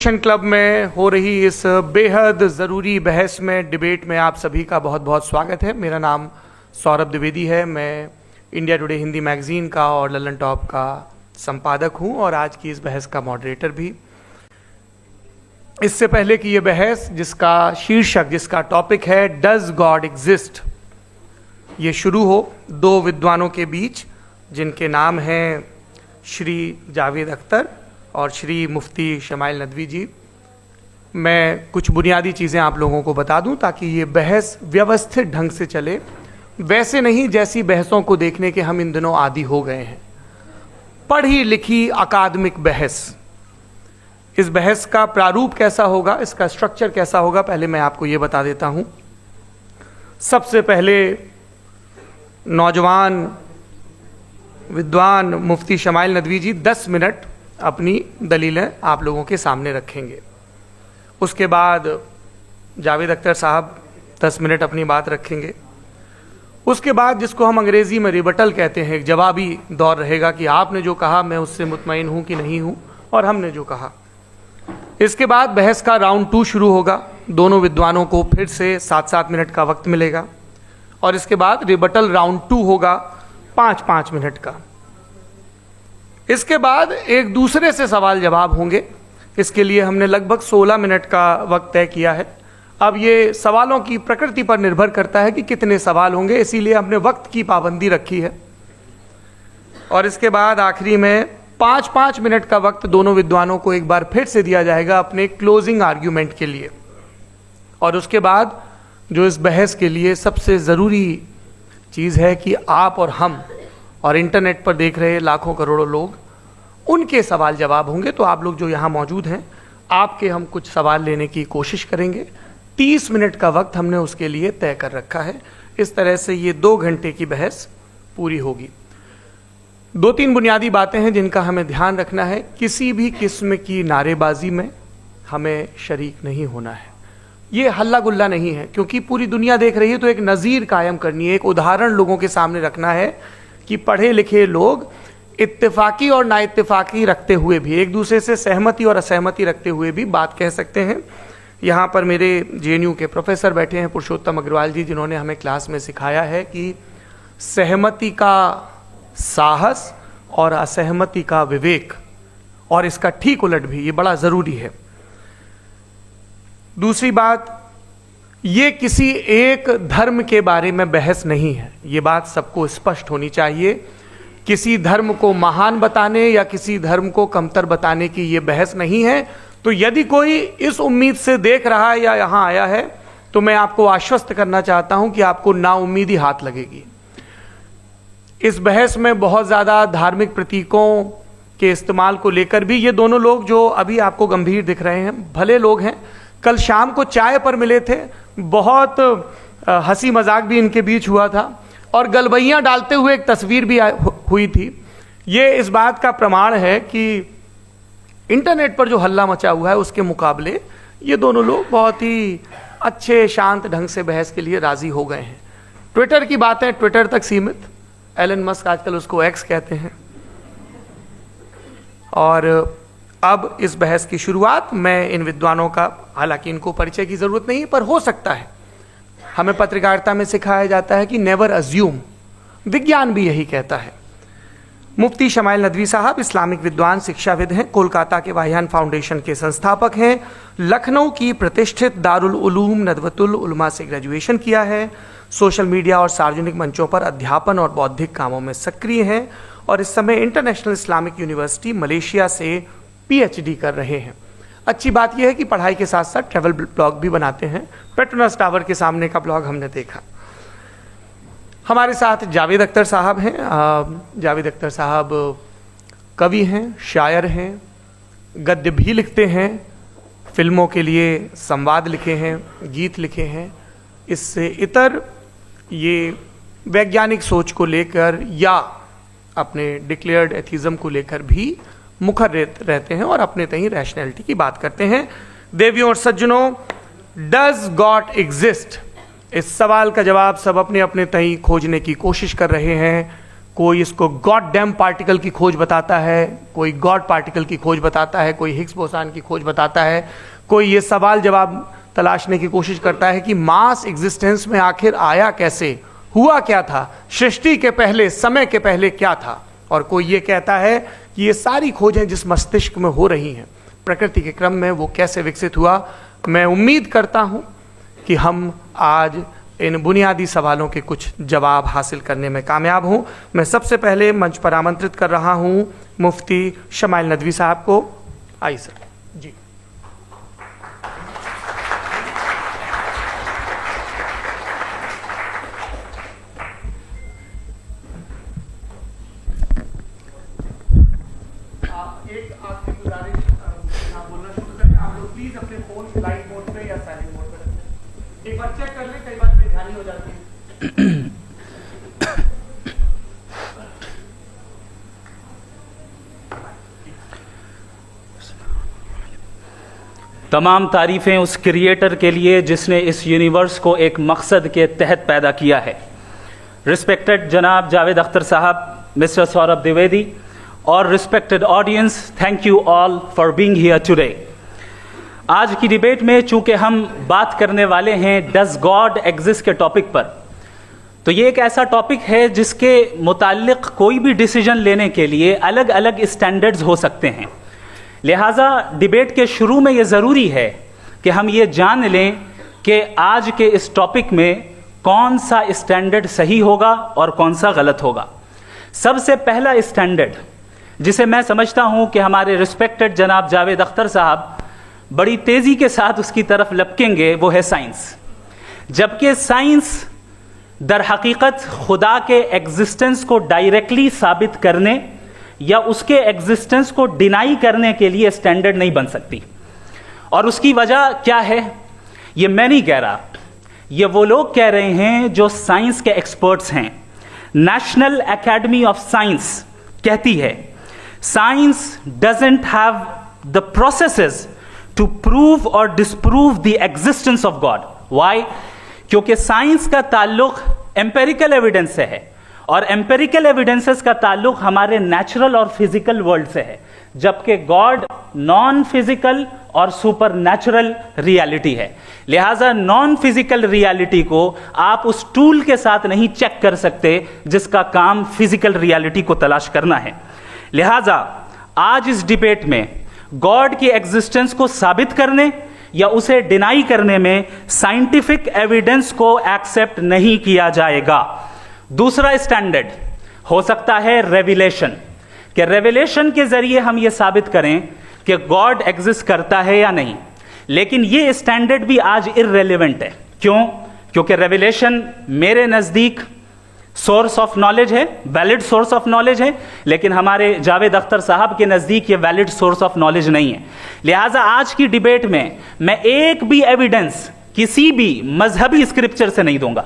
Club में हो रही इस बेहद ज़रूरी बहस में, डिबेट में आप सभी का बहुत बहुत स्वागत है। मेरा नाम सौरभ द्विवेदी है। मैं इंडिया टुडे हिंदी मैगज़ीन का और ललन टॉप का संपादक हूं और आज की इस बहस का मॉडरेटर भी। इससे पहले कि ये बहस, जिसका शीर्षक, जिसका टॉपिक है डज गॉड एग्जिस्ट, ये शुरू हो दो विद्वानों के बीच जिनके नाम हैं श्री जावेद अख्तर और श्री मुफ्ती शमाइल नदवी जी, मैं कुछ बुनियादी चीज़ें आप लोगों को बता दूं ताकि ये बहस व्यवस्थित ढंग से चले, वैसे नहीं जैसी बहसों को देखने के हम इन दिनों आदी हो गए हैं। पढ़ी लिखी अकादमिक बहस। इस बहस का प्रारूप कैसा होगा, इसका स्ट्रक्चर कैसा होगा, पहले मैं आपको ये बता देता हूं। सबसे पहले नौजवान विद्वान मुफ्ती शमाइल नदवी जी 10 मिनट अपनी दलीलें आप लोगों के सामने रखेंगे। उसके बाद जावेद अख्तर साहब 10 मिनट अपनी बात रखेंगे। उसके बाद जिसको हम अंग्रेजी में रिबटल कहते हैं, एक जवाबी दौर रहेगा कि आपने जो कहा मैं उससे मुतमईन हूं कि नहीं हूं और हमने जो कहा। इसके बाद बहस का राउंड 2 शुरू होगा। दोनों विद्वानों को फिर से 7-7 मिनट का वक्त मिलेगा और इसके बाद रिबटल राउंड 2 होगा 5-5 मिनट का। इसके बाद एक दूसरे से सवाल जवाब होंगे। इसके लिए हमने लगभग 16 मिनट का वक्त तय किया है। अब ये सवालों की प्रकृति पर निर्भर करता है कि कितने सवाल होंगे, इसीलिए हमने वक्त की पाबंदी रखी है। और इसके बाद आखिरी में 5-5 मिनट का वक्त दोनों विद्वानों को एक बार फिर से दिया जाएगा अपने क्लोजिंग आर्ग्यूमेंट के लिए। और उसके बाद जो इस बहस के लिए सबसे ज़रूरी चीज़ है कि आप और हम और इंटरनेट पर देख रहे लाखों करोड़ों लोग, उनके सवाल जवाब होंगे। तो आप लोग जो यहाँ मौजूद हैं, आपके हम कुछ सवाल लेने की कोशिश करेंगे। 30 मिनट का वक्त हमने उसके लिए तय कर रखा है। इस तरह से ये 2 घंटे की बहस पूरी होगी। 2-3 बुनियादी बातें हैं जिनका हमें ध्यान रखना है। किसी भी किस्म की नारेबाजी में हमें शरीक नहीं होना है। ये हल्ला गुल्ला नहीं है, क्योंकि पूरी दुनिया देख रही है, तो एक नज़ीर कायम करनी है, एक उदाहरण लोगों के सामने रखना है कि पढ़े लिखे लोग इत्तेफाकी और नाइत्तेफाकी रखते हुए भी, एक दूसरे से सहमति और असहमति रखते हुए भी बात कह सकते हैं। यहाँ पर मेरे जेएनयू के प्रोफेसर बैठे हैं, पुरुषोत्तम अग्रवाल जी, जिन्होंने हमें क्लास में सिखाया है कि सहमति का साहस और असहमति का विवेक, और इसका ठीक उलट भी, ये बड़ा ज़रूरी है। दूसरी बात, ये किसी एक धर्म के बारे में बहस नहीं है, ये बात सबको स्पष्ट होनी चाहिए। किसी धर्म को महान बताने या किसी धर्म को कमतर बताने की ये बहस नहीं है। तो यदि कोई इस उम्मीद से देख रहा है या यहाँ आया है, तो मैं आपको आश्वस्त करना चाहता हूं कि आपको नाउम्मीदी हाथ लगेगी। इस बहस में बहुत ज़्यादा धार्मिक प्रतीकों के इस्तेमाल को लेकर भी ये दोनों लोग जो अभी आपको गंभीर दिख रहे हैं, भले लोग हैं, कल शाम को चाय पर मिले थे, बहुत हंसी मजाक भी इनके बीच हुआ था और गलबैयाँ डालते हुए एक तस्वीर भी हुई थी। ये इस बात का प्रमाण है कि इंटरनेट पर जो हल्ला मचा हुआ है उसके मुकाबले ये दोनों लोग बहुत ही अच्छे शांत ढंग से बहस के लिए राजी हो गए हैं। ट्विटर की बातें ट्विटर तक सीमित, एलन मस्क आजकल उसको एक्स कहते हैं। और अब इस बहस की शुरुआत मैं इन विद्वानों का, हालांकि इनको परिचय की जरूरत नहीं, पर हो सकता है, हमें पत्रकारिता में सिखाया जाता है कि नेवर अज्यूम, विज्ञान भी यही कहता है। मुफ्ती शमाइल नदवी साहब इस्लामिक विद्वान, शिक्षाविद हैं, कोलकाता के वाहियान फाउंडेशन के संस्थापक हैं, लखनऊ की प्रतिष्ठित दारुल उलूम नदवतुल उलमा से ग्रेजुएशन किया है, सोशल मीडिया और सार्वजनिक मंचों पर अध्यापन और बौद्धिक कामों में सक्रिय हैं और इस समय इंटरनेशनल इस्लामिक यूनिवर्सिटी मलेशिया से PhD कर रहे हैं। अच्छी बात यह है कि पढ़ाई के साथ साथ ट्रैवल ब्लॉग भी बनाते हैं। पेट्रोनस टावर के सामने का ब्लॉग हमने देखा। हमारे साथ जावेद अख्तर साहब हैं। जावेद अख्तर साहब कवि हैं, शायर हैं, गद्य भी लिखते हैं, फिल्मों के लिए संवाद लिखे हैं, गीत लिखे हैं। इससे इतर ये वैज्ञानिक सोच को लेकर या अपने डिक्लेयर्ड एथिज्म को लेकर भी मुखर रहते हैं और अपने तहीं रैशनैलिटी की बात करते हैं। देवियों और सज्जनों, डज गॉड एग्जिस्ट, इस सवाल का जवाब सब अपने अपने तहीं खोजने की कोशिश कर रहे हैं। कोई इसको गॉड डैम पार्टिकल की खोज बताता है, कोई गॉड पार्टिकल की खोज बताता है, कोई हिग्स बोसान की खोज बताता है, कोई ये सवाल जवाब तलाशने की कोशिश करता है कि मास एग्जिस्टेंस में आखिर आया कैसे, हुआ क्या था, सृष्टि के पहले, समय के पहले क्या था। और कोई ये कहता है कि ये सारी खोजें जिस मस्तिष्क में हो रही हैं प्रकृति के क्रम में, वो कैसे विकसित हुआ। मैं उम्मीद करता हूँ कि हम आज इन बुनियादी सवालों के कुछ जवाब हासिल करने में कामयाब हूँ। मैं सबसे पहले मंच पर आमंत्रित कर रहा हूँ मुफ्ती शमाइल नदवी साहब को। आइए सर जी। एक आखिरी गुजारिश, आप बोलना शुरू करें। आप लोग प्लीज अपने फोन फ्लाइट मोड पे या साइलेंट मोड पे रखें। एक बार चेक कर लें, कई बार बेध्यानी हो जाती है। तमाम तारीफ़ें उस क्रिएटर के लिए जिसने इस यूनिवर्स को एक मकसद के तहत पैदा किया है। रिस्पेक्टेड जनाब जावेद अख्तर साहब, मिस्टर सौरभ द्विवेदी और respected audience, thank you all for being here today. आज की डिबेट में चूंकि हम बात करने वाले हैं डज गॉड एग्जिस्ट के टॉपिक पर, तो ये एक ऐसा टॉपिक है जिसके मुताल्लिक कोई भी डिसीजन लेने के लिए अलग अलग स्टैंडर्ड्स हो सकते हैं। लिहाजा डिबेट के शुरू में ये ज़रूरी है कि हम ये जान लें कि आज के इस टॉपिक में कौन सा स्टैंडर्ड सही होगा और कौन सा गलत होगा। सबसे पहला स्टैंडर्ड जिसे मैं समझता हूं कि हमारे रिस्पेक्टेड जनाब जावेद अख्तर साहब बड़ी तेज़ी के साथ उसकी तरफ लपकेंगे, वो है साइंस। जबकि साइंस दर हकीकत खुदा के एग्जिस्टेंस को डायरेक्टली साबित करने या उसके एग्जिस्टेंस को डिनाई करने के लिए स्टैंडर्ड नहीं बन सकती। और उसकी वजह क्या है, ये मैं नहीं कह रहा, ये वो लोग कह रहे हैं जो साइंस के एक्सपर्ट्स हैं। नेशनल एकेडमी ऑफ साइंस कहती है science doesn't have the processes to prove और disprove the existence of God. Why? क्योंकि साइंस का ताल्लुक एम्पेरिकल एविडेंस से है और एम्पेरिकल एविडेंसेस का ताल्लुक हमारे नेचुरल और फिजिकल वर्ल्ड से है, जबकि गॉड नॉन फिजिकल और सुपर नेचुरल रियलिटी है। लिहाजा नॉन फिजिकल रियलिटी को आप उस टूल के साथ नहीं चेक कर सकते जिसका काम फिजिकल रियलिटी को तलाश करना है। लिहाजा आज इस डिबेट में गॉड की एग्जिस्टेंस को साबित करने या उसे डिनाई करने में साइंटिफिक एविडेंस को एक्सेप्ट नहीं किया जाएगा। दूसरा स्टैंडर्ड हो सकता है रेविलेशन, कि रेविलेशन के जरिए हम यह साबित करें कि गॉड एग्जिस्ट करता है या नहीं। लेकिन यह स्टैंडर्ड भी आज इररेलेवेंट है। क्यों? क्योंकि रेविलेशन मेरे नजदीक सोर्स ऑफ नॉलेज है, वैलिड सोर्स ऑफ नॉलेज है, लेकिन हमारे जावेद अख्तर साहब के नजदीक ये वैलिड सोर्स ऑफ नॉलेज नहीं है। लिहाजा आज की डिबेट में मैं एक भी एविडेंस किसी भी मजहबी स्क्रिप्चर से नहीं दूंगा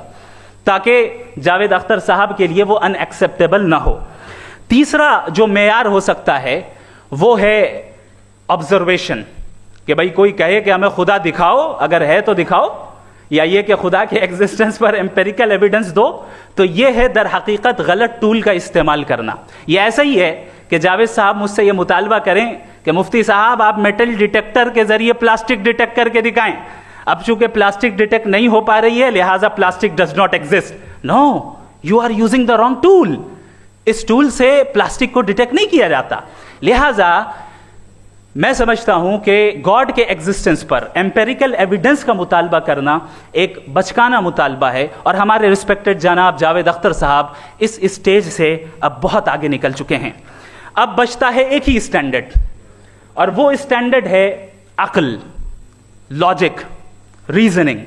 ताकि जावेद अख्तर साहब के लिए वो अनएक्सेप्टेबल ना हो। तीसरा जो मेयार हो सकता है वो है ऑब्जर्वेशन, कि भाई कोई कहे कि हमें खुदा दिखाओ, अगर है तो दिखाओ, या ये कि खुदा के एग्जिस्टेंस पर एम्पेरिकल एविडेंस दो, तो ये है दर हकीकत गलत टूल का इस्तेमाल करना। ये ऐसा ही है कि जावेद साहब मुझसे ये मुतालबा करें कि मुफ्ती साहब आप मेटल डिटेक्टर के जरिए प्लास्टिक डिटेक्ट करके दिखाएं। अब चूंकि प्लास्टिक डिटेक्ट नहीं हो पा रही है लिहाजा plastic does not exist. No, you are using the wrong tool. इस टूल से प्लास्टिक को डिटेक्ट नहीं किया जाता। लिहाजा मैं समझता हूं कि गॉड के एग्जिस्टेंस पर एम्पेरिकल एविडेंस का मुतालबा करना एक बचकाना मुतालबा है, और हमारे रिस्पेक्टेड जनाब जावेद अख्तर साहब इस स्टेज से अब बहुत आगे निकल चुके हैं। अब बचता है एक ही स्टैंडर्ड, और वो स्टैंडर्ड है अक्ल, लॉजिक, रीजनिंग।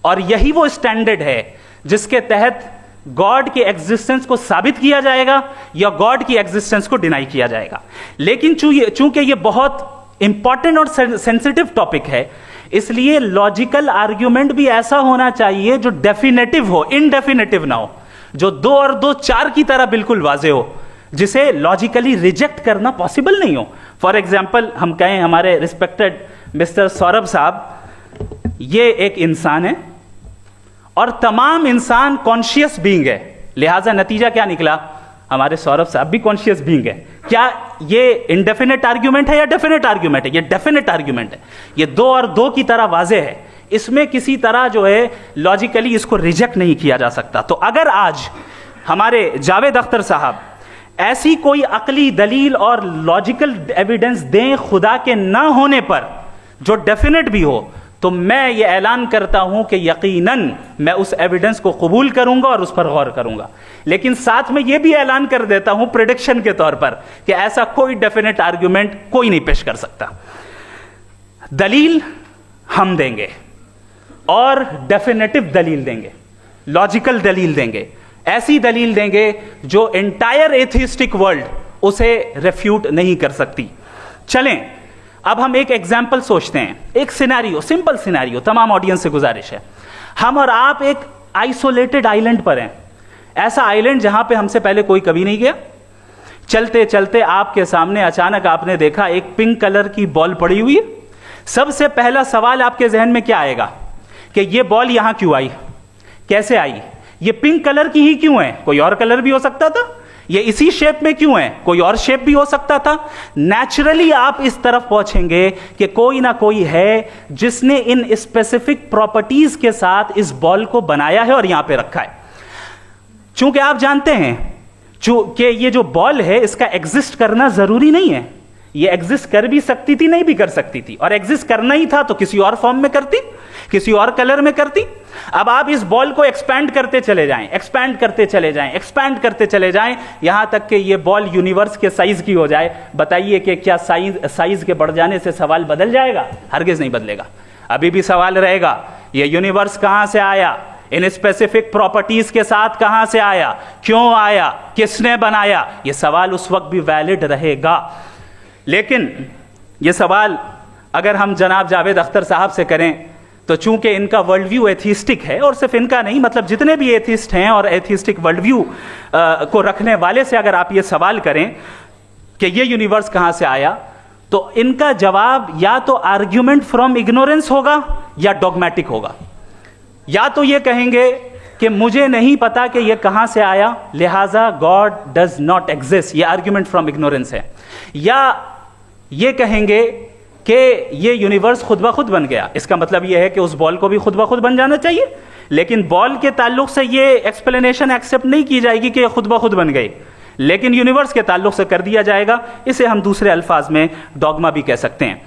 और यही वो स्टैंडर्ड है जिसके तहत गॉड के एग्जिस्टेंस को साबित किया जाएगा या गॉड की एग्जिस्टेंस को डिनाई किया जाएगा। लेकिन चूंकि ये बहुत इंपॉर्टेंट और सेंसिटिव टॉपिक है, इसलिए लॉजिकल आर्ग्यूमेंट भी ऐसा होना चाहिए जो डेफिनेटिव हो, इनडेफिनेटिव ना हो, जो 2 और 2 4 की तरह बिल्कुल वाजे हो, जिसे लॉजिकली रिजेक्ट करना पॉसिबल नहीं हो। फॉर एग्जाम्पल हम कहें हमारे रिस्पेक्टेड मिस्टर सौरभ साहब, ये एक इंसान है और तमाम इंसान कॉन्शियस बीइंग है। लिहाजा नतीजा क्या निकला? हमारे सौरभ साहब भी कॉन्शियस बीइंग है। क्या ये इंडेफिनेट आर्ग्यूमेंट है या डेफिनेट आर्ग्यूमेंट है? ये डेफिनेट आर्ग्यूमेंट है। ये 2 और 2 की तरह वाजे है, इसमें किसी तरह जो है लॉजिकली इसको रिजेक्ट नहीं किया जा सकता। तो अगर आज हमारे जावेद अख्तर साहब ऐसी कोई अकली दलील और लॉजिकल एविडेंस दें खुदा के ना होने पर जो डेफिनेट भी हो, तो मैं ये ऐलान करता हूं कि यकीनन मैं उस एविडेंस को कबूल करूंगा और उस पर गौर करूंगा। लेकिन साथ में यह भी ऐलान कर देता हूं प्रेडिक्शन के तौर पर कि ऐसा कोई डेफिनेट आर्ग्यूमेंट कोई नहीं पेश कर सकता। दलील हम देंगे और डेफिनेटिव दलील देंगे, लॉजिकल दलील देंगे, ऐसी दलील देंगे जो एंटायर एथिस्टिक वर्ल्ड उसे रेफ्यूट नहीं कर सकती। चलें अब हम एक एग्जाम्पल सोचते हैं, एक सिनेरियो, सिंपल सिनेरियो, तमाम ऑडियंस से गुजारिश है, हम और आप एक आइसोलेटेड आइलैंड पर हैं, ऐसा आइलैंड जहां पे हमसे पहले कोई कभी नहीं गया। चलते चलते आपके सामने अचानक आपने देखा एक पिंक कलर की बॉल पड़ी हुई है। सबसे पहला सवाल आपके जहन में क्या आएगा कि ये बॉल यहां क्यों आई, कैसे आई, ये पिंक कलर की ही क्यों है, कोई और कलर भी हो सकता था, ये इसी शेप में क्यों है, कोई और शेप भी हो सकता था। नेचुरली आप इस तरफ पहुंचेंगे कि कोई ना कोई है जिसने इन स्पेसिफिक प्रॉपर्टीज के साथ इस बॉल को बनाया है और यहां पे रखा है। चूंकि आप जानते हैं कि ये जो बॉल है इसका एग्जिस्ट करना जरूरी नहीं है, ये एग्जिस्ट कर भी सकती थी, नहीं भी कर सकती थी, और एग्जिस्ट करना ही था तो किसी और फॉर्म में करती, किसी और कलर में करती। अब आप इस बॉल को एक्सपैंड करते चले जाएं, एक्सपैंड करते चले जाएं, एक्सपैंड करते चले जाएं, यहां तक कि ये बॉल यूनिवर्स के साइज की हो जाए। बताइए कि क्या साइज के बढ़ जाने से सवाल बदल जाएगा? हरगिज नहीं बदलेगा। अभी भी सवाल रहेगा, ये यूनिवर्स कहां से आया, इन स्पेसिफिक प्रॉपर्टीज के साथ कहां से आया, क्यों आया, किसने बनाया, यह सवाल उस वक्त भी वैलिड रहेगा। लेकिन यह सवाल अगर हम जनाब जावेद अख्तर साहब से करें तो चूंकि इनका वर्ल्ड व्यू एथिस्टिक है, और सिर्फ इनका नहीं, मतलब जितने भी एथिस्ट हैं और एथिस्टिक वर्ल्ड व्यू को रखने वाले से अगर आप ये सवाल करें कि ये यूनिवर्स कहां से आया, तो इनका जवाब या तो आर्ग्यूमेंट फ्रॉम इग्नोरेंस होगा या डॉगमेटिक होगा। या तो ये कहेंगे कि मुझे नहीं पता कि ये कहां से आया, लिहाजा गॉड डज नॉट एग्जिस्ट, ये आर्ग्यूमेंट फ्रॉम इग्नोरेंस है, या ये कहेंगे कि ये यूनिवर्स खुद ब खुद बन गया। इसका मतलब ये है कि उस बॉल को भी खुद ब खुद बन जाना चाहिए, लेकिन बॉल के ताल्लुक से ये एक्सप्लेनेशन एक्सेप्ट नहीं की जाएगी कि ये खुद ब खुद बन गई, लेकिन यूनिवर्स के ताल्लुक से कर दिया जाएगा। इसे हम दूसरे अल्फाज में डॉगमा भी कह सकते हैं।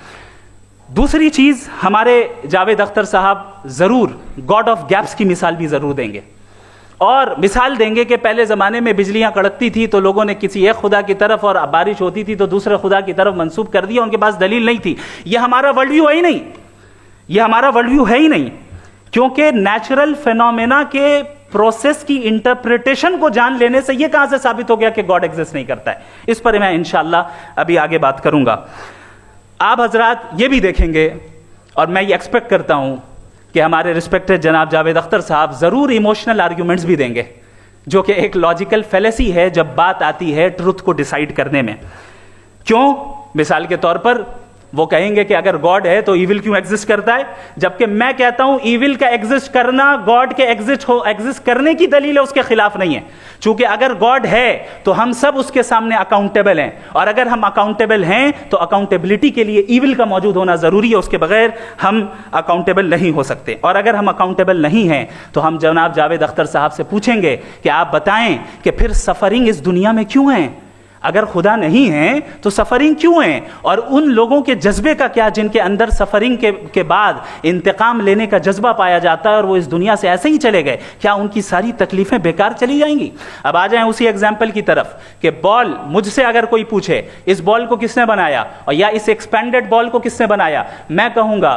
दूसरी चीज, हमारे जावेद अख्तर साहब जरूर गॉड ऑफ गैप्स की मिसाल भी जरूर देंगे, और मिसाल देंगे कि पहले ज़माने में बिजलियां कड़कती थी तो लोगों ने किसी एक खुदा की तरफ, और बारिश होती थी तो दूसरे खुदा की तरफ मंसूब कर दिया, उनके पास दलील नहीं थी। यह हमारा वर्ल्ड व्यू है ही नहीं, यह हमारा वर्ल्ड व्यू है ही नहीं, क्योंकि नेचुरल फिनोमेना के प्रोसेस की इंटरप्रिटेशन को जान लेने से यह कहां से साबित हो गया कि गॉड एग्जिस्ट नहीं करता है। इस पर मैं इंशाअल्लाह अभी आगे बात करूंगा। आप हजरात ये भी देखेंगे, और मैं ये एक्सपेक्ट करता हूं कि हमारे रिस्पेक्टेड जनाब जावेद अख्तर साहब जरूर इमोशनल आर्ग्यूमेंट्स भी देंगे, जो कि एक लॉजिकल फेलेसी है जब बात आती है ट्रुथ को डिसाइड करने में। क्यों? मिसाल के तौर पर वो कहेंगे कि अगर गॉड है तो ईविल क्यों एग्जिस्ट करता है, जबकि मैं कहता हूं ईविल का एग्जिस्ट करना गॉड के एग्जिस्ट करने की दलील है, उसके खिलाफ नहीं है। चूंकि अगर गॉड है तो हम सब उसके सामने अकाउंटेबल हैं, और अगर हम अकाउंटेबल हैं तो अकाउंटेबिलिटी के लिए ईविल का मौजूद होना जरूरी है, उसके बगैर हम अकाउंटेबल नहीं हो सकते। और अगर हम अकाउंटेबल नहीं हैं तो हम जनाब जावेद अख्तर साहब से पूछेंगे कि आप बताएं कि फिर सफरिंग इस दुनिया में क्यों है? अगर खुदा नहीं है तो सफरिंग क्यों है? और उन लोगों के जज्बे का क्या जिनके अंदर सफरिंग के बाद इंतकाम लेने का जज्बा पाया जाता है और वो इस दुनिया से ऐसे ही चले गए, क्या उनकी सारी तकलीफें बेकार चली जाएंगी? अब आ जाएं उसी एग्जाम्पल की तरफ कि बॉल, मुझसे अगर कोई पूछे इस बॉल को किसने बनाया, और या इस एक्सपेंडेड बॉल को किसने बनाया, मैं कहूंगा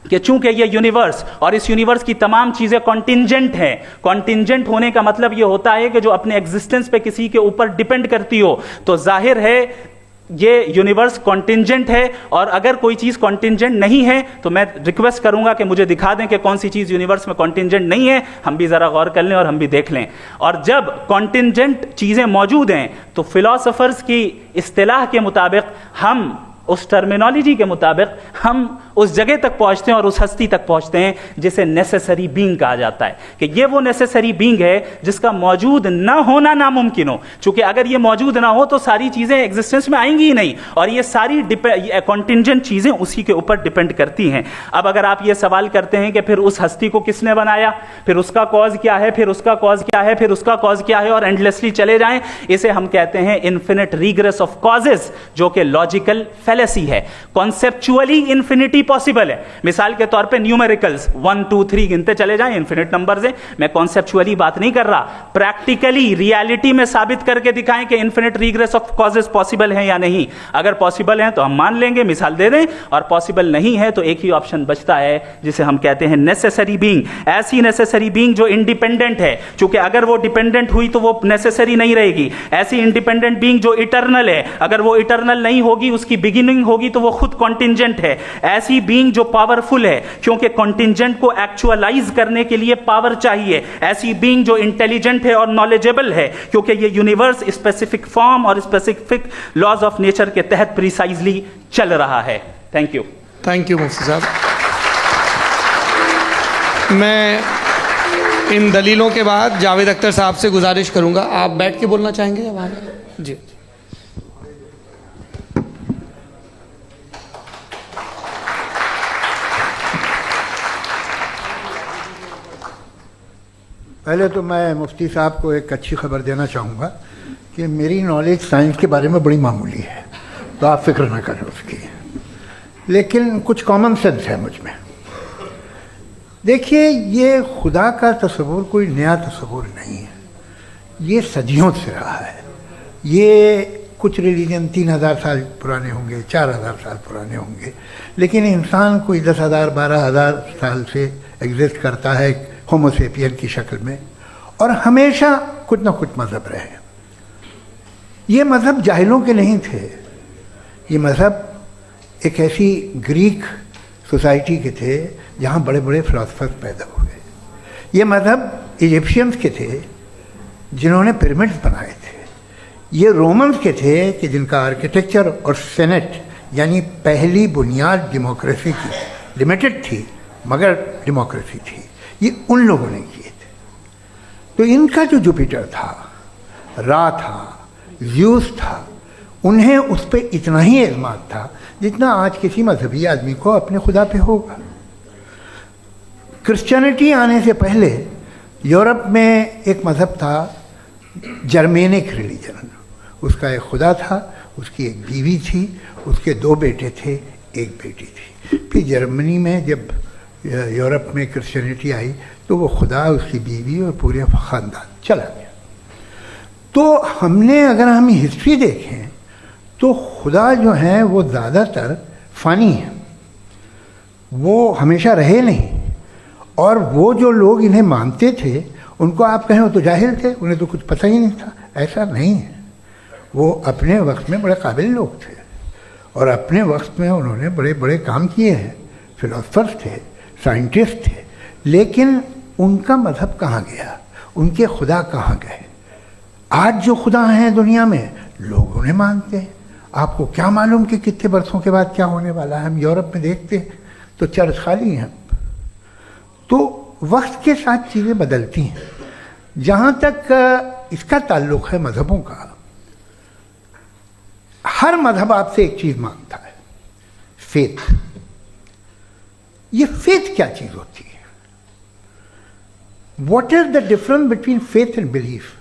कि चूंकि ये यूनिवर्स और इस यूनिवर्स की तमाम चीजें कॉन्टिंजेंट हैं। कॉन्टिंजेंट होने का मतलब ये होता है कि जो अपने एग्जिस्टेंस पे किसी के ऊपर डिपेंड करती हो, तो जाहिर है ये यूनिवर्स कॉन्टिंजेंट है। और अगर कोई चीज कॉन्टिंजेंट नहीं है तो मैं रिक्वेस्ट करूंगा कि मुझे दिखा दें कि कौन सी चीज यूनिवर्स में कॉन्टिंजेंट नहीं है, हम भी जरा गौर कर लें और हम भी देख लें। और जब कॉन्टिंजेंट चीजें मौजूद हैं तो फिलोसोफर्स की इस्तिलाह के मुताबिक, हम उस टर्मिनोलॉजी के मुताबिक, हम उस जगह तक पहुंचते हैं और उस हस्ती तक पहुंचते हैं जिसे नेसेसरी बीइंग कहा जाता है, कि ये वो नेसेसरी बीइंग है जिसका मौजूद ना होना नामुमकिन हो। क्योंकि अगर ये मौजूद ना हो तो सारी चीजें एग्जिस्टेंस में आएंगी ही नहीं, और ये सारी कॉन्टिंजेंट चीजें उसी के ऊपर डिपेंड करती हैं। अब अगर आप ये सवाल करते हैं कि फिर उस हस्ती को किसने बनाया, फिर उसका कॉज क्या है, फिर उसका कॉज क्या है, फिर उसका कॉज क्या है, और एंडलेसली चले जाएं, इसे हम कहते हैं इन्फिनिट रीग्रेस ऑफ कॉजेस, जो कि लॉजिकल फैलेसी है। कॉन्सेप्चुअली इंफिनिटी पॉसिबल है। मिसाल के तौर पे न्यूमेरिकल्स 1 2 3 गिनते चले जाएं, इन्फिनिट नंबर्स हैं। मैं कॉन्सेप्चुअली बात नहीं कर रहा, प्रैक्टिकली रियलिटी में साबित करके दिखाएं कि infinite regress of causes possible है या नहीं। अगर पॉसिबल है तो हम मान लेंगे, मिसाल दे दें, और पॉसिबल नहीं है तो एक ही ऑप्शन बचता है जिसे हम कहते हैं नेसेसरी बीइंग। ऐसी नेसेसरी बीइंग जो इंडिपेंडेंट है, क्योंकि अगर वो डिपेंडेंट हुई तो वो नेसेसरी नहीं रहेगी। ऐसी इंडिपेंडेंट बीइंग जो इटर्नल है, अगर वो इटर्नल नहीं होगी, उसकी बिगिनिंग होगी तो वो खुद कॉन्टिंजेंट है। ऐसी बीइंग जो पावरफुल है, क्योंकि कॉन्टिंजेंट को एक्चुअलाइज करने के लिए पावर चाहिए। ऐसी बीइंग जो इंटेलिजेंट है और नॉलेजेबल है, क्योंकि ये यूनिवर्स स्पेसिफिक फॉर्म और स्पेसिफिक लॉज ऑफ नेचर के तहत प्रिसाइजली चल रहा है। Thank you. थैंक यू मुफ्ती साहब। मैं इन दलीलों के बाद जावेद अख्तर साहब से गुजारिश करूंगा, आप बैठ के बोलना चाहेंगे या वहाँ? जी। पहले तो मैं मुफ्ती साहब को एक अच्छी खबर देना चाहूँगा कि मेरी नॉलेज साइंस के बारे में बड़ी मामूली है, तो आप फिक्र ना करें उसकी, लेकिन कुछ कॉमन सेंस है मुझ में। देखिए, ये खुदा का तस्वुर कोई नया तस्वुर नहीं है, ये सदियों से रहा है। ये कुछ रिलीजन 3000 साल पुराने होंगे, 4000 साल पुराने होंगे, लेकिन इंसान कोई 10,000 12,000 साल से एग्जिस्ट करता है होमो सेपियन की शक्ल में, और हमेशा कुछ ना कुछ मज़हब रहे। ये मज़हब जाहिलों के नहीं थे, ये मज़हब एक ऐसी ग्रीक सोसाइटी के थे जहाँ बड़े बड़े फिलोसफर्स पैदा हुए। ये मज़हब इजिप्शियंस के थे जिन्होंने पिरामिड्स बनाए थे। ये रोमन्स के थे कि जिनका आर्किटेक्चर और सेनेट यानी पहली बुनियाद डेमोक्रेसी की लिमिटेड थी, मगर डेमोक्रेसी थी, ये उन लोगों ने किए थे। तो इनका जो जुपिटर था, रा था, ज़्यूस था, उन्हें उस पर इतना ही एतमाद था जितना आज किसी मजहबी आदमी को अपने खुदा पे होगा। क्रिश्चियनिटी आने से पहले यूरोप में एक मज़हब था, जर्मेनिक रिलीजन। उसका एक खुदा था, उसकी एक बीवी थी, उसके 2 बेटे थे, एक बेटी थी। फिर जर्मनी में जब यूरोप में क्रिश्चियनिटी आई तो वो खुदा, उसकी बीवी और पूरे ख़ानदान चला गया। तो हमने, अगर हम हिस्ट्री देखें तो खुदा जो हैं वो ज़्यादातर फ़ानी हैं, वो हमेशा रहे नहीं। और वो जो लोग इन्हें मानते थे, उनको आप कहें वो तो जाहिल थे, उन्हें तो कुछ पता ही नहीं था, ऐसा नहीं है। वो अपने वक्त में बड़े काबिल लोग थे और अपने वक्त में उन्होंने बड़े बड़े काम किए हैं, फिलोसफर्स थे, साइंटिस्ट थे। लेकिन उनका मज़हब कहाँ गया, उनके खुदा कहाँ गए? आज जो खुदा हैं दुनिया में, लोग उन्हें मानते हैं। आपको क्या मालूम कि कितने बरसों के बाद क्या होने वाला है? हम यूरोप में देखते हैं तो चर्च खाली हैं। तो वक्त के साथ चीज़ें बदलती हैं। जहाँ तक इसका ताल्लुक़ है मज़हबों का, हर मज़हब आपसे एक चीज़ मांगता है, फेथ। ये फेथ क्या चीज़ होती है? What is the difference between faith and belief?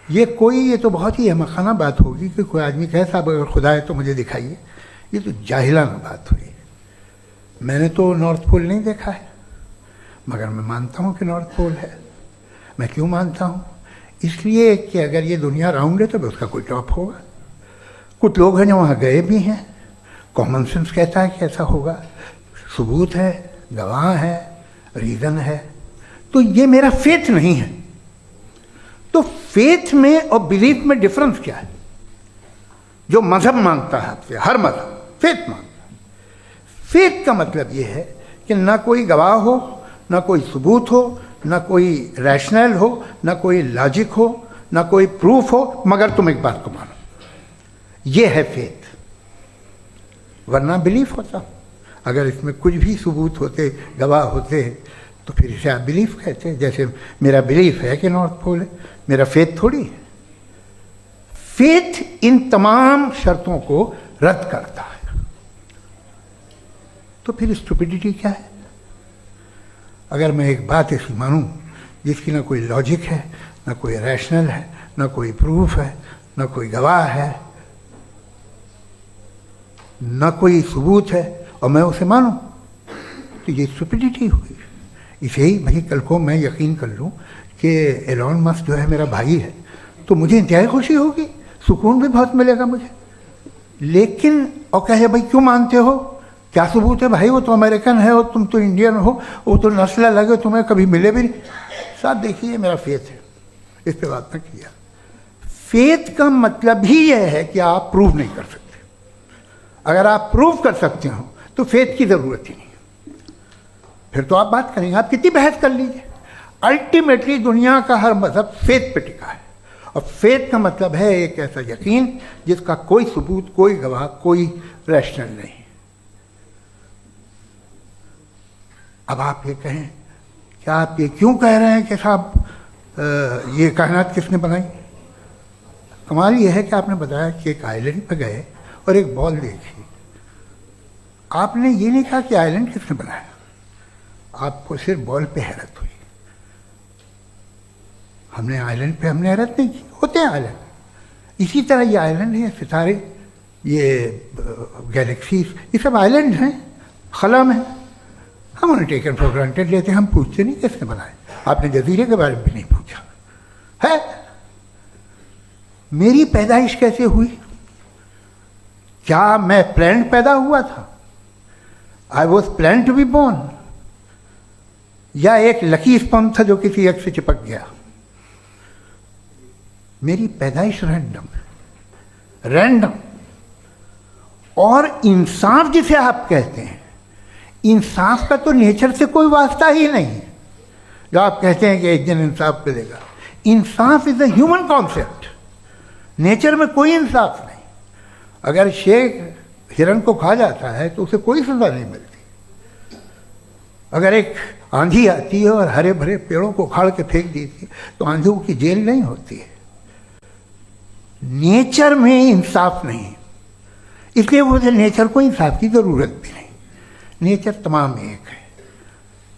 ये तो बहुत ही अहमकाना बात होगी कि कोई आदमी कहे साहब अगर खुदा है तो मुझे दिखाइए। ये तो जाहिलाना बात हुई। मैंने तो नॉर्थ पोल नहीं देखा है, मगर मैं मानता हूँ कि नॉर्थ पोल है। मैं क्यों मानता हूँ? इसलिए कि अगर ये दुनिया राउंड है तो उसका कोई टॉप होगा। कुछ लोग हैं जो वहाँ गए भी हैं, कॉमन सेंस कहता है कि ऐसा होगा, सबूत है, गवाह है, रीज़न है। तो ये मेरा फेथ नहीं है। तो फेथ में और बिलीफ में डिफरेंस क्या है? जो मज़हब मांगता है आपसे, हर मज़हब फेथ मांगता है। फेथ का मतलब ये है कि ना कोई गवाह हो, ना कोई सबूत हो, ना कोई रैशनल हो, ना कोई लॉजिक हो, ना कोई प्रूफ हो, मगर तुम एक बात को मानो। ये है फेथ। वरना बिलीफ होता। अगर इसमें कुछ भी सबूत होते, गवाह होते, तो फिर इसे आप बिलीफ कहते हैं। जैसे मेरा बिलीफ है कि नॉर्थ पोल है, मेरा फेथ थोड़ी है। फेथ इन तमाम शर्तों को रद्द करता है। तो फिर स्टुपिडिटी क्या है? अगर मैं एक बात ऐसी मानूं जिसकी ना कोई लॉजिक है, ना कोई रैशनल है, ना कोई प्रूफ है, ना कोई गवाह है, ना कोई सबूत है, और मैं उसे मानूं, तो ये स्टुपिडिटी हुई। इसे ही भाई कल को मैं यकीन कर लूं कि एलॉन मस्क जो है मेरा भाई है, तो मुझे इंतहाई खुशी होगी, सुकून भी बहुत मिलेगा मुझे। लेकिन और कहे भाई क्यों मानते हो, क्या सबूत है भाई, वो तो अमेरिकन है और तुम तो इंडियन हो, वो तो नस्ल अलग है, तुम्हें कभी मिले भी नहीं। साहब देखिए मेरा फेथ है, इस पर बात न किया। फेथ का मतलब ही यह है कि आप प्रूव नहीं कर सकते। अगर आप प्रूव कर सकते हो तो फेथ की जरूरत ही नहीं, फिर तो आप बात करेंगे, आप कितनी बहस कर लीजिए। अल्टीमेटली दुनिया का हर मजहब फेथ पे टिका है, और फेथ का मतलब है एक ऐसा यकीन जिसका कोई सबूत, कोई गवाह, कोई रैशनल नहीं। अब आप ये कहें, क्या आप ये क्यों कह रहे हैं कि साहब ये कायनात किसने बनाई? कमाल ये है कि आपने बताया कि एक आइलैंड पे गए और एक बॉल देखी। आपने ये नहीं कहा कि आइलैंड किसने बनाया, आपको सिर्फ बॉल पे हैरत हुई। हमने आइलैंड पे हमने हैरत नहीं की, होते हैं आइलैंड। इसी तरह ये आइलैंड है, सितारे, ये गैलेक्सीज, ये सब आइलैंड हैं, खला में। हम उन्हें टेकन फॉर ग्रांटेड लेते हैं, हम पूछते नहीं किसने बनाए। आपने जजीरे के बारे में भी नहीं पूछा है। मेरी पैदाइश कैसे हुई? क्या मैं प्लान पैदा हुआ था? I was plan to be born, या एक लकी स्पर्म था जो किसी एग से चिपक गया? मेरी पैदाइश रैंडम। और इंसाफ जिसे आप कहते हैं, इंसाफ का तो नेचर से कोई वास्ता ही नहीं है। जो आप कहते हैं कि एक दिन इंसाफ मिलेगा, इंसाफ is a human concept, nature में कोई इंसाफ नहीं। अगर शेर हिरन को खा जाता है तो उसे कोई सजा नहीं मिलती। अगर एक आंधी आती है और हरे भरे पेड़ों को उखाड़ के फेंक देती है तो आंधियों की जेल नहीं होती है। नेचर में इंसाफ नहीं, इसलिए मुझे नेचर को इंसाफ की जरूरत भी नहीं। नेचर तमाम एक है।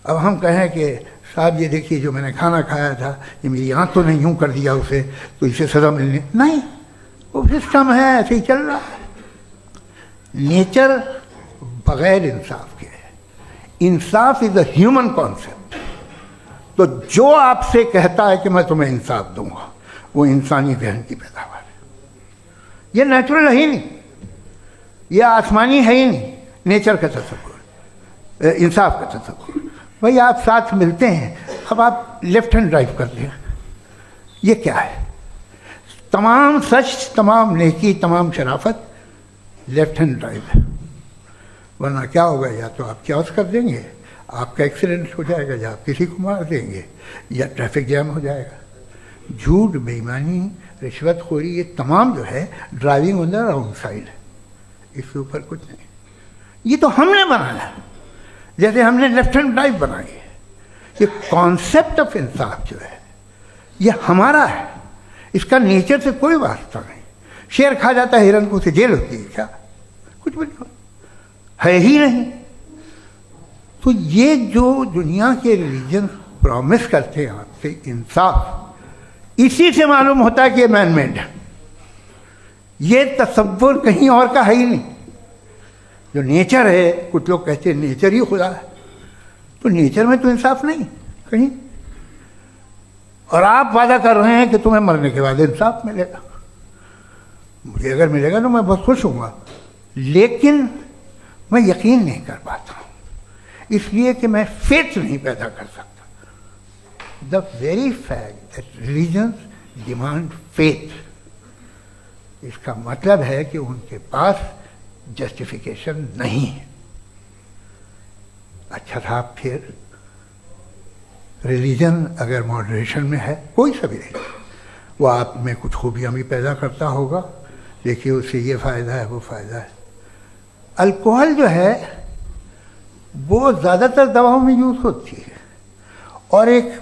अब हम कहें कि साहब ये देखिए जो मैंने खाना खाया था, ये मेरी आँख तो नहीं यूँ कर दिया उसे, तो इसे सज़ा मिलने नहीं, वो सिस्टम है, ऐसे ही चल रहा है। नेचर बग़ैर इंसाफ के है। इंसाफ इज़ अ ह्यूमन कॉन्सेप्ट। तो जो आपसे कहता है कि मैं तुम्हें इंसाफ दूंगा, वो इंसानी जहन की पैदावार है। ये नेचुरल है ही नहीं, ये आसमानी है ही नहीं। नेचर का तसव्वुर, इंसाफ का तसव्वुर। भाई आप साथ मिलते हैं, अब आप लेफ्ट हैंड ड्राइव करते हैं, ये क्या है? तमाम सच, तमाम नेकी, तमाम शराफत लेफ्ट हैंड ड्राइव है। वरना क्या होगा, या तो आप क्रॉस कर देंगे, आपका एक्सीडेंट हो जाएगा, या आप किसी को मार देंगे, या ट्रैफिक जैम हो जाएगा। झूठ, बेईमानी, रिश्वतखोरी, ये तमाम जो है driving on the wrong side है। इसके ऊपर कुछ नहीं। ये तो हमने बनाया, जैसे हमने लेफ्ट हैंड ड्राइव बनाई है। ये कॉन्सेप्ट ऑफ इंसाफ जो है ये हमारा है, इसका नेचर से कोई वास्ता नहीं। शेर खा जाता है हिरन को, उसे जेल होती है क्या? कुछ भी नहीं, है ही नहीं। तो ये जो दुनिया के रिलीजन प्रॉमिस करते हैं आपसे इंसाफ, इसी से मालूम होता है कि ये मैन मेड है। ये तसव्वुर कहीं और का है ही नहीं। जो नेचर है, कुछ लोग कहते हैं नेचर ही खुदा है, तो नेचर में तो इंसाफ नहीं कहीं। और आप वादा कर रहे हैं कि तुम्हें मरने के बाद इंसाफ मिलेगा। मुझे अगर मिलेगा तो मैं बहुत खुश होऊंगा, लेकिन मैं यकीन नहीं कर पाता हूँ, इसलिए कि मैं फेथ नहीं पैदा कर सकता। The very fact that religions demand faith, इसका मतलब है कि उनके पास जस्टिफिकेशन नहीं है। अच्छा साहब, फिर रिलीजन अगर मॉडरेशन में है, कोई सा भी नहीं, वो आप में कुछ खूबियाँ भी पैदा करता होगा, देखिए उससे ये फ़ायदा है, वो फ़ायदा है। अल्कोहल जो है वो ज़्यादातर दवाओं में यूज़ होती है। और एक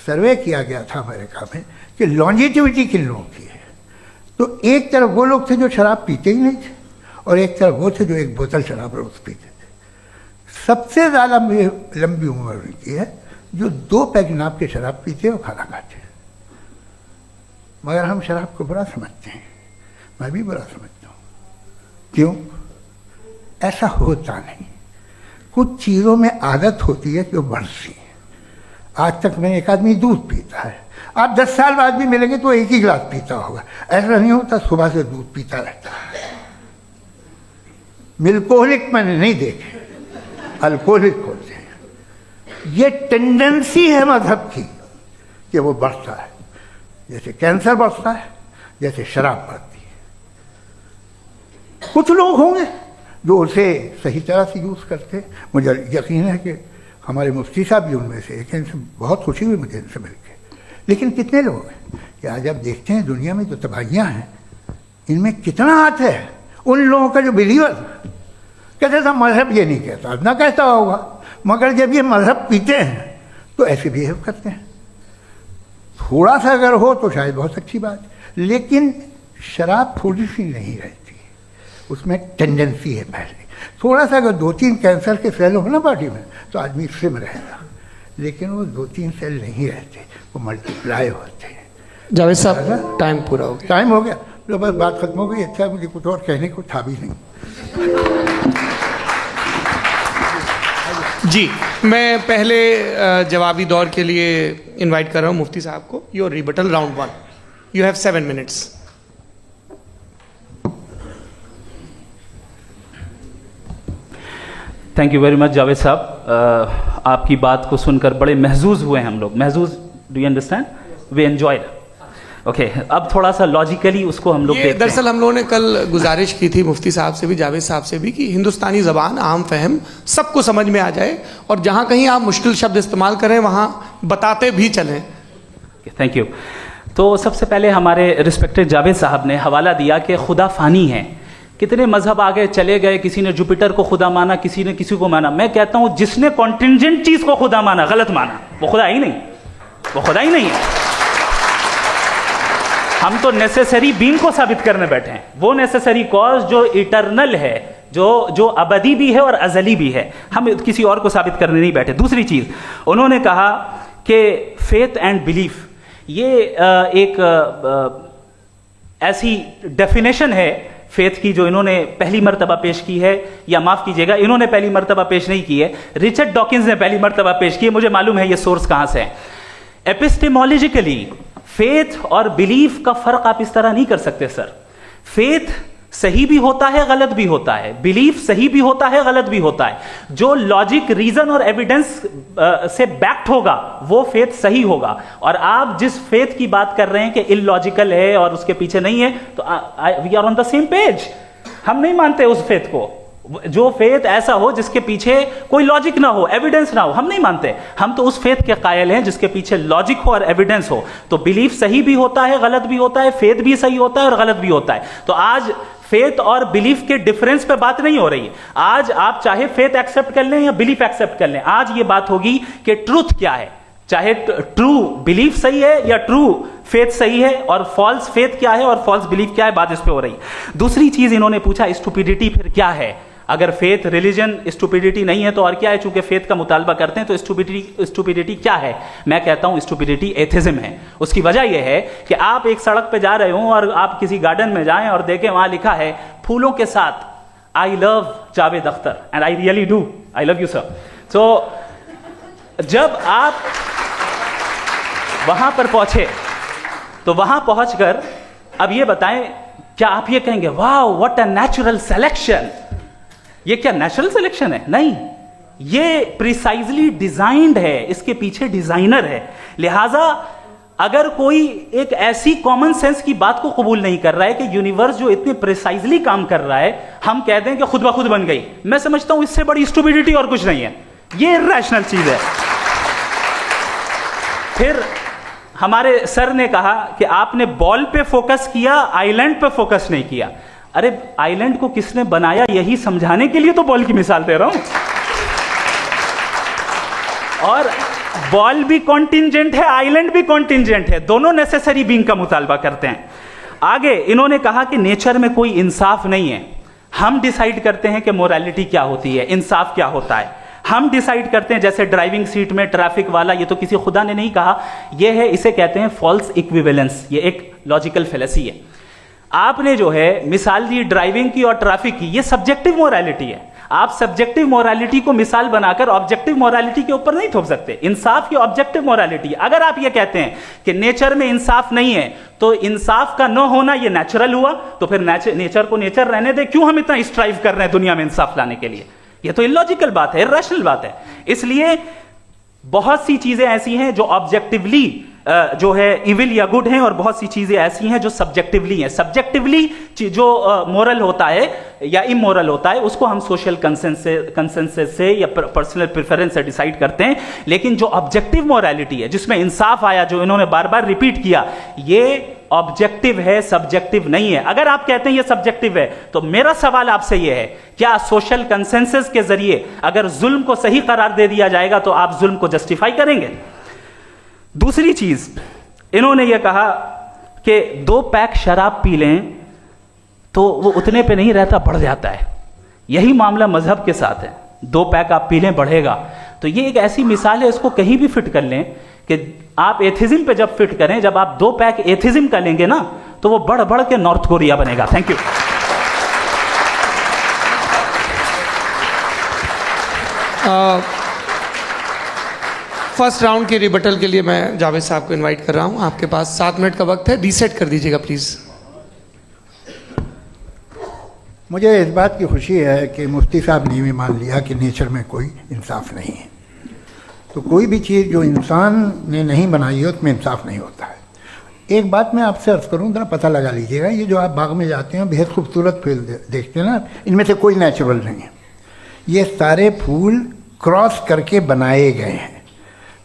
सर्वे किया गया था अमेरिका में कि लॉन्जिटिविटी किन लोगों की है, तो एक तरफ वो लोग थे जो शराब पीते ही नहीं थे और एक तरफ वो थे जो एक बोतल शराब रोज़ पीते थे। सबसे ज़्यादा लंबी उम्र उनकी है जो 2 पैक नाप के शराब पीते और खाना खाते हैं। मगर हम शराब को बुरा समझते हैं, मैं भी बुरा समझता हूँ। क्यों? ऐसा होता नहीं। कुछ चीज़ों में आदत होती है कि वो बढ़ती है। आज तक में एक आदमी दूध पीता है, आप 10 साल बाद भी मिलेंगे तो एक ही गिलास पीता होगा। ऐसा नहीं होता, सुबह से दूध पीता रहता है। मिल्कोहलिक मैंने नहीं देखे, अल्कोहलिक होते हैं। ये टेंडेंसी है मजहब की कि वो बढ़ता है, जैसे कैंसर बढ़ता है, जैसे शराब बढ़ती है। कुछ लोग होंगे जो उसे सही तरह से यूज़ करते। मुझे यकीन है कि हमारे मुफ्ती साहब भी उनमें से एक हैं। इनसे बहुत खुशी हुई मुझे इनसे मिलकर। लेकिन कितने लोग हैं कि आज आप देखते हैं दुनिया में जो तबाहियाँ हैं, इनमें कितना हाथ है उन लोगों का जो बिलीवर कहते था मजहब ये नहीं कहता, ना कहता होगा, मगर जब ये मजहब पीते हैं तो ऐसे बिहेव करते हैं। थोड़ा सा अगर हो तो शायद बहुत अच्छी बात, लेकिन शराब थोड़ी सी नहीं रहती, उसमें टेंडेंसी है। पहले थोड़ा सा अगर 2-3 कैंसर के सेल हो ना बॉडी में तो आदमी स्लिम रहेगा, लेकिन वो 2-3 सेल नहीं रहते, वो मल्टीप्लाई होते हैं। जावेद साहब टाइम पूरा हो गया। टाइम हो गया तो बस बात खत्म हो गई। अच्छा, मुझे कुछ और कहने को था भी नहीं। जी, मैं पहले जवाबी दौर के लिए इनवाइट कर रहा हूँ मुफ्ती साहब को। Your rebuttal round 1, you have 7 minutes. Thank you very much Javed साहब। आपकी बात को सुनकर बड़े महजूज हुए हम लोग। महजूज, do you understand? We enjoyed. Okay, अब थोड़ा सा लॉजिकली उसको हम लोग देखते हैं। दरअसल हम लोगों ने कल गुजारिश की थी मुफ्ती साहब से भी, जावेद साहब से भी, कि हिंदुस्तानी ज़बान आम फहम सबको समझ में आ जाए और जहाँ कहीं आप मुश्किल शब्द इस्तेमाल करें वहाँ बताते भी चलें। Thank you. तो सबसे पहले हमारे रिस्पेक्टेड जावेद साहब ने हवाला दिया कि खुदा फ़ानी है। कितने मजहब आगे चले गए, किसी ने जुपिटर को खुदा माना, किसी ने किसी को माना। मैं कहता हूँ जिसने कॉन्टिंजेंट चीज़ को खुदा माना, गलत माना, वो खुदा ही नहीं, वो खुदा ही नहीं है। हम तो नेसेसरी बीइंग को साबित करने बैठे हैं, वो नेसेसरी कॉज जो इटरनल है, जो अबदी भी है और अजली भी है। हम किसी और को साबित करने नहीं बैठे। दूसरी चीज़ उन्होंने कहा कि फेथ एंड बिलीफ, ये एक ऐसी डेफिनेशन है फेथ की जो इन्होंने पहली मर्तबा पेश की है, या माफ़ कीजिएगा, इन्होंने पहली मर्तबा पेश नहीं की है, रिचर्ड डॉकिंस ने पहली मर्तबा पेश की है। मुझे मालूम है ये सोर्स कहाँ से है। एपिस्टेमोलॉजिकली फेथ और बिलीफ का फर्क आप इस तरह नहीं कर सकते सर। फेथ सही भी होता है, गलत भी होता है। बिलीफ सही भी होता है, गलत भी होता है। जो लॉजिक, रीजन और एविडेंस से बैक्ड होगा वो फेथ सही होगा। और आप जिस फेथ की बात कर रहे हैं कि इलॉजिकल है और उसके पीछे नहीं है, तो we are on the same page. हम नहीं मानते उस फेथ को। जो फेथ ऐसा हो जिसके पीछे कोई लॉजिक ना हो, एविडेंस ना हो, हम नहीं मानते। हम तो उस फेथ के कायल हैं जिसके पीछे लॉजिक हो और एविडेंस हो। तो बिलीफ सही भी होता है, गलत भी होता है, फेथ भी सही होता है और गलत भी होता है। तो आज फेथ और बिलीफ के डिफरेंस पे बात नहीं हो रही। आज आप चाहे फेथ एक्सेप्ट कर लें या बिलीफ एक्सेप्ट कर लें, आज ये बात होगी कि ट्रूथ क्या है। चाहे ट्रू बिलीफ सही है या ट्रू फेथ सही है, और फॉल्स फेथ क्या है और फॉल्स बिलीफ क्या है, बात इस पे हो रही। दूसरी चीज इन्होंने पूछा, स्टुपिडिटी फिर क्या है? अगर फेथ रिलीजन स्टुपिडिटी नहीं है तो और क्या है? चूंकि फेथ का मुतालबा करते हैं तो स्टुपिडिटी क्या है? मैं कहता हूं स्टुपिडिटी एथिज्म है। उसकी वजह यह है कि आप एक सड़क पे जा रहे हो और आप किसी गार्डन में जाएं और देखें वहां लिखा है फूलों के साथ, I love Javed Akhtar, and I really do, I love you sir. तो जब आप वहां पर पहुंचे तो वहां पहुंचकर अब ये बताएं, क्या आप ये कहेंगे wow what a natural selection? ये क्या नेचुरल सिलेक्शन है? नहीं, ये प्रिसाइजली डिजाइंड है, इसके पीछे डिजाइनर है। लिहाजा अगर कोई एक ऐसी कॉमन सेंस की बात को कबूल नहीं कर रहा है कि यूनिवर्स जो इतने प्रिसाइजली काम कर रहा है, हम कह दें कि खुद ब खुद बन गई, मैं समझता हूं इससे बड़ी स्टुपिडिटी और कुछ नहीं है। ये इर्रेशनल चीज है। फिर हमारे सर ने कहा कि आपने बॉल पे फोकस किया, आइलैंड पे फोकस नहीं किया। अरे आइलैंड को किसने बनाया, यही समझाने के लिए तो बॉल की मिसाल दे रहा हूं। और बॉल भी कॉन्टिंजेंट है, आइलैंड भी कॉन्टिंजेंट है, दोनों नेसेसरी बीइंग का मुतालबा करते हैं। आगे इन्होंने कहा कि नेचर में कोई इंसाफ नहीं है, हम डिसाइड करते हैं कि मोरालिटी क्या होती है, इंसाफ क्या होता है, हम डिसाइड करते हैं। जैसे ड्राइविंग सीट में ट्रैफिक वाला, ये तो किसी खुदा ने नहीं कहा, ये है, इसे कहते हैं फॉल्स इक्विवेलेंस, ये एक लॉजिकल फेलेसी है। आपने जो है मिसाल दी ड्राइविंग की और ट्रैफिक की, ये सब्जेक्टिव मोरालिटी है। आप सब्जेक्टिव मोरालिटी को मिसाल बनाकर ऑब्जेक्टिव मोरालिटी के ऊपर नहीं थोप सकते। इंसाफ की ऑब्जेक्टिव मोरालिटी। अगर आप ये कहते हैं कि नेचर में इंसाफ नहीं है, तो इंसाफ का न होना ये नेचुरल हुआ, तो फिर नेचर को नेचर रहने दे, क्यों हम इतना स्ट्राइव कर रहे हैं दुनिया में इंसाफ लाने के लिए? ये तो इलॉजिकल बात है, इरैशनल बात है। इसलिए बहुत सी चीजें ऐसी हैं जो ऑब्जेक्टिवली जो है इविल या गुड हैं, और बहुत सी चीजें ऐसी हैं जो सब्जेक्टिवली हैं। सब्जेक्टिवली जो मोरल होता है या इमोरल होता है, उसको हम सोशल कंसेंसस से या पर्सनल प्रेफरेंस से डिसाइड करते हैं। लेकिन जो ऑब्जेक्टिव मोरालिटी है, जिसमें इंसाफ आया, जो इन्होंने बार बार रिपीट किया, ये ऑब्जेक्टिव है, सब्जेक्टिव नहीं है। अगर आप कहते हैं ये सब्जेक्टिव है, तो मेरा सवाल आपसे ये है, क्या सोशल कंसेंसस के जरिए अगर जुल्म को सही करार दे दिया जाएगा तो आप जुल्म को जस्टिफाई करेंगे? दूसरी चीज इन्होंने ये कहा कि 2 पैक शराब पी लें तो वो उतने पे नहीं रहता, बढ़ जाता है। यही मामला मजहब के साथ है, 2 पैक आप पी लें बढ़ेगा। तो ये एक ऐसी मिसाल है, इसको कहीं भी फिट कर लें कि आप एथिज्म पे जब फिट करें, जब आप 2 पैक एथिज्म का लेंगे ना, तो वो बढ़ बढ़ के नॉर्थ कोरिया बनेगा। Thank you. फर्स्ट राउंड के रिबटल के लिए मैं जावेद साहब को इनवाइट कर रहा हूं। आपके पास 7 मिनट का वक्त है, रीसेट कर दीजिएगा प्लीज। मुझे इस बात की खुशी है कि मुफ्ती साहब ने भी मान लिया कि नेचर में कोई इंसाफ नहीं है। तो कोई भी चीज़ जो इंसान ने नहीं बनाई है उसमें इंसाफ नहीं होता है। एक बात मैं आपसे अर्ज़ करूँ, ज़रा पता लगा लीजिएगा, ये जो आप बाग में जाते हैं बेहद खूबसूरत फूल देखते हैं ना, इनमें से कोई नेचुरल नहीं है। ये सारे फूल क्रॉस करके बनाए गए हैं।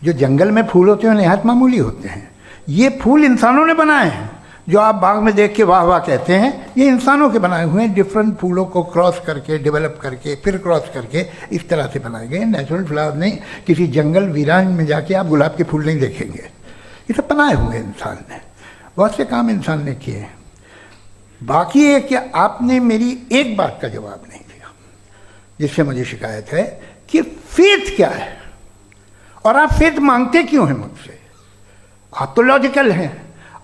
जो जंगल में फूल होते हैं नहायत मामूली होते हैं, ये फूल इंसानों ने बनाए हैं। जो आप बाग में देख के वाह वाह कहते हैं, ये इंसानों के बनाए हुए हैं। डिफरेंट फूलों को क्रॉस करके, डेवलप करके, फिर क्रॉस करके इस तरह से बनाए गए। नेचुरल फ्लावर नहीं। किसी जंगल वीरान में जाके आप गुलाब के फूल नहीं देखेंगे। ये सब बनाए हुए इंसान ने, बहुत से काम इंसान ने किए हैं। बाकी है कि आपने मेरी एक बात का जवाब नहीं दिया, जिससे मुझे शिकायत है कि फेथ क्या है और आप फेथ मांगते क्यों हैं मुझसे? आप तो लॉजिकल हैं,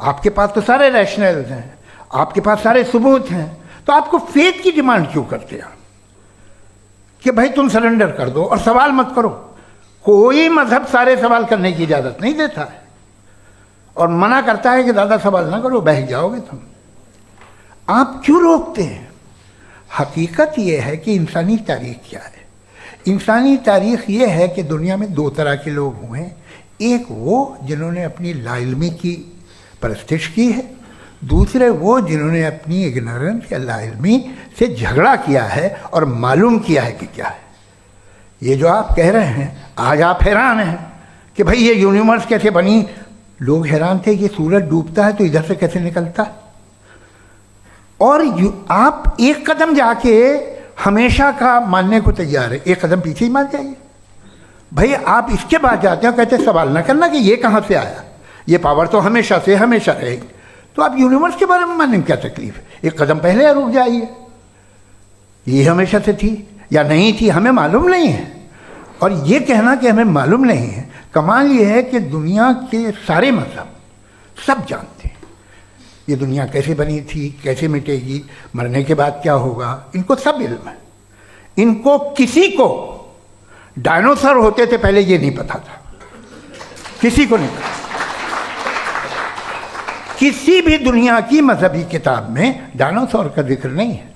आपके पास तो सारे रैशनल हैं, आपके पास सारे सबूत हैं, तो आपको फेथ की डिमांड क्यों करते हैं कि भाई तुम सरेंडर कर दो और सवाल मत करो? कोई मजहब सारे सवाल करने की इजाज़त नहीं देता है और मना करता है कि ज़्यादा सवाल ना करो, बह जाओगे तुम। आप क्यों रोकते हैं? हकीकत यह है कि इंसानी तारीख क्या है। इंसानी तारीख ये है कि दुनिया में 2 तरह के लोग हुए हैं। एक वो जिन्होंने अपनी लाइल्मी की परस्तिश की है, दूसरे वो जिन्होंने अपनी इग्नोरेंस या लाइल्मी से झगड़ा किया है और मालूम किया है कि क्या है। ये जो आप कह रहे हैं, आज आप हैरान हैं कि भाई ये यूनिवर्स कैसे बनी। लोग हैरान थे कि सूरज डूबता है तो इधर से कैसे निकलता है। और आप एक कदम जाके हमेशा का मानने को तैयार है, एक कदम पीछे ही मान जाइए। भाई आप इसके बाद जाते हो, कहते सवाल ना करना कि ये कहाँ से आया, ये पावर तो हमेशा से हमेशा रहेगी। तो आप यूनिवर्स के बारे में मानने में क्या तकलीफ है? एक कदम पहले रुक जाइए। ये हमेशा से थी या नहीं थी हमें मालूम नहीं है। और ये कहना कि हमें मालूम नहीं है, कमाल ये है कि दुनिया के सारे मजहब सब जानते हैं ये दुनिया कैसे बनी थी, कैसे मिटेगी, मरने के बाद क्या होगा, इनको सब इल्म है। इनको किसी को डायनासोर होते थे पहले ये नहीं पता था, किसी को नहीं पता। किसी भी दुनिया की मजहबी किताब में डायनासोर का जिक्र नहीं है।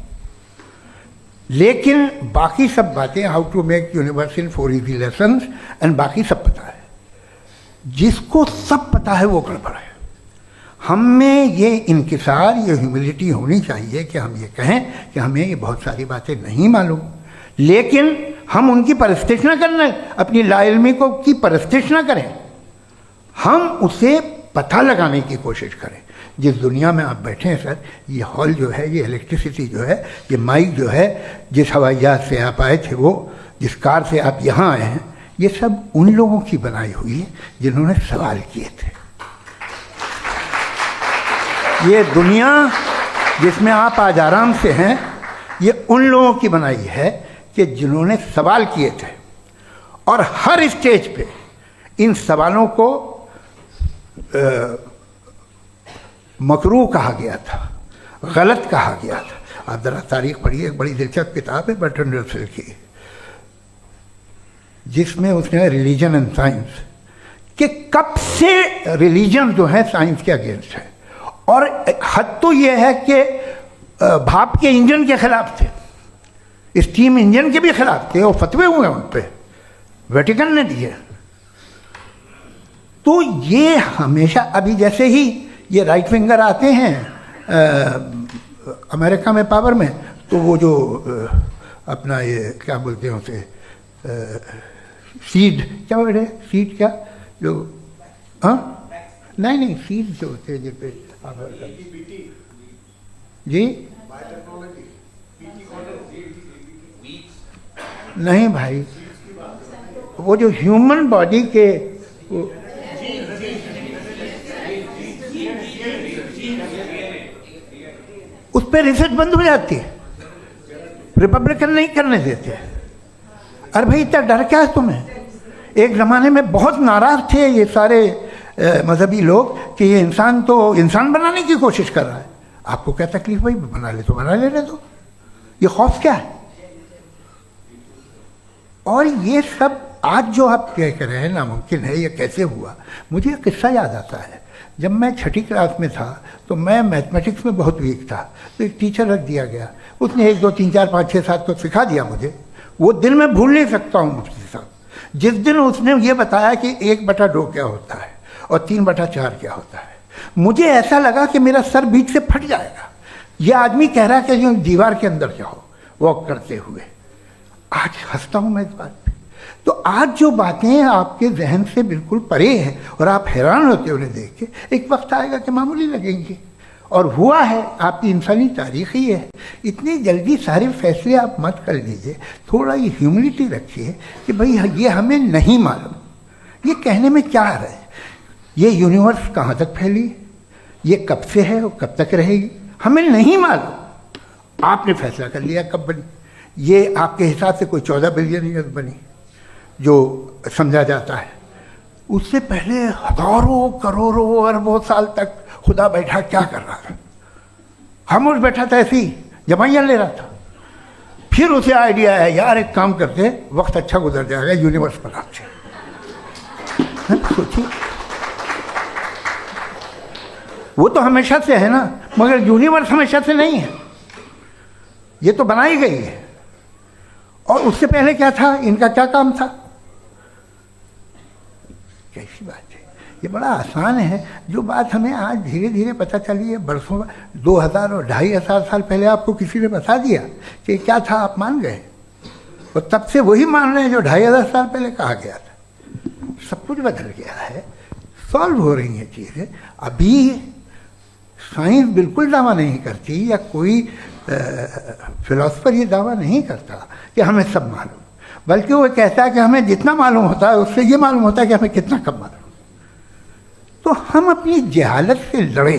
लेकिन बाकी सब बातें, how to make universe in 4 easy lessons and बाकी सब पता है। जिसको सब पता है वो गड़बड़ है। हम में ये इंकिसार, ये ह्यूमिलिटी होनी चाहिए कि हम ये कहें कि हमें ये बहुत सारी बातें नहीं मालूम, लेकिन हम उनकी परस्तिश ना करें, अपनी लाइल्मी को की परस्तिश ना करें, हम उसे पता लगाने की कोशिश करें। जिस दुनिया में आप बैठे हैं सर, ये हॉल जो है, ये इलेक्ट्रिसिटी जो है, ये माइक जो है, जिस हवाई जहाज से आप आए थे, वो जिस कार से आप यहाँ आए हैं, ये सब उन लोगों की बनाई हुई है जिन्होंने सवाल किए थे। ये दुनिया जिसमें आप आज आराम से हैं, ये उन लोगों की बनाई है कि जिन्होंने सवाल किए थे, और हर स्टेज पे इन सवालों को मकरूह कहा गया था, गलत कहा गया था। आप ज़रा तारीख पढ़िए, एक बड़ी दिलचस्प किताब है बर्ट्रैंड रसेल की, जिसमें उसने रिलीजन एंड साइंस कि कब से रिलीजन जो है साइंस के अगेंस्ट है, और हद तो ये है कि भाप के इंजन के खिलाफ थे, स्टीम इंजन के भी खिलाफ थे, और फतवे हुए उन पे, वेटिकन ने दिए। तो ये हमेशा, अभी जैसे ही ये राइट विंगर आते हैं अमेरिका में पावर में, तो वो जो अपना ये क्या बोलते हैं उसे, सीड क्या बोलते हैं, सीड क्या जो, हाँ नहीं सीड जो होते हैं जिन पे जी नहीं भाई, वो जो ह्यूमन बॉडी के उस पर रिसर्च बंद हो जाती है, रिपब्लिकन नहीं करने देते। अरे भाई इतना डर क्या है तुम्हें? एक ज़माने में बहुत नाराज़ थे ये सारे मजहबी लोग कि ये इंसान तो इंसान बनाने की कोशिश कर रहा है। आपको क्या तकलीफ भाई, बना ले तो बना लेने दो, ये खौफ क्या है? और ये सब आज जो आप कह कर रहे हैं नामुमकिन है, ये कैसे हुआ? मुझे एक किस्सा याद आता है। जब मैं छठी क्लास में था तो मैं मैथमेटिक्स में बहुत वीक था, तो एक टीचर रख दिया गया, उसने 1 2 3 4 5 6 7 तो सिखा दिया मुझे। वो दिन मैं भूल नहीं सकता हूँ मुफ्ती साहब, जिस दिन उसने ये बताया कि 1/2 क्या होता है और 3/4 क्या होता है, मुझे ऐसा लगा कि मेरा सर बीच से फट जाएगा। ये आदमी कह रहा है कि जो दीवार के अंदर जाओ वॉक करते हुए। आज हंसता हूँ मैं इस बात पे। तो आज जो बातें आपके जहन से बिल्कुल परे हैं और आप हैरान होते हो उन्हें देख के, एक वक्त आएगा कि मामूली लगेंगे। और हुआ है, आपकी इंसानी तारीख ही है। इतनी जल्दी सारे फैसले आप मत कर लीजिए, थोड़ा ये ह्यूमिलिटी रखिए कि भाई ये हमें नहीं मालूम। ये कहने में क्या आ रहा है? ये यूनिवर्स कहाँ तक फैली, ये कब से है और कब तक रहेगी, हमें नहीं मालूम। आपने फैसला कर लिया कब बनी। ये आपके हिसाब से कोई 14 बिलियन ईयर बनी जो समझा जाता है। उससे पहले हजारों करोड़ों अरबों साल तक खुदा बैठा क्या कर रहा था? खामोश बैठा था, ऐसी जमाइयाँ ले रहा था। फिर उसे आइडिया है, यार एक काम करते, वक्त अच्छा गुजर जाएगा, यूनिवर्स बनाते। सोचिए, वो तो हमेशा से है ना, मगर यूनिवर्स हमेशा से नहीं है, ये तो बनाई गई है। और उससे पहले क्या था, इनका क्या काम था? कैसी बात है, ये बड़ा आसान है। जो बात हमें आज धीरे धीरे पता चली है, बरसों 2000 और 2500 साल पहले आपको किसी ने बता दिया कि क्या था, आप मान गए, और तब से वही मान रहे हैं जो 2500 साल पहले कहा गया था। सब कुछ बदल गया है, सॉल्व हो रही हैं चीज़ें। अभी साइंस बिल्कुल दावा नहीं करती, या कोई फिलोसफर ये दावा नहीं करता कि हमें सब मालूम, बल्कि वो कहता है कि हमें जितना मालूम होता है उससे ये मालूम होता है कि हमें कितना कम मालूम। तो हम अपनी जहालत से लड़े,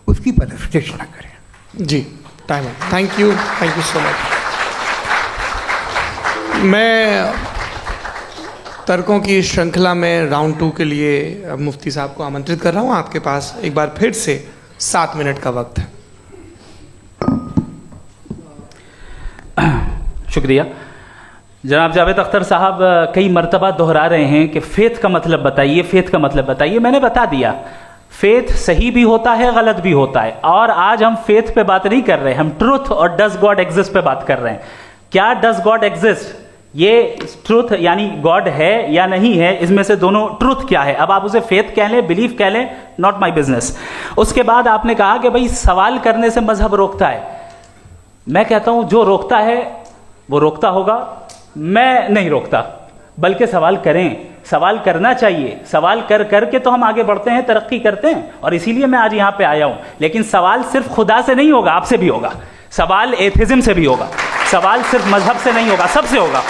उसकी परस्तिश न करें। जी, टाइम है। Thank you so much. मैं तर्कों की श्रृंखला में राउंड 2 के लिए मुफ्ती साहब को आमंत्रित कर रहा हूँ। आपके पास एक बार फिर से 7 मिनट का वक्त है। शुक्रिया। जनाब जावेद अख्तर साहब कई मरतबा दोहरा रहे हैं कि फेथ का मतलब बताइए, फेथ का मतलब बताइए। मैंने बता दिया, फेथ सही भी होता है, गलत भी होता है। और आज हम फेथ पे बात नहीं कर रहे, हम ट्रुथ और डज गॉड एग्जिस्ट पे बात कर रहे हैं। क्या डज गॉड एग्जिस्ट, ये ट्रुथ यानी गॉड है या नहीं है, इसमें से दोनों ट्रुथ क्या है। अब आप उसे फेथ कह लें, बिलीफ कह लें, नॉट माई बिजनेस। उसके बाद आपने कहा कि भाई सवाल करने से मजहब रोकता है। मैं कहता हूं जो रोकता है वो रोकता होगा, मैं नहीं रोकता, बल्कि सवाल करें, सवाल करना चाहिए। सवाल कर करके तो हम आगे बढ़ते हैं, तरक्की करते हैं, और इसीलिए मैं आज यहां पे आया हूं। लेकिन सवाल सिर्फ खुदा से नहीं होगा, आपसे भी होगा। सवाल एथिज्म से भी होगा, सवाल सिर्फ मजहब से नहीं होगा, सबसे होगा।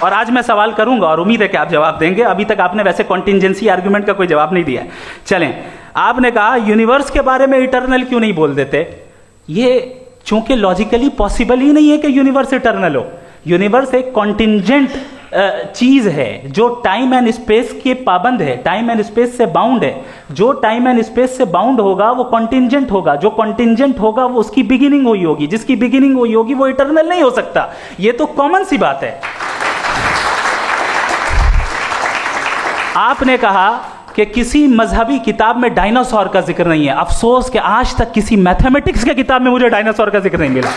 और आज मैं सवाल करूंगा और उम्मीद है कि आप जवाब देंगे। अभी तक आपने वैसे कॉन्टिंजेंसी आर्गुमेंट का कोई जवाब नहीं दिया है। चलें, आपने कहा यूनिवर्स के बारे में इटर्नल क्यों नहीं बोल देते। ये चूंकि लॉजिकली पॉसिबल ही नहीं है कि यूनिवर्स इटर्नल हो। यूनिवर्स एक कॉन्टिंजेंट चीज है जो टाइम एंड स्पेस के पाबंद है, टाइम एंड स्पेस से बाउंड है। जो टाइम एंड स्पेस से बाउंड होगा वो कॉन्टिंजेंट होगा, जो कॉन्टिंजेंट होगा वो उसकी बिगिनिंग हुई होगी, जिसकी बिगिनिंग हुई होगी वो इटर्नल नहीं हो सकता। ये तो कॉमन सी बात है। आपने कहा कि किसी मजहबी किताब में डायनासोर का जिक्र नहीं है। अफसोस कि आज तक किसी मैथमेटिक्स की किताब में मुझे डायनासोर का जिक्र नहीं मिला।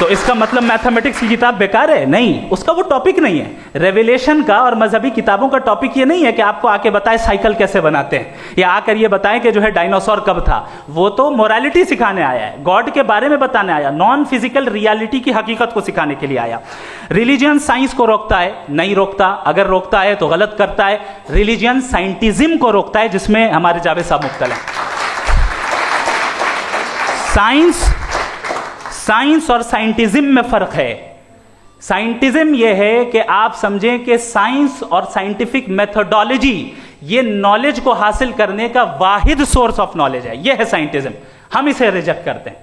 तो इसका मतलब मैथमेटिक्स की किताब बेकार है? नहीं, उसका वो टॉपिक नहीं है। रेवलेशन का और मजहबी किताबों का टॉपिक ये नहीं है कि आपको आके बताए साइकिल कैसे बनाते हैं या आकर ये बताएं कि जो है डायनासोर कब था। वो तो मोरालिटी सिखाने आया है, गॉड के बारे में बताने आया, नॉन फिजिकल रियलिटी की हकीकत को सिखाने के लिए आया। रिलीजियन साइंस को रोकता है? नहीं रोकता। अगर रोकता है तो गलत करता है। रिलीजियन साइंटिज्म को रोकता है, जिसमें हमारे जावेद साहब मुब्तला हैं। साइंस और साइंटिज्म में फर्क है। साइंटिज्म यह है कि आप समझें कि साइंस और साइंटिफिक मेथोडोलॉजी ये नॉलेज को हासिल करने का वाहिद सोर्स ऑफ नॉलेज है। यह है साइंटिज्म। हम इसे रिजेक्ट करते हैं।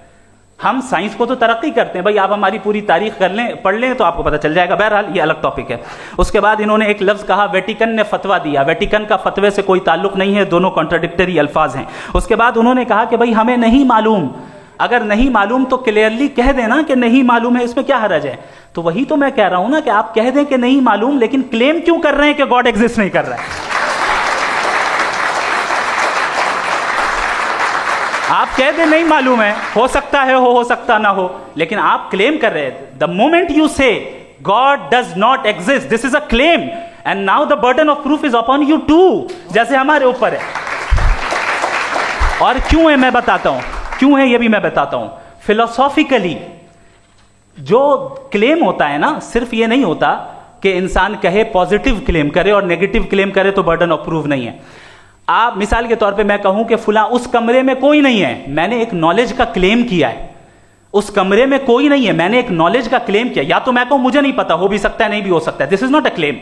हम साइंस को तो तरक्की करते हैं, भाई आप हमारी पूरी तारीख कर लें, पढ़ लें तो आपको पता चल जाएगा। बहरहाल ये अलग टॉपिक है। उसके बाद इन्होंने एक लफ्ज कहा, वेटिकन ने फतवा दिया। वेटिकन का फतवे से कोई ताल्लुक नहीं है, दोनों कॉन्ट्राडिक्टरी अल्फाज हैं। उसके बाद उन्होंने कहा कि भाई हमें नहीं मालूम। अगर नहीं मालूम तो क्लियरली कह देना कि नहीं मालूम है, इसमें क्या हर्ज है। तो वही तो मैं कह रहा हूं ना कि आप कह दें कि नहीं मालूम, लेकिन क्लेम क्यों कर रहे हैं कि गॉड एग्जिस्ट नहीं कर रहा है। आप कह दें नहीं मालूम है, हो सकता है हो सकता ना हो, लेकिन आप क्लेम कर रहे हैं। The moment you say God does not exist, this is a claim and now the burden of proof is upon you too, जैसे हमारे ऊपर है। और क्यों है मैं बताता हूं, क्यों है ये भी मैं बताता हूं। फिलोसॉफिकली जो क्लेम होता है ना, सिर्फ ये नहीं होता कि इंसान कहे पॉजिटिव क्लेम करे और नेगेटिव क्लेम करे तो बर्डन ऑफ प्रूफ नहीं है। आप मिसाल के तौर पे मैं कहूं कि फुला उस कमरे में कोई नहीं है, मैंने एक नॉलेज का क्लेम किया है। उस कमरे में कोई नहीं है, मैंने एक नॉलेज का क्लेम किया। या तो मैं कहूं मुझे नहीं पता, हो भी सकता है नहीं भी हो सकता है, this is not a claim.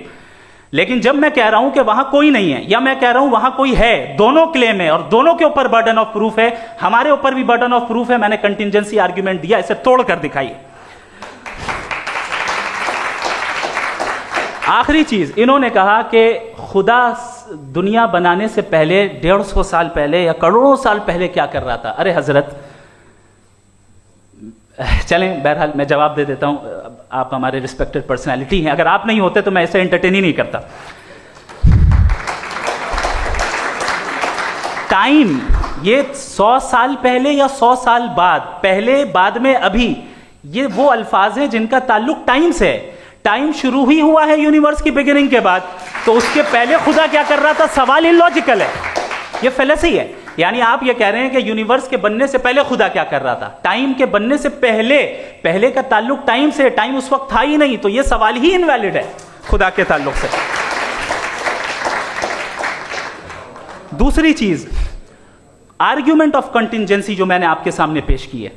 लेकिन जब मैं कह रहा हूं कि वहां कोई नहीं है या मैं कह रहा हूं वहां कोई है, दोनों क्लेम है और दोनों के ऊपर बर्डन ऑफ प्रूफ है। हमारे ऊपर भी बर्डन ऑफ प्रूफ है। मैंने कंटिंजेंसी आर्ग्यूमेंट दिया, इसे तोड़कर दिखाइए। आखिरी चीज, इन्होंने कहा कि खुदा दुनिया बनाने से पहले 150 साल पहले या करोड़ों साल पहले क्या कर रहा था। अरे हजरत, चलें बहरहाल मैं जवाब दे देता हूं। आप हमारे रिस्पेक्टेड पर्सनालिटी हैं, अगर आप नहीं होते तो मैं इसे एंटरटेन ही नहीं करता। टाइम ये 100 साल पहले या 100 साल बाद, पहले बाद में अभी, ये वो अल्फाज हैं जिनका ताल्लुक टाइम से है। टाइम शुरू ही हुआ है यूनिवर्स की बिगिनिंग के बाद, तो उसके पहले खुदा क्या कर रहा था, सवाल इलॉजिकल है, ये फेलेसी है। यानी आप ये कह रहे हैं कि यूनिवर्स के बनने से पहले खुदा क्या कर रहा था। टाइम के बनने से पहले, पहले का ताल्लुक टाइम से, टाइम उस वक्त था ही नहीं, तो ये सवाल ही इनवैलिड है खुदा के ताल्लुक से। दूसरी चीज, आर्ग्यूमेंट ऑफ कंटिंजेंसी जो मैंने आपके सामने पेश की है,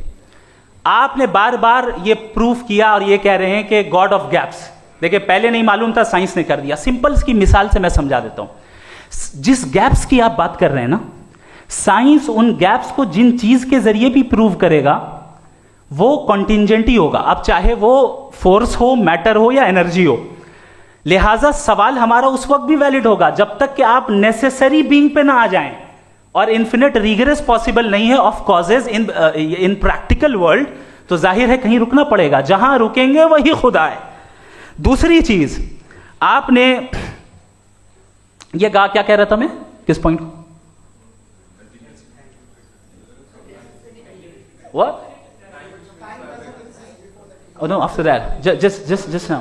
आपने बार बार ये प्रूफ किया और ये कह रहे हैं कि गॉड ऑफ गैप्स। देखिए पहले नहीं मालूम था, साइंस ने कर दिया। सिंपल की मिसाल से मैं समझा देता हूं। जिस गैप्स की आप बात कर रहे हैं ना, साइंस उन गैप्स को जिन चीज के जरिए भी प्रूव करेगा वो कॉन्टिंजेंट ही होगा। अब चाहे वो फोर्स हो, मैटर हो या एनर्जी हो। लिहाजा सवाल हमारा उस वक्त भी वैलिड होगा जब तक कि आप नेसेसरी बीइंग पे ना आ जाएं, और इन्फिनिट रिग्रेस पॉसिबल नहीं है of causes in practical world, तो जाहिर है कहीं रुकना पड़ेगा। जहां रुकेंगे वही खुदा है। दूसरी चीज, आपने ये कहा, क्या कह रहा था मैं, किस पॉइंट को? What? Oh no, after that. Just now.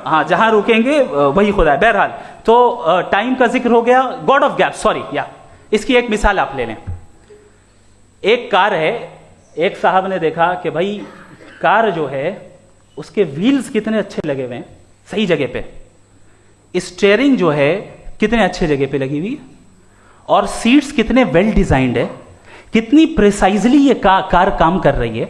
हाँ, जहां रुकेंगे वही खुदा है। बहरहाल तो टाइम का जिक्र हो गया। गॉड ऑफ गैप, सॉरी, या इसकी एक मिसाल आप ले लें। एक कार है, एक साहब ने देखा कि भाई कार जो है उसके व्हील्स कितने अच्छे लगे हुए हैं सही जगह पे, स्टीयरिंग जो है कितने अच्छे जगह पे लगी हुई है, और सीट्स कितने वेल डिजाइंड है, कितनी प्रिसाइजली ये कार काम कर रही है।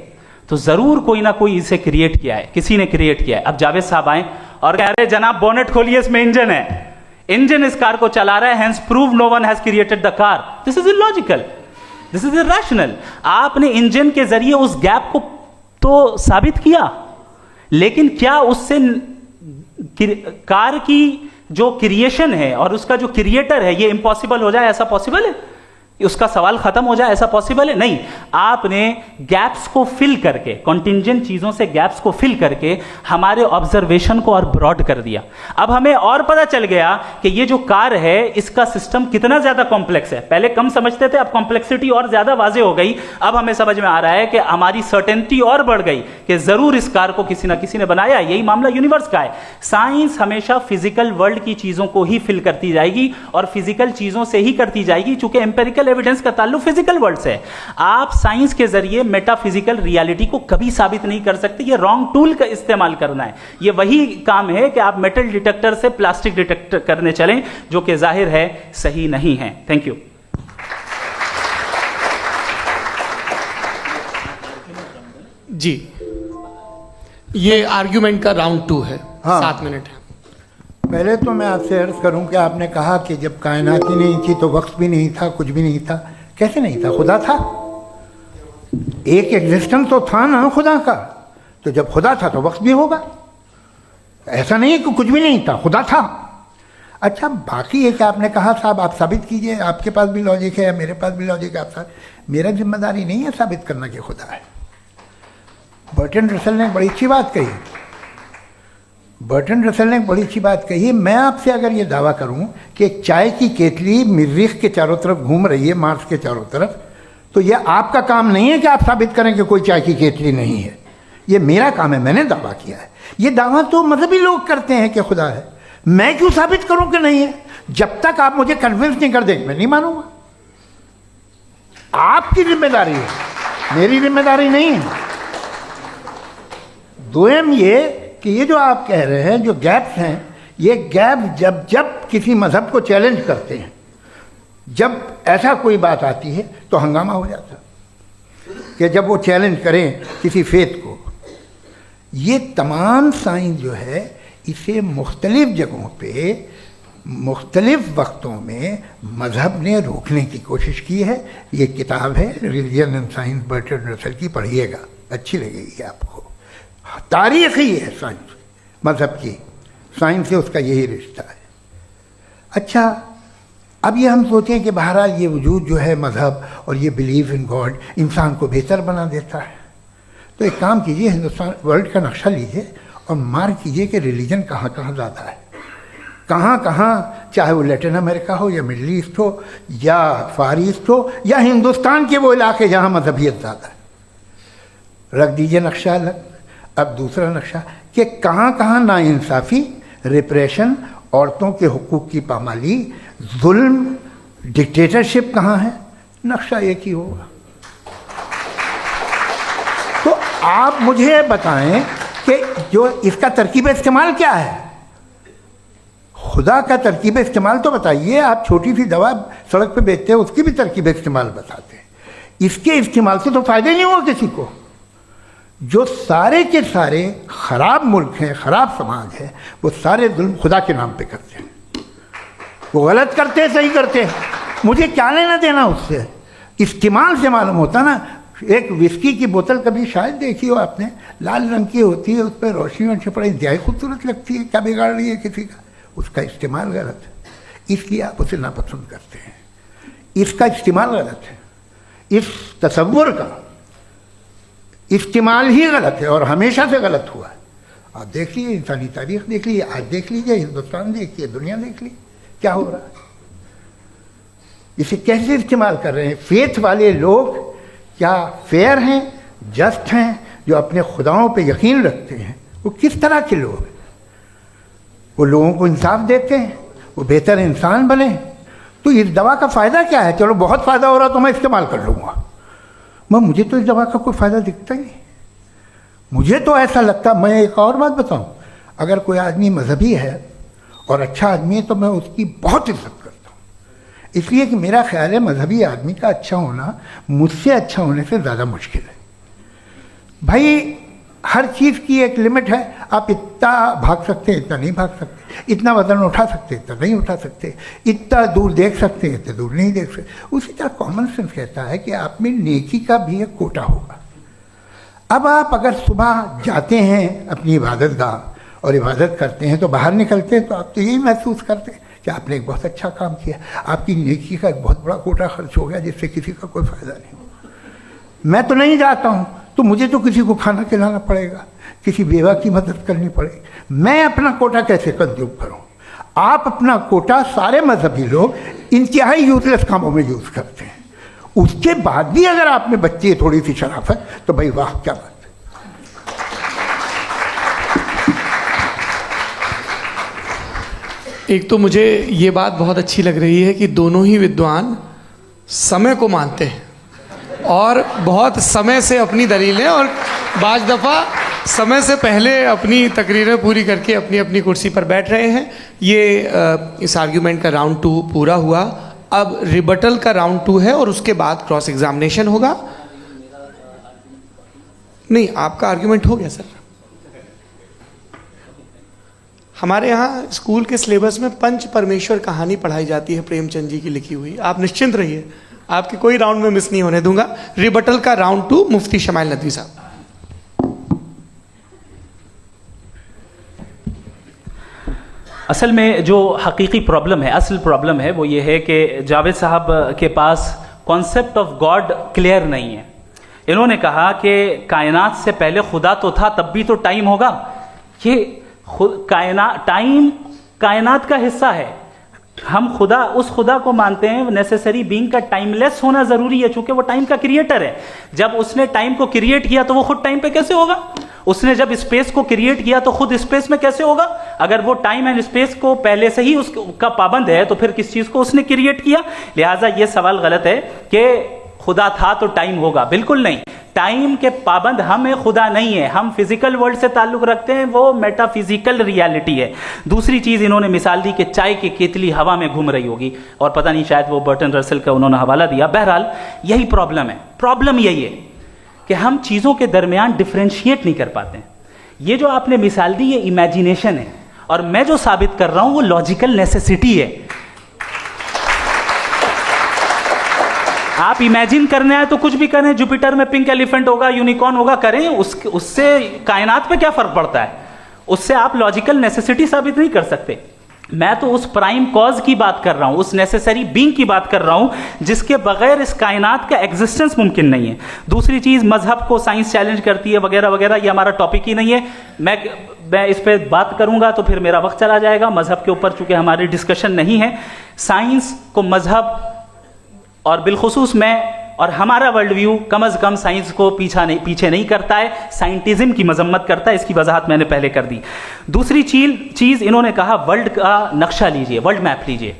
तो जरूर कोई ना कोई इसे क्रिएट किया है, किसी ने क्रिएट किया है। अब जावेद साहब आए और कह रहे जनाब बोनेट खोलिए, इसमें इंजन है, इंजन इस कार को चला रहा है, hence prove no one has created the car. This is illogical, this is irrational. आपने इंजन के जरिए उस गैप को तो साबित किया, लेकिन क्या उससे कार की जो क्रिएशन है और उसका जो क्रिएटर है ये इम्पॉसिबल हो जाए? ऐसा पॉसिबल है? उसका सवाल खत्म हो जाए, ऐसा पॉसिबल है? नहीं। आपने गैप्स को फिल करके, कॉन्टिंजेंट चीजों से गैप्स को फिल करके हमारे ऑब्जर्वेशन को और ब्रॉड कर दिया। अब हमें और पता चल गया कि ये जो कार है इसका सिस्टम कितना ज्यादा कॉम्प्लेक्स है। पहले कम समझते थे, अब कॉम्प्लेक्सिटी और ज्यादा वाजे हो गई। अब हमें समझ में आ रहा है कि हमारी सर्टेनिटी और बढ़ गई कि जरूर इस कार को किसी ना किसी ने बनाया। यही मामला यूनिवर्स का है। साइंस हमेशा फिजिकल वर्ल्ड की चीजों को ही फिल करती जाएगी और फिजिकल चीजों से ही करती जाएगी, चूंकि एम्पेरिकल एविडेंस का ताल्लुक फिजिकल वर्ल्ड से है। आप साइंस के जरिए मेटाफिजिकल रियलिटी को कभी साबित नहीं कर सकते। ये रॉन्ग टूल का इस्तेमाल करना है। ये वही काम है कि आप मेटल डिटेक्टर से प्लास्टिक डिटेक्टर करने चलें, जो कि जाहिर है सही नहीं है। Thank you. जी, ये आर्ग्यूमेंट का राउंड 2 है। हाँ। 7 मिनट है। पहले तो मैं आपसे अर्ज करूं कि आपने कहा कि जब कायनात ही नहीं थी तो वक्त भी नहीं था, कुछ भी नहीं था। कैसे नहीं था? खुदा था। एक एग्जिस्टेंस तो था ना खुदा का। तो जब खुदा था तो वक्त भी होगा। ऐसा नहीं है कि कुछ भी नहीं था, खुदा था। अच्छा, बाकी एक आपने कहा साहब आप साबित कीजिए, आपके पास भी लॉजिक है या मेरे पास भी लॉजिक है। आप मेरा जिम्मेदारी नहीं है साबित करना कि खुदा है। बर्टन रसल ने बड़ी अच्छी बात कही। बर्टन रसल ने बड़ी अच्छी बात कही। मैं आपसे अगर ये दावा करूं कि एक चाय की केतली मरीख के चारों तरफ घूम रही है, मार्स के चारों तरफ, तो ये आपका काम नहीं है कि आप साबित करें कि कोई चाय की केतली नहीं है। ये मेरा काम है, मैंने दावा किया है। ये दावा तो मजहबी लोग करते हैं कि खुदा है। मैं क्यों साबित करूं कि नहीं है? जब तक आप मुझे कन्विंस नहीं कर देंगे मैं नहीं मानूंगा। आपकी जिम्मेदारी है, मेरी जिम्मेदारी नहीं है। दोयम ये कि ये जो आप कह रहे हैं, जो गैप्स हैं, ये गैप जब जब किसी मजहब को चैलेंज करते हैं, जब ऐसा कोई बात आती है तो हंगामा हो जाता कि जब वो चैलेंज करें किसी फेथ को। ये तमाम साइंस जो है इसे मुख्तलिफ जगहों पे मुख्तलिफ वक्तों में मजहब ने रोकने की कोशिश की है। ये किताब है religion and science, Burton Russell की, पढ़िएगा, अच्छी लगेगी आपको। तारीख ही है साइंस, मजहब की साइंस से उसका यही रिश्ता है। अच्छा, अब ये हम सोचें कि बहरहाल ये वजूद जो है मजहब और ये बिलीव इन गॉड इंसान को बेहतर बना देता है। तो एक काम कीजिए, हिंदुस्तान वर्ल्ड का नक्शा लीजिए और मार्क कीजिए कि रिलीजन कहाँ कहाँ ज़्यादा है, कहाँ कहाँ, चाहे वो लैटिन अमेरिका हो या मिडल ईस्ट हो या फार ईस्ट हो या हिंदुस्तान के वो इलाके जहाँ मजहबियत ज़्यादा है। रख दीजिए नक्शा अलग। अब दूसरा नक्शा कि कहाँ कहाँ नाइंसाफ़ी, रिप्रेशन, औरतों के हुकूक की पामाली, जुल्म, डिक्टेटरशिप कहाँ है। नक्शा एक ही होगा। तो आप मुझे बताएं कि जो इसका तरकीब इस्तेमाल क्या है। खुदा का तरकीब इस्तेमाल तो बताइए। आप छोटी सी दवा सड़क पे बेचते हैं, उसकी भी तरकीब इस्तेमाल बताते हैं। इसके इस्तेमाल से तो फ़ायदा नहीं हुआ किसी को। जो सारे के सारे ख़राब मुल्क हैं, ख़राब समाज है, वो सारे जुल्म खुदा के नाम पे करते हैं। वो गलत करते हैं, सही करते हैं, मुझे क्या लेना देना उससे। इस्तेमाल से मालूम होता ना। एक विस्की की बोतल कभी शायद देखी हो आपने, लाल रंग की होती है, उस पर रोशनी वोशनी पड़ी, इंतहाई खूबसूरत लगती है। क्या बिगाड़ रही है किसी का? उसका इस्तेमाल गलत है, इसलिए आप उसे नापसंद करते हैं। इसका इस्तेमाल गलत है, इस तसव्वुर का इस्तेमाल ही गलत है और हमेशा से गलत हुआ है। आप देख लीजिए, इंसानी तारीख देख लीजिए, आज देख लीजिए, हिंदुस्तान देखिए, दुनिया देख लीजिए, क्या हो रहा है। इसे कैसे इस्तेमाल कर रहे हैं फेथ वाले लोग? क्या फेयर हैं, जस्ट हैं, जो अपने खुदाओं पे यकीन रखते हैं? वो किस तरह के लोग हैं? वो लोगों को इंसाफ देते हैं, वो बेहतर इंसान बने। तो इस दवा का फ़ायदा क्या है? चलो बहुत फ़ायदा हो रहा तो मैं इस्तेमाल कर लूँगा। मुझे तो इस दवा का कोई फ़ायदा दिखता ही नहीं। मुझे तो ऐसा लगता, मैं एक और बात बताऊं, अगर कोई आदमी मजहबी है और अच्छा आदमी है तो मैं उसकी बहुत इज्जत करता हूँ, इसलिए कि मेरा ख्याल है मजहबी आदमी का अच्छा होना मुझसे अच्छा होने से ज़्यादा मुश्किल है। भाई हर चीज़ की एक लिमिट है। आप इतना भाग सकते हैं, इतना नहीं भाग सकते, इतना वजन उठा सकते, इतना नहीं उठा सकते, इतना दूर देख सकते हैं, इतना दूर नहीं देख सकते। उसी तरह कॉमन सेंस कहता है कि आप में नेकी का भी एक कोटा होगा। अब आप अगर सुबह जाते हैं अपनी इबादत गाह और इबादत करते हैं, तो बाहर निकलते हैं तो आप तो यही महसूस करते हैं कि आपने एक बहुत अच्छा काम किया, आपकी नेकी का एक बहुत बड़ा कोटा खर्च हो गया जिससे किसी का कोई फ़ायदा नहीं। मैं तो नहीं जाता हूँ तो मुझे तो किसी को खाना खिलाना पड़ेगा, किसी बेवा की मदद करनी पड़ेगी। मैं अपना कोटा कैसे कंज्यूम करूँ? आप अपना कोटा, सारे मजहबी लोग इंतहाई यूजलेस कामों में यूज़ करते हैं। उसके बाद भी अगर आप में बच्ची है थोड़ी सी शराफत, तो भाई वाह क्या बात। एक तो मुझे ये बात बहुत अच्छी लग रही है कि दोनों ही विद्वान समय को मानते हैं और बहुत समय से अपनी दलीलें और बाज़ दफ़ा समय से पहले अपनी तकरीरें पूरी करके अपनी अपनी कुर्सी पर बैठ रहे हैं। ये इस आर्ग्यूमेंट का राउंड 2 पूरा हुआ। अब रिबटल का राउंड 2 है और उसके बाद क्रॉस एग्जामिनेशन होगा। नहीं, आपका आर्ग्यूमेंट हो गया सर। हमारे यहाँ स्कूल के सिलेबस में पंच परमेश्वर कहानी पढ़ाई जाती है, प्रेमचंद जी की लिखी हुई। आप निश्चिंत रहिए, आपके कोई राउंड में मिस नहीं होने दूंगा। रिबटल का राउंड 2, मुफ्ती शमाइल नदवी साहब। असल में जो हकीकी प्रॉब्लम है, असल प्रॉब्लम है वो ये है कि जावेद साहब के पास कॉन्सेप्ट ऑफ गॉड क्लियर नहीं है। इन्होंने कहा कि कायनात से पहले खुदा तो था, तब भी तो टाइम होगा। ये टाइम कायनात का हिस्सा है। हम खुदा, उस खुदा को मानते हैं नेसेसरी बीइंग का टाइमलेस होना जरूरी है, चूंकि वो टाइम का क्रिएटर है। जब उसने टाइम को क्रिएट किया तो वो खुद टाइम पे कैसे होगा? उसने जब स्पेस को क्रिएट किया तो खुद स्पेस में कैसे होगा? अगर वो टाइम एंड स्पेस को पहले से ही उसका पाबंद है तो फिर किस चीज को उसने क्रिएट किया? लिहाजा ये सवाल गलत है कि खुदा था तो टाइम होगा। बिल्कुल नहीं, टाइम के पाबंद हम हैं, खुदा नहीं है। हम फिजिकल वर्ल्ड से ताल्लुक रखते हैं, वो मेटाफिजिकल रियलिटी है। दूसरी चीज इन्होंने मिसाल दी कि चाय की केतली हवा में घूम रही होगी, और पता नहीं शायद वो बर्टन रसल का उन्होंने हवाला दिया। बहरहाल यही प्रॉब्लम है। प्रॉब्लम यही है कि हम चीजों के दरमियान डिफरेंशिएट नहीं कर पाते। ये जो आपने मिसाल दी ये इमेजिनेशन है, और मैं जो साबित कर रहा हूं वो लॉजिकल नेसेसिटी है। आप इमेजिन करने आए तो कुछ भी करें, जुपिटर में पिंक एलिफेंट होगा, यूनिकॉर्न होगा, करें, उससे कायनात पे क्या फर्क पड़ता है? उससे आप लॉजिकल नेसेसिटी साबित नहीं कर सकते। मैं तो उस प्राइम कॉज की बात कर रहा हूं, उस नेसेसरी बीइंग की बात कर रहा हूं जिसके बगैर इस कायनात का एग्जिस्टेंस मुमकिन नहीं है। दूसरी चीज, मजहब को साइंस चैलेंज करती है वगैरह वगैरह, ये हमारा टॉपिक ही नहीं है। मैं इस पे बात करूंगा तो फिर मेरा वक्त चला जाएगा। मजहब के ऊपर चूंकि हमारी डिस्कशन नहीं है, साइंस को मजहब और बिलखुसूस मैं और हमारा वर्ल्ड व्यू कम अज कम साइंस को पीछे नहीं करता है, साइंटिज्म की मजम्मत करता है। इसकी वजाहत मैंने पहले कर दी। दूसरी चीज इन्होंने कहा वर्ल्ड का नक्शा लीजिए, वर्ल्ड मैप लीजिए,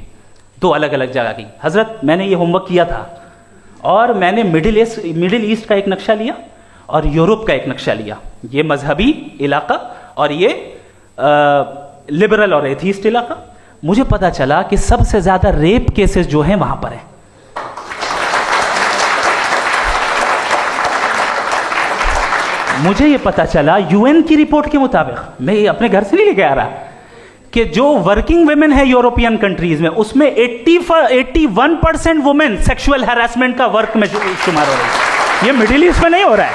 2 अलग अलग जगह की। हजरत, मैंने ये होमवर्क किया था और मैंने मिडिल ईस्ट का एक नक्शा लिया और यूरोप का एक नक्शा लिया। ये मजहबी इलाका और ये लिबरल और एथीस्ट इलाका। मुझे पता चला कि सबसे ज्यादा रेप केसेस जो हैं वहां पर हैं। मुझे ये पता चला यूएन की रिपोर्ट के मुताबिक, मैं ये अपने घर से नहीं लेके आ रहा, कि जो वर्किंग वुमेन है यूरोपियन कंट्रीज में, उसमें 81% वुमेन सेक्सुअल हैरेसमेंट का वर्क में शुमार हो रही है। ये मिडिल ईस्ट में नहीं हो रहा है,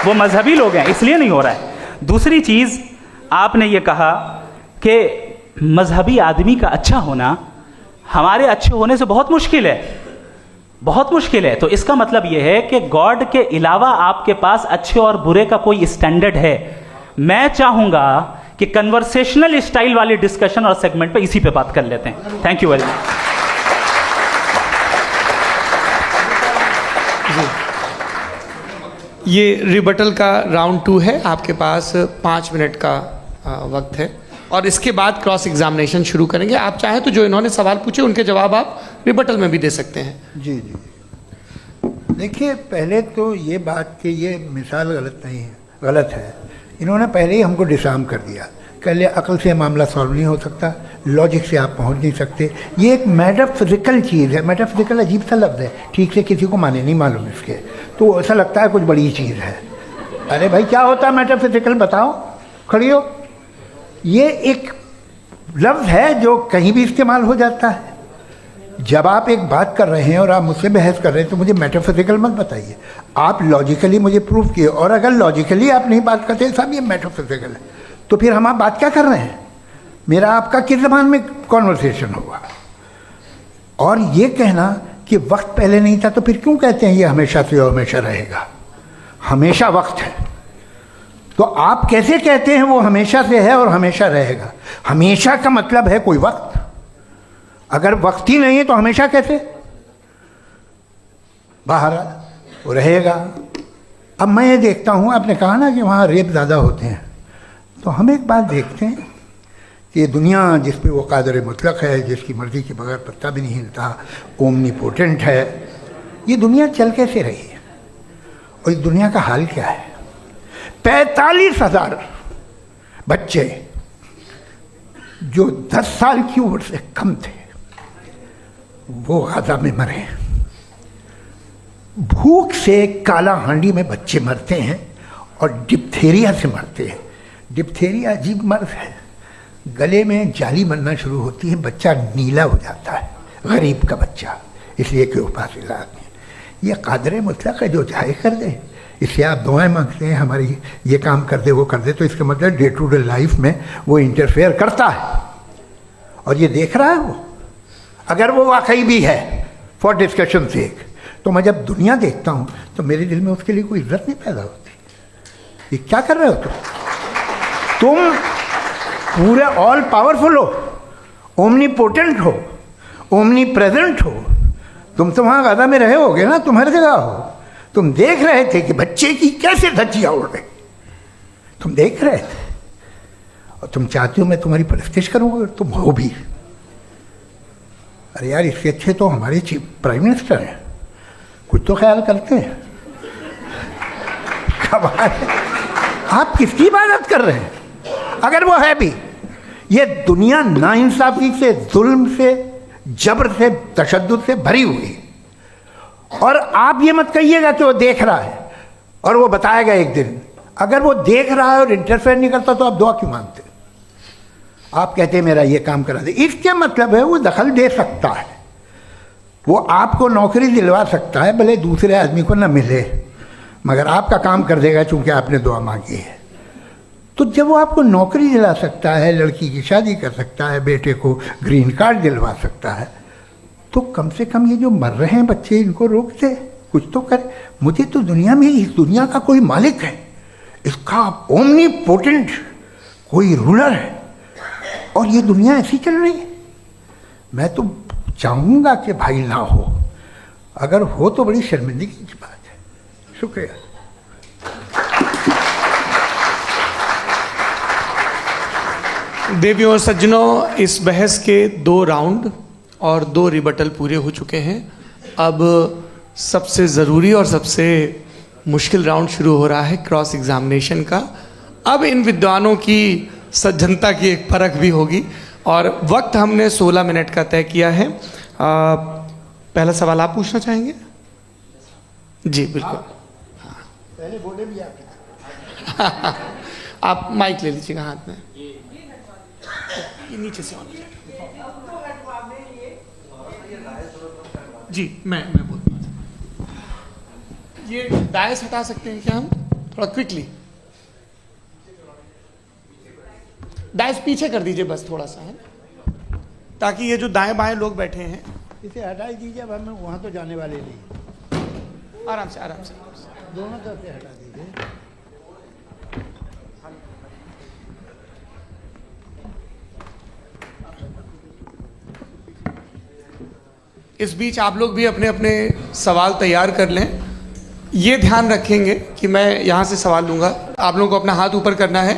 वो मजहबी लोग हैं इसलिए नहीं हो रहा है। दूसरी चीज, आपने ये कहा कि मजहबी आदमी का अच्छा होना हमारे अच्छे होने से बहुत मुश्किल है, बहुत मुश्किल है। तो इसका मतलब यह है कि गॉड के अलावा आपके पास अच्छे और बुरे का कोई स्टैंडर्ड है। मैं चाहूंगा कि कन्वर्सेशनल स्टाइल वाली डिस्कशन और सेगमेंट पे इसी पे बात कर लेते हैं। Thank you very much. ये रिबटल का राउंड 2 है। आपके पास 5 मिनट का वक्त है और इसके बाद क्रॉस एग्जामिनेशन शुरू करेंगे। आप चाहें तो जो इन्होंने सवाल पूछे उनके जवाब आप रिबटल में भी दे सकते हैं। जी जी, देखिए, पहले तो ये बात कि ये मिसाल गलत नहीं है, गलत है। इन्होंने पहले ही हमको डिसार्म कर दिया। कह लिया अकल से मामला सॉल्व नहीं हो सकता, लॉजिक से आप पहुंच नहीं सकते। ये एक मेटाफिजिकल चीज़ है। मेटाफिजिकल अजीब सा लफ्ज़ है, ठीक से किसी को माने नहीं मालूम इसके, तो ऐसा लगता है कुछ बड़ी चीज़ है। अरे भाई क्या होता है मेटाफिजिकल, बताओ, खड़ी हो। ये एक लफ्ज़ है जो कहीं भी इस्तेमाल हो जाता है। जब आप एक बात कर रहे हैं और आप मुझसे बहस कर रहे हैं तो मुझे मेटाफिजिकल मत बताइए, आप लॉजिकली मुझे प्रूव किए। और अगर लॉजिकली आप नहीं बात करते साहब ये मेटाफिजिकल है, तो फिर हम आप बात क्या कर रहे हैं? मेरा आपका किस ज़बान में कॉन्वर्सेशन होगा? और ये कहना कि वक्त पहले नहीं था, तो फिर क्यों कहते हैं ये हमेशा से और हमेशा रहेगा? हमेशा वक्त है, तो आप कैसे कहते हैं वो हमेशा से है और हमेशा रहेगा? हमेशा का मतलब है कोई वक्त, अगर वक्त ही नहीं है तो हमेशा कैसे? बाहर वो रहेगा। अब मैं ये देखता हूँ, आपने कहा ना कि वहाँ रेप ज़्यादा होते हैं, तो हम एक बात देखते हैं कि ये दुनिया जिस पे वो कादर मुतलक है, जिसकी मर्ज़ी के बगैर पत्ता भी नहीं हिलता, ओमनीपोटेंट है, ये दुनिया चल कैसे रही है? और इस दुनिया का हाल क्या है? 45,000 बच्चे जो 10 साल की उम्र से कम थे वो गाज़ा में मरे। भूख से काला हांडी में बच्चे मरते हैं और डिप्थेरिया से मरते हैं। डिप्थेरिया अजीब मर्ज है, गले में जाली बनना शुरू होती है, बच्चा नीला हो जाता है, गरीब का बच्चा, इसलिए कि उपास इलाज नहीं। ये कादर मुतलक है जो चाहे कर दे, इससे आप दुआएं मांगते हैं हमारी ये काम कर दे वो कर दे, तो इसका मतलब डे टू डे लाइफ में वो इंटरफेयर करता है और ये देख रहा है वो। अगर वो वाकई भी है फॉर डिस्कशन सेक, तो मैं जब दुनिया देखता हूँ तो मेरे दिल में उसके लिए कोई इज्जत नहीं पैदा होती। ये क्या कर रहे हो तुम पूरे ऑल पावरफुल हो, ओमनीपोटेंट हो, ओमनी प्रेजेंट हो। तुम तो वहाँ गाज़ा में रहे होगे ना, तुम हर जगह हो। तुम देख रहे थे कि बच्चे की कैसे धज्जियाँ उड़ रही, तुम देख रहे थे, और तुम चाहते हो मैं तुम्हारी परस्तिश करूँगा, तुम हो भी। अरे यार, इसके अच्छे तो हमारे चीफ प्राइम मिनिस्टर हैं, कुछ तो ख्याल करते हैं। कमाल है, आप किसकी इबादत कर रहे हैं? अगर वो है भी, ये दुनिया नाइंसाफी से, जुल्म से, जबर से, तशद्दुद से भरी हुई। और आप ये मत कहिएगा कि वो देख रहा है और वो बताएगा एक दिन। अगर वो देख रहा है और इंटरफेयर नहीं करता तो आप दुआ क्यों मांगते? आप कहते हैं मेरा ये काम करा दे, इसके मतलब है वो दखल दे सकता है, वो आपको नौकरी दिलवा सकता है, भले दूसरे आदमी को ना मिले, मगर आपका काम कर देगा चूंकि आपने दुआ मांगी है। तो जब वो आपको नौकरी दिला सकता है, लड़की की शादी कर सकता है, बेटे को ग्रीन कार्ड दिलवा सकता है, तो कम से कम ये जो मर रहे हैं बच्चे, इनको रोक दे, कुछ तो करे। मुझे तो दुनिया में, इस दुनिया का कोई मालिक है, इसका ओमनीपोटेंट कोई रूलर है, और ये दुनिया ऐसी चल रही है। मैं तो चाहूँगा कि भाई ना हो, अगर हो तो बड़ी शर्मिंदगी की बात है। शुक्रिया। देवियों और सज्जनों, इस बहस के 2 राउंड और 2 रिबटल पूरे हो चुके हैं। अब सबसे ज़रूरी और सबसे मुश्किल राउंड शुरू हो रहा है, क्रॉस एग्जामिनेशन का। अब इन विद्वानों की सज्जनता की एक परख भी होगी, और वक्त हमने 16 मिनट का तय किया है। पहला सवाल आप पूछना चाहेंगे? जी बिल्कुल। पहले बोले भी आप माइक ले लीजिएगा हाथ में, ये नीचे से ऑन कीजिए। जी मैं बोलता हूँ, ये दायस हटा सकते हैं क्या हम थोड़ा क्विकली? दायस पीछे कर दीजिए बस थोड़ा सा, है, ताकि ये जो दाएं बाएं लोग बैठे हैं, इसे हटा ही दीजिए। अब हमें वहाँ तो जाने वाले नहीं, आराम से आराम से दोनों तरफ से हटा दीजिए। इस बीच आप लोग भी अपने अपने सवाल तैयार कर लें। ये ध्यान रखेंगे कि मैं यहाँ से सवाल लूँगा, आप लोगों को अपना हाथ ऊपर करना है,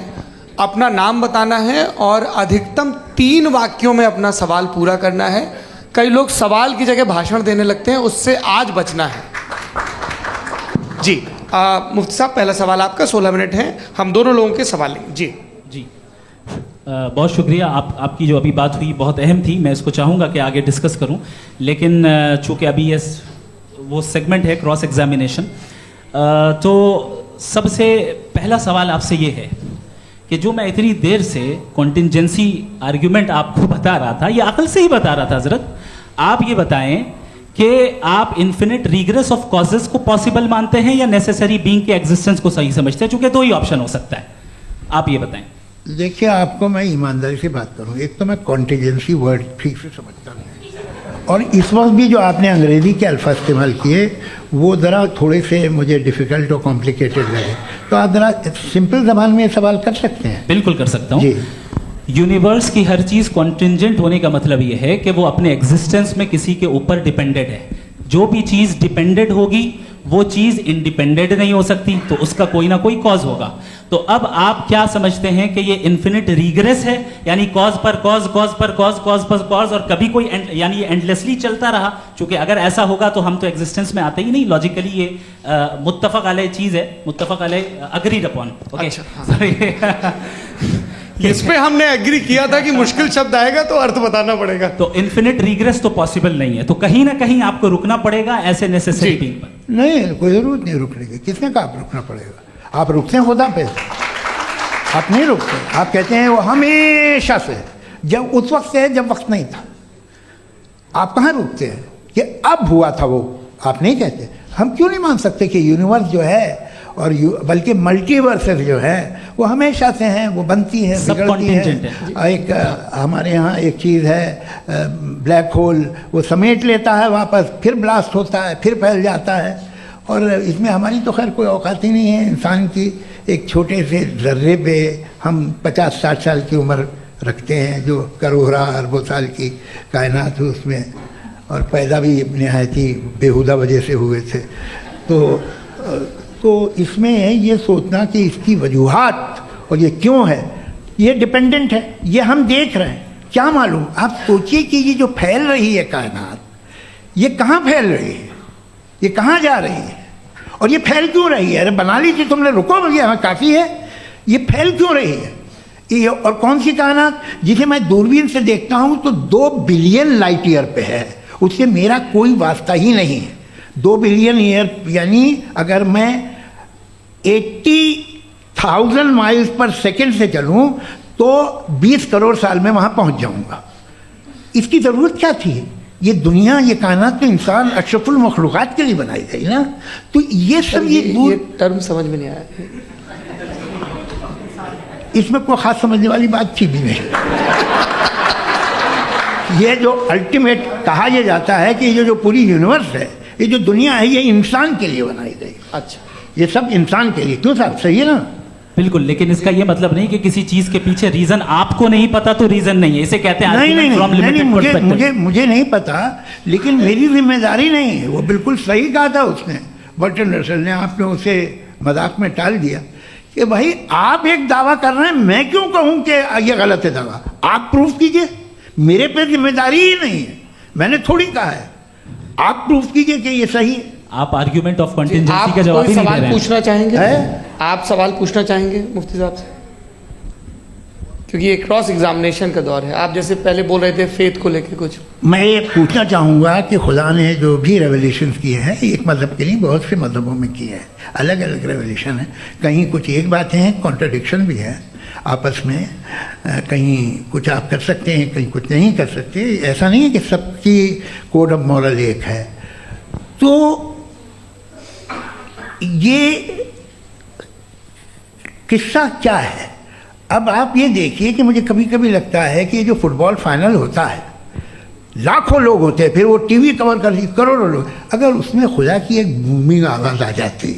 अपना नाम बताना है और अधिकतम 3 वाक्यों में अपना सवाल पूरा करना है। कई लोग सवाल की जगह भाषण देने लगते हैं, उससे आज बचना है। जी मुफ्ती साहब, पहला सवाल आपका, 16 मिनट हैं, हम दोनों लोगों के सवाल लेंगे। जी जी बहुत शुक्रिया। आपकी जो अभी बात हुई बहुत अहम थी, मैं इसको चाहूँगा कि आगे डिस्कस करूँ, लेकिन चूँकि अभी ये वो सेगमेंट है क्रॉस एग्जामिनेशन, तो सबसे पहला सवाल आपसे ये है कि जो मैं इतनी देर से कॉन्टिंजेंसी आर्ग्यूमेंट आपको बता रहा था, ये अकल से ही बता रहा था हजरत, आप ये बताएं कि आप इन्फिनिट रिग्रेस ऑफ कॉजेस को पॉसिबल मानते हैं या नेसेसरी बीइंग के एग्जिस्टेंस को सही समझते हैं, चूंकि दो ही ऑप्शन हो सकता है, आप ये बताएं। देखिए, आपको मैं ईमानदारी से बात करूं, एक तो मैं कॉन्टिजेंसी वर्ड ठीक से समझता नहीं, और इस वक्त भी जो आपने अंग्रेज़ी के अल्फाज इस्तेमाल किए वो ज़रा थोड़े से मुझे डिफ़िकल्ट और कॉम्प्लिकेटेड लगे, तो आप ज़रा सिंपल ज़बान में सवाल कर सकते हैं। बिल्कुल कर सकता हूँ जी। यूनिवर्स की हर चीज़ कॉन्टिंजेंट होने का मतलब ये है कि वो अपने एग्जिस्टेंस में किसी के ऊपर डिपेंडेड है। जो भी चीज़ डिपेंडेड होगी वो चीज़ इंडिपेंडेंट नहीं हो सकती, तो उसका कोई ना कोई कॉज होगा। तो अब आप क्या समझते हैं कि ये इन्फिनिट रिग्रेस है, यानी कॉज पर कॉज, कॉज पर कॉज, कॉज पर कॉज, और कभी कोई यानी ये एंडलेसली चलता रहा? क्योंकि अगर ऐसा होगा तो हम तो एग्जिस्टेंस में आते ही नहीं, लॉजिकली ये मुत्तफक अलैह चीज़ है, मुत्तफक अलैह, अग्रीड अपॉन। ओके, इस पे हमने एग्री किया था कि मुश्किल शब्द आएगा तो अर्थ बताना पड़ेगा। तो इन्फिनिट रिग्रेस तो पॉसिबल नहीं है, तो कहीं ना कहीं आपको रुकना पड़ेगा ऐसे नेसेसरी बीइंग पर। नहीं, कोई ज़रूरत नहीं रुकने की। किसने कहा आप रुकना पड़ेगा? आप रुकते हैं खुदा पे, आप नहीं रुकते। आप कहते हैं वो हमेशा से, जब उस वक्त से जब वक्त नहीं था। आप कहाँ रुकते हैं कि अब हुआ था वो? आप नहीं कहते। हम क्यों नहीं मान सकते कि यूनिवर्स जो है और बल्कि मल्टीवर्सेस जो है वो हमेशा से हैं, वो बनती है, बिगड़ती है। एक हमारे यहाँ एक चीज़ है ब्लैक होल, वो समेट लेता है वापस, फिर ब्लास्ट होता है, फिर फैल जाता है। और इसमें हमारी तो खैर कोई औकात ही नहीं है इंसान की। एक छोटे से ज़र्रे पे हम 50-60 साल की उम्र रखते हैं, जो करोड़ों अरबों साल की कायनात है उसमें, और पैदा भी नहायत ही बेहुदा वजह से हुए थे। तो इसमें ये सोचना कि इसकी वजूहात और ये क्यों है, ये डिपेंडेंट है, ये हम देख रहे हैं, क्या मालूम। आप सोचिए कि ये जो फैल रही है कायनात, ये कहाँ फैल रही है, ये कहाँ जा रही है, और ये फैल क्यों रही है? अरे बना ली थी तुमने, रुको भैया, हमें काफ़ी है। ये फैल क्यों रही है? ये और कौन सी कायनात जिसे मैं दूरबीन से देखता हूँ तो 2 बिलियन लाइट ईयर पे है, उससे मेरा कोई वास्ता ही नहीं है। 2 बिलियन ईयर यानी अगर मैं 80,000 माइल्स पर सेकेंड से चलूँ तो 20 करोड़ साल में वहाँ पहुँच जाऊँगा। इसकी ज़रूरत क्या थी? ये दुनिया, ये कायनात तो इंसान अशरफुल मखलूक़ात के लिए बनाई गई ना। तो ये सब ये टर्म समझ में नहीं आया, इसमें कोई ख़ास समझने वाली बात थी भी नहीं। ये जो अल्टीमेट कहा यह जाता है कि ये जो पूरी यूनिवर्स है, ये जो दुनिया है, ये इंसान के लिए बनाई गई। अच्छा, ये सब इंसान के लिए। क्यों साहब, सही है ना? बिल्कुल, लेकिन इसका ये मतलब नहीं कि किसी चीज के पीछे रीजन आपको नहीं पता तो रीजन नहीं है, इसे कहते हैं नहीं, मुझे नहीं पता, लेकिन मेरी जिम्मेदारी नहीं है। वो बिल्कुल सही कहा था उसने, बर्टन रसल ने। आपने उसे मजाक में टाल दिया कि भाई आप एक दावा कर रहे हैं, मैं क्यों कहूं कि ये गलत है दावा? आप प्रूफ कीजिए, मेरे पे जिम्मेदारी ही नहीं है, मैंने थोड़ी कहा है। आप प्रूफ कीजिए कि ये सही है। आप आर्ग्यूमेंट ऑफ कंटिजेंसी का जवाब ही नहीं दे रहे हैं। पूछना चाहेंगे आप सवाल पूछना चाहेंगे मुफ्ती साहब से? क्योंकि ये क्रॉस एग्जामिनेशन का दौर है। आप जैसे पहले बोल रहे थे फेथ को लेके कुछ, मैं ये पूछना चाहूँगा कि खुदा ने जो भी रेवल्यूशन किए हैं, एक मज़हब के लिए बहुत से मज़हबों में किए हैं, अलग अलग रेवल्यूशन है। कहीं कुछ एक बातें हैं, कॉन्ट्रडिक्शन भी है आपस में, कहीं कुछ आप कर सकते हैं, कहीं कुछ नहीं कर सकते। ऐसा नहीं है कि सबकी कोड ऑफ मॉरल एक है। तो ये किस्सा क्या है? अब आप ये देखिए कि मुझे कभी कभी लगता है कि ये जो फुटबॉल फाइनल होता है, लाखों लोग होते हैं, फिर वो टीवी कवर करती, करोड़ों लोग, अगर उसमें खुदा की एक बूमिंग आवाज़ आ जाती,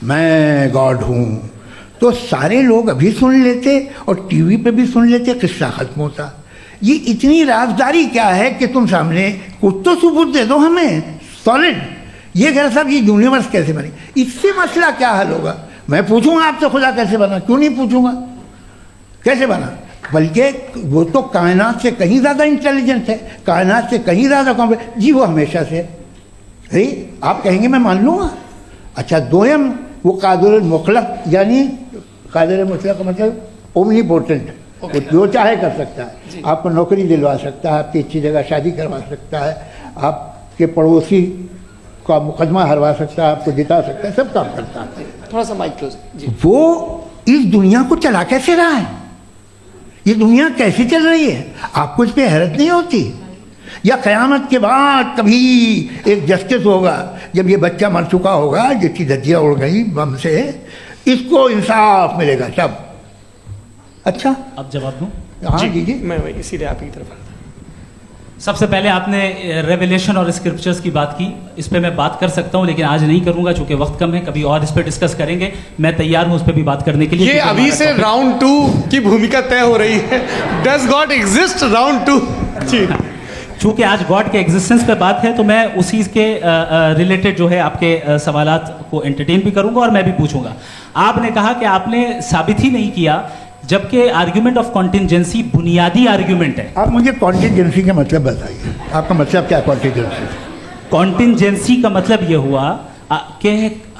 मैं गॉड हूँ, तो सारे लोग अभी सुन लेते और टीवी पे भी सुन लेते, किस्सा खत्म होता। ये इतनी राजदारी क्या है कि तुम सामने कुछ तो सबूत दे दो हमें सॉलिड। ये कह साहब ये यूनिवर्स कैसे बनी, इससे मसला क्या हल होगा? मैं पूछूंगा आपसे खुदा कैसे बना? क्यों नहीं पूछूंगा कैसे बना? बल्कि वो तो कायनात से कहीं ज़्यादा इंटेलिजेंट है, कायनात से कहीं ज़्यादा कॉम्प्लेक्स। जी वो हमेशा से है। आप कहेंगे मैं मान लूँगा। अच्छा, दोयम वो कादिर मुखलक, यानी कादिर मुखलक का मतलब ओमनीपोटेंट, वो जो चाहे कर सकता है। आपको नौकरी दिलवा सकता है, आपकी अच्छी जगह शादी करवा सकता है, आपके पड़ोसी आपका मुकदमा हरवा सकता है, आपको जिता सकता है, सब काम करता है। थोड़ा सा माइक क्लोज जी। वो इस दुनिया को चला कैसे रहा है, ये दुनिया कैसे चल रही है, आपको इस पर हैरत नहीं होती? या क़यामत के बाद कभी एक जस्टिस होगा, जब ये बच्चा मर चुका होगा, जिसकी धज्जियाँ उड़ गई बम से, इसको इंसाफ मिलेगा तब? अच्छा, अब जवाब दूं? हाँ दीजिए। मैं वही इसीलिए आप ही की तरफ। सबसे पहले आपने रेवलेशन और स्क्रिप्चर्स की बात की, इस पे मैं बात कर सकता हूं, लेकिन आज नहीं करूंगा चूंकि वक्त कम है, कभी और इस पे डिस्कस करेंगे। मैं तैयार हूं उस पे भी बात करने के लिए। ये अभी से राउंड 2 की भूमिका तय हो रही है। Does God exist round 2? जी, चूंकि आज गॉड के एग्जिस्टेंस पे बात है तो मैं उसी के रिलेटेड जो है आपके सवालात को एंटरटेन भी करूंगा और मैं भी पूछूंगा। आपने कहा कि आपने साबित ही नहीं किया, जबकि आर्ग्यूमेंट ऑफ कॉन्टिंजेंसी बुनियादी आर्ग्यूमेंट है। आप मुझे कॉन्टिजेंसी का मतलब बताइए, आपका मतलब क्या है कॉन्टिजेंसी? कॉन्टिंजेंसी का मतलब यह हुआ कि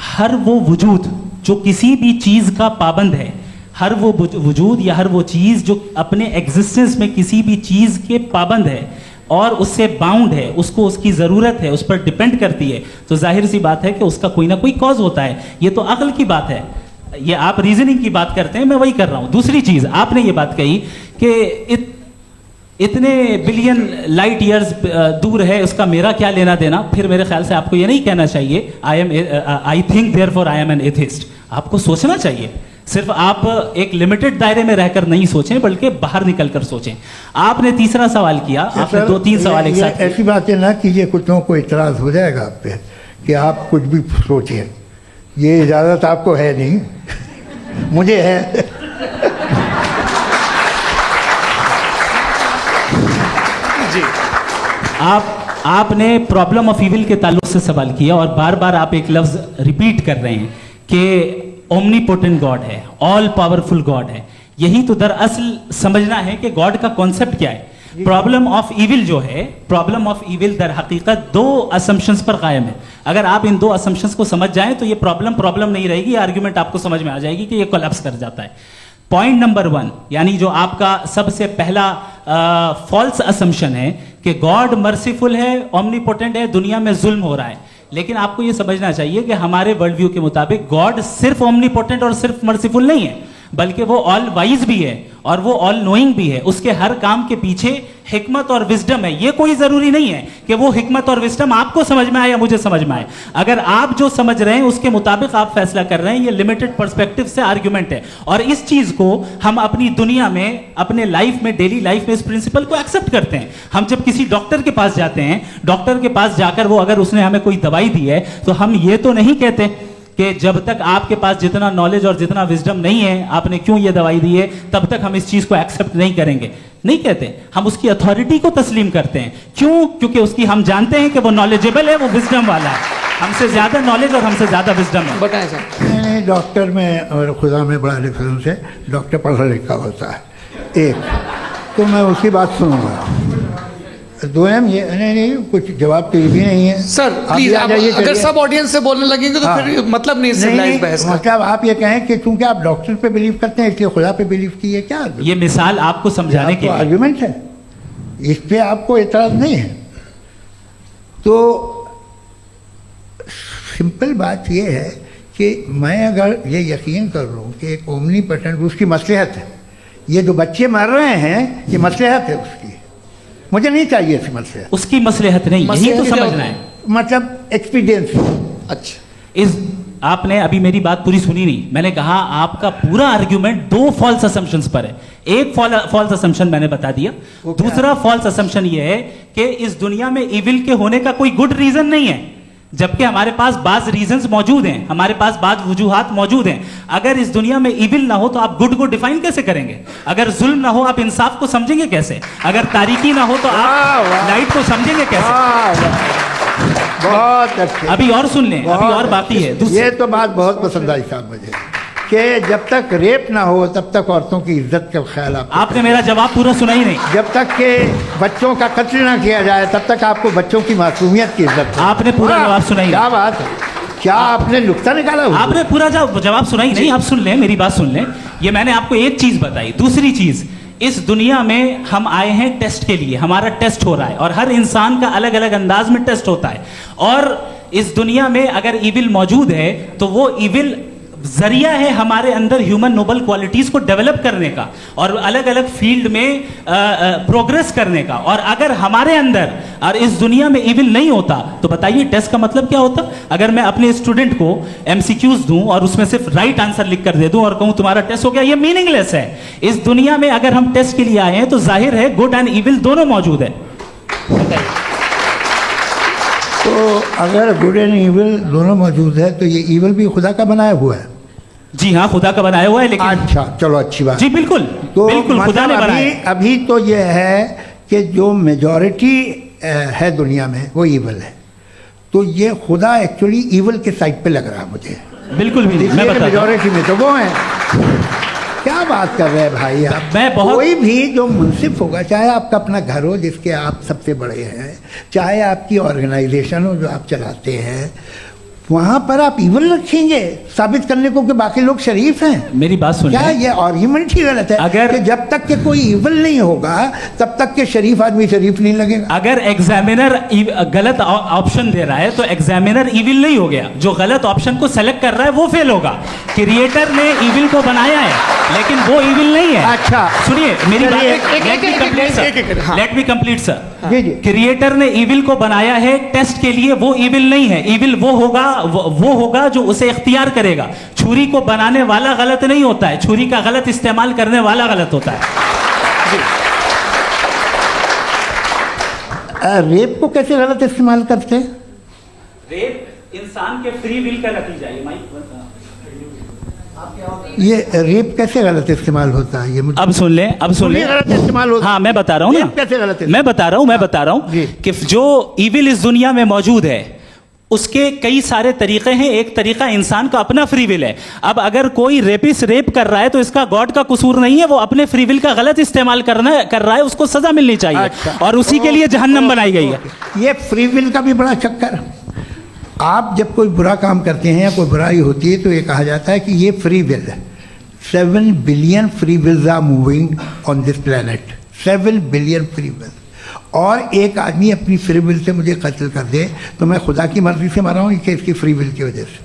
हर वो वजूद जो किसी भी चीज़ का पाबंद है, हर वो वजूद या हर वो चीज़ जो अपने एग्जिस्टेंस में किसी भी चीज़ के पाबंद है और उससे बाउंड है, उसको उसकी ज़रूरत है, उस पर डिपेंड करती है, तो जाहिर सी बात है कि उसका कोई ना कोई कॉज होता है। ये तो अक्ल की बात है। ये आप रीजनिंग की बात करते हैं, मैं वही कर रहा हूं। दूसरी चीज आपने ये बात कही कि इतने बिलियन लाइट ईयर्स दूर है, उसका मेरा क्या लेना देना। फिर मेरे ख्याल से आपको ये नहीं कहना चाहिए I think therefore I am an atheist. आपको सोचना चाहिए, सिर्फ आप एक लिमिटेड दायरे में रहकर नहीं सोचें, बल्कि बाहर निकलकर सोचें। आपने तीसरा सवाल किया, आपने 2-3 सवाल एक साथ। ऐसी बातें ना कीजिए, कुछ लोगों को इतराज हो जाएगा आप पे कि आप कुछ भी सोचिए। ये इजाज़त आपको है नहीं, मुझे है। जी, आपने प्रॉब्लम ऑफ इविल के ताल्लुक से सवाल किया और बार बार आप एक लफ्ज रिपीट कर रहे हैं कि ओमनीपोटेंट गॉड है, ऑल पावरफुल गॉड है। यही तो दरअसल समझना है कि गॉड का कॉन्सेप्ट क्या है। प्रॉब्लम ऑफ इविल जो है, प्रॉब्लम ऑफ इविल दर हकीकत 2 असम्पशंस पर कायम है। अगर आप इन 2 असम्पशंस को समझ जाएं तो ये प्रॉब्लम नहीं रहेगी, आर्ग्यूमेंट आपको समझ में आ जाएगी कि ये कोलैप्स कर जाता है। पॉइंट नंबर 1, यानी जो आपका सबसे पहला फॉल्स असम्पशन है कि गॉड मर्सीफुल है, ओमनीपोटेंट है, दुनिया में जुल्म हो रहा है। लेकिन आपको ये समझना चाहिए कि हमारे वर्ल्ड व्यू के मुताबिक गॉड सिर्फ ओमनीपोटेंट और सिर्फ मर्सीफुल नहीं है, बल्कि वो ऑल वाइज भी है और वो ऑल नोइंग भी है। उसके हर काम के पीछे हिकमत और विजडम है। ये कोई जरूरी नहीं है कि वो हिकमत और विजडम आपको समझ में आए या मुझे समझ में आए। अगर आप जो समझ रहे हैं उसके मुताबिक आप फैसला कर रहे हैं, ये लिमिटेड पर्सपेक्टिव से आर्ग्यूमेंट है। और इस चीज को हम अपनी दुनिया में, अपने लाइफ में, डेली लाइफ में इस प्रिंसिपल को एक्सेप्ट करते हैं। हम जब किसी डॉक्टर के पास जाते हैं, डॉक्टर के पास जाकर वो अगर उसने हमें कोई दवाई दी है तो हम ये तो नहीं कहते कि जब तक आपके पास जितना नॉलेज और जितना विजडम नहीं है, आपने क्यों ये दवाई दी है, तब तक हम इस चीज को एक्सेप्ट नहीं करेंगे। नहीं कहते, हम उसकी अथॉरिटी को तस्लीम करते हैं। क्यों? क्योंकि उसकी हम जानते हैं कि वो नॉलेजेबल है, वो विजडम वाला है, हमसे ज्यादा नॉलेज और हमसे ज्यादा विजडम है। बताएं सर। नहीं, डॉक्टर में और खुदा में बड़ा डिफरेंस है। डॉक्टर पढ़ा लिखा होता है, एक तो मैं उसकी बात सुनूंगा। 2 ये नहीं, कुछ जवाब तो ये भी नहीं है सर। प्लीज आप अगर सब ऑडियंस से बोलने लगेंगे तो फिर मतलब नहीं सिविलाइज्ड बहस का। मतलब आप ये कहें कि चूंकि आप डॉक्टर पे बिलीव करते हैं इसलिए खुदा पे बिलीव किए, क्या ये मिसाल आपको समझाने के लिए आर्ग्यूमेंट है, इस पे आपको एतराज नहीं है। तो सिंपल बात ये है कि मैं अगर ये यकीन कर लूँ कि एक ओमनीपोटेंट, उसकी मसलहत है, ये जो बच्चे मर रहे हैं ये मसलहत है उसकी, मुझे नहीं चाहिए इसकी मसलहत। उसकी मसलहत नहीं, यही तो समझना है, मतलब एक्सपीरियंस। अच्छा, इस आपने अभी मेरी बात पूरी सुनी नहीं। मैंने कहा आपका पूरा आर्ग्यूमेंट 2 फॉल्स असम्पशंस पर है। एक फॉल्स असम्पशन मैंने बता दिया, दूसरा फॉल्स असम्पशन ये है कि इस दुनिया में इविल के होने का कोई गुड रीजन नहीं है, जबकि हमारे पास बाज रीजंस मौजूद हैं, हमारे पास बाज वजूहात मौजूद हैं। अगर इस दुनिया में इविल ना हो तो आप गुड को डिफाइन कैसे करेंगे? अगर जुल्म ना हो आप इंसाफ को समझेंगे कैसे? अगर तारीकी ना हो तो आप लाइट को समझेंगे कैसे? बहुत अच्छे। अभी और सुन लें, अभी और बाकी है। ये तो बात बहुत पसंद आई साहब मुझे कि जब तक रेप ना हो तब तक औरतों की इज्जत का ख्याल आपने मेरा जवाब पूरा सुना ही नहीं। जब तक के बच्चों का कत्ल ना किया जाए तब तक आपको बच्चों की मासूमियत की इज्जत। आपने पूरा जवाब सुना ही नहीं। क्या बात है, क्या आपने नुक्ता निकाला? आपने पूरा जवाब सुना ही नहीं। आप सुन लें, मेरी बात सुन लें। ये मैंने आपको एक चीज बताई। दूसरी चीज, इस दुनिया में हम आए हैं टेस्ट के लिए, हमारा टेस्ट हो रहा है और हर इंसान का अलग अलग अंदाज में टेस्ट होता है। और इस दुनिया में अगर इविल मौजूद है तो वो इविल जरिया है हमारे अंदर ह्यूमन नोबल क्वालिटीज को डेवलप करने का और अलग अलग फील्ड में प्रोग्रेस करने का। और अगर हमारे अंदर और इस दुनिया में इविल नहीं होता तो बताइए टेस्ट का मतलब क्या होता? अगर मैं अपने स्टूडेंट को एमसीक्यूज दूं और उसमें सिर्फ राइट आंसर लिख कर दे दूं और कहूं तुम्हारा टेस्ट हो गया, ये मीनिंगलेस है। इस दुनिया में अगर हम टेस्ट के लिए आए हैं तो जाहिर है गुड एंड इविल दोनों मौजूद है। तो अगर गुड एंड इविल दोनों मौजूद है तो ये इविल भी खुदा का बनाया हुआ है? जी हाँ, खुदा का बनाया हुआ है। लेकिन अच्छा, चलो अच्छी बात। जी बिल्कुल, तो बिल्कुल खुदा ने बनाया। अभी तो ये है कि जो मेजॉरिटी है दुनिया में वो इविल है, तो ये खुदा एक्चुअली इविल के साइड पे लग रहा है मुझे। बिल्कुल भी नहीं, मैं बताता हूं। मेजॉरिटी में तो वो है। क्या बात कर रहे हैं भाई आप? कोई भी जो मुंसिफ होगा, चाहे आपका अपना घर हो जिसके आप सबसे बड़े हैं, चाहे आपकी ऑर्गेनाइजेशन हो जो आप चलाते हैं, वहां पर आप इविल रखेंगे साबित करने को कि बाकी लोग शरीफ हैं? मेरी बात सुनिए, क्या ये आर्ग्यूमेंट ही गलत है? अगर कि जब तक के कोई इविल नहीं होगा तब तक के शरीफ आदमी शरीफ नहीं लगेगा। अगर एग्जामिनर गलत ऑप्शन दे रहा है तो एग्जामिनर इविल नहीं हो गया, जो गलत ऑप्शन को सेलेक्ट कर रहा है वो फेल होगा। क्रिएटर ने इविल को बनाया है लेकिन वो इविल नहीं है। अच्छा सुनिए मेरी बात, let me complete sir. Creator ने इविल को बनाया है टेस्ट के लिए, वो इविल नहीं है। इविल वो होगा जो उसे इख्तियार करेगा। छुरी को बनाने वाला गलत नहीं होता है, छुरी का गलत इस्तेमाल करने वाला गलत होता है। रेप को कैसे गलत इस्तेमाल करते हैं? रेप इंसान के फ्री विल का नतीजा है। ये रेप कैसे गलत इस्तेमाल होता है? ये मुझे अब सुन ले गलत इस्तेमाल होता है। हाँ मैं बता रहा हूँ ना, कैसे गलत मैं बता रहा हूँ कि जो इविल इस दुनिया में मौजूद है उसके कई सारे तरीके हैं। एक तरीका इंसान का अपना फ्री विल है। अब अगर कोई रेपिस्ट रेप कर रहा है तो इसका गॉड का कसूर नहीं है, वो अपने फ्री विल का गलत इस्तेमाल कर रहा है, उसको सजा मिलनी चाहिए। अच्छा, और उसी के लिए जहन्नम बनाई गई है। ये फ्री विल का भी बड़ा चक्कर। आप जब कोई बुरा काम करते हैं या कोई बुराई होती है तो ये कहा जाता है कि ये फ्री विल है। 7 billion free wills are moving on this planet. 7 billion free will. और एक आदमी अपनी फ्री विल से मुझे कत्ल कर दे तो मैं खुदा की मर्जी से मरा हूँ कि इसकी फ्री विल की वजह से?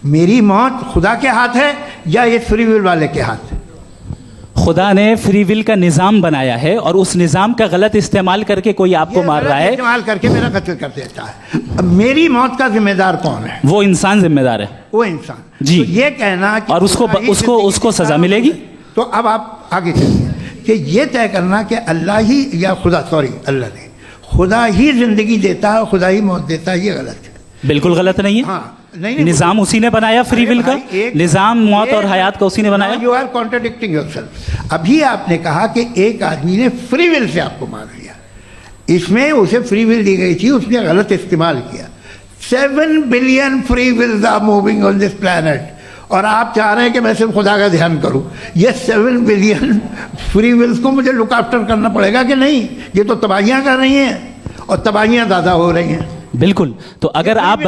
मेरी मौत खुदा के हाथ है या ये फ्री विल वाले के हाथ है? खुदा ने फ्री विल का निज़ाम बनाया है और उस निज़ाम का गलत इस्तेमाल करके कोई आपको मार रहा है, इस्तेमाल करके मेरा कत्ल कर देता है। अब मेरी मौत का जिम्मेदार कौन है? वो इंसान जिम्मेदार है। वो इंसान जी। तो ये कहना कि और उसको सजा मिलेगी। तो अब आप आगे चलिए कि ये तय करना कि अल्लाह ही या अल्लाह ने खुदा ही जिंदगी देता है, खुदा ही मौत देता है, ये गलत है। बिल्कुल गलत नहीं है। हाँ, नहीं, निजाम उसी ने बनाया फ्री विल का। निजाम मौत और हयात का उसी ने बनाया। You are contradicting yourself. अभी आपने कहा कि एक आदमी ने फ्री विल से आपको मार दिया, इसमें उसे फ्री विल दी गई थी, उसने गलत इस्तेमाल किया। 7 billion free wills are moving on this planet और आप चाह रहे हैं कि मैं सिर्फ खुदा का ध्यान करूं। ये 7 बिलियन फ्री विल्स को मुझे लुक आफ्टर करना पड़ेगा कि नहीं? ये तो तबाहियां कर रही हैं और तबाहियां ज़्यादा हो रही हैं। बिल्कुल। तो अगर आप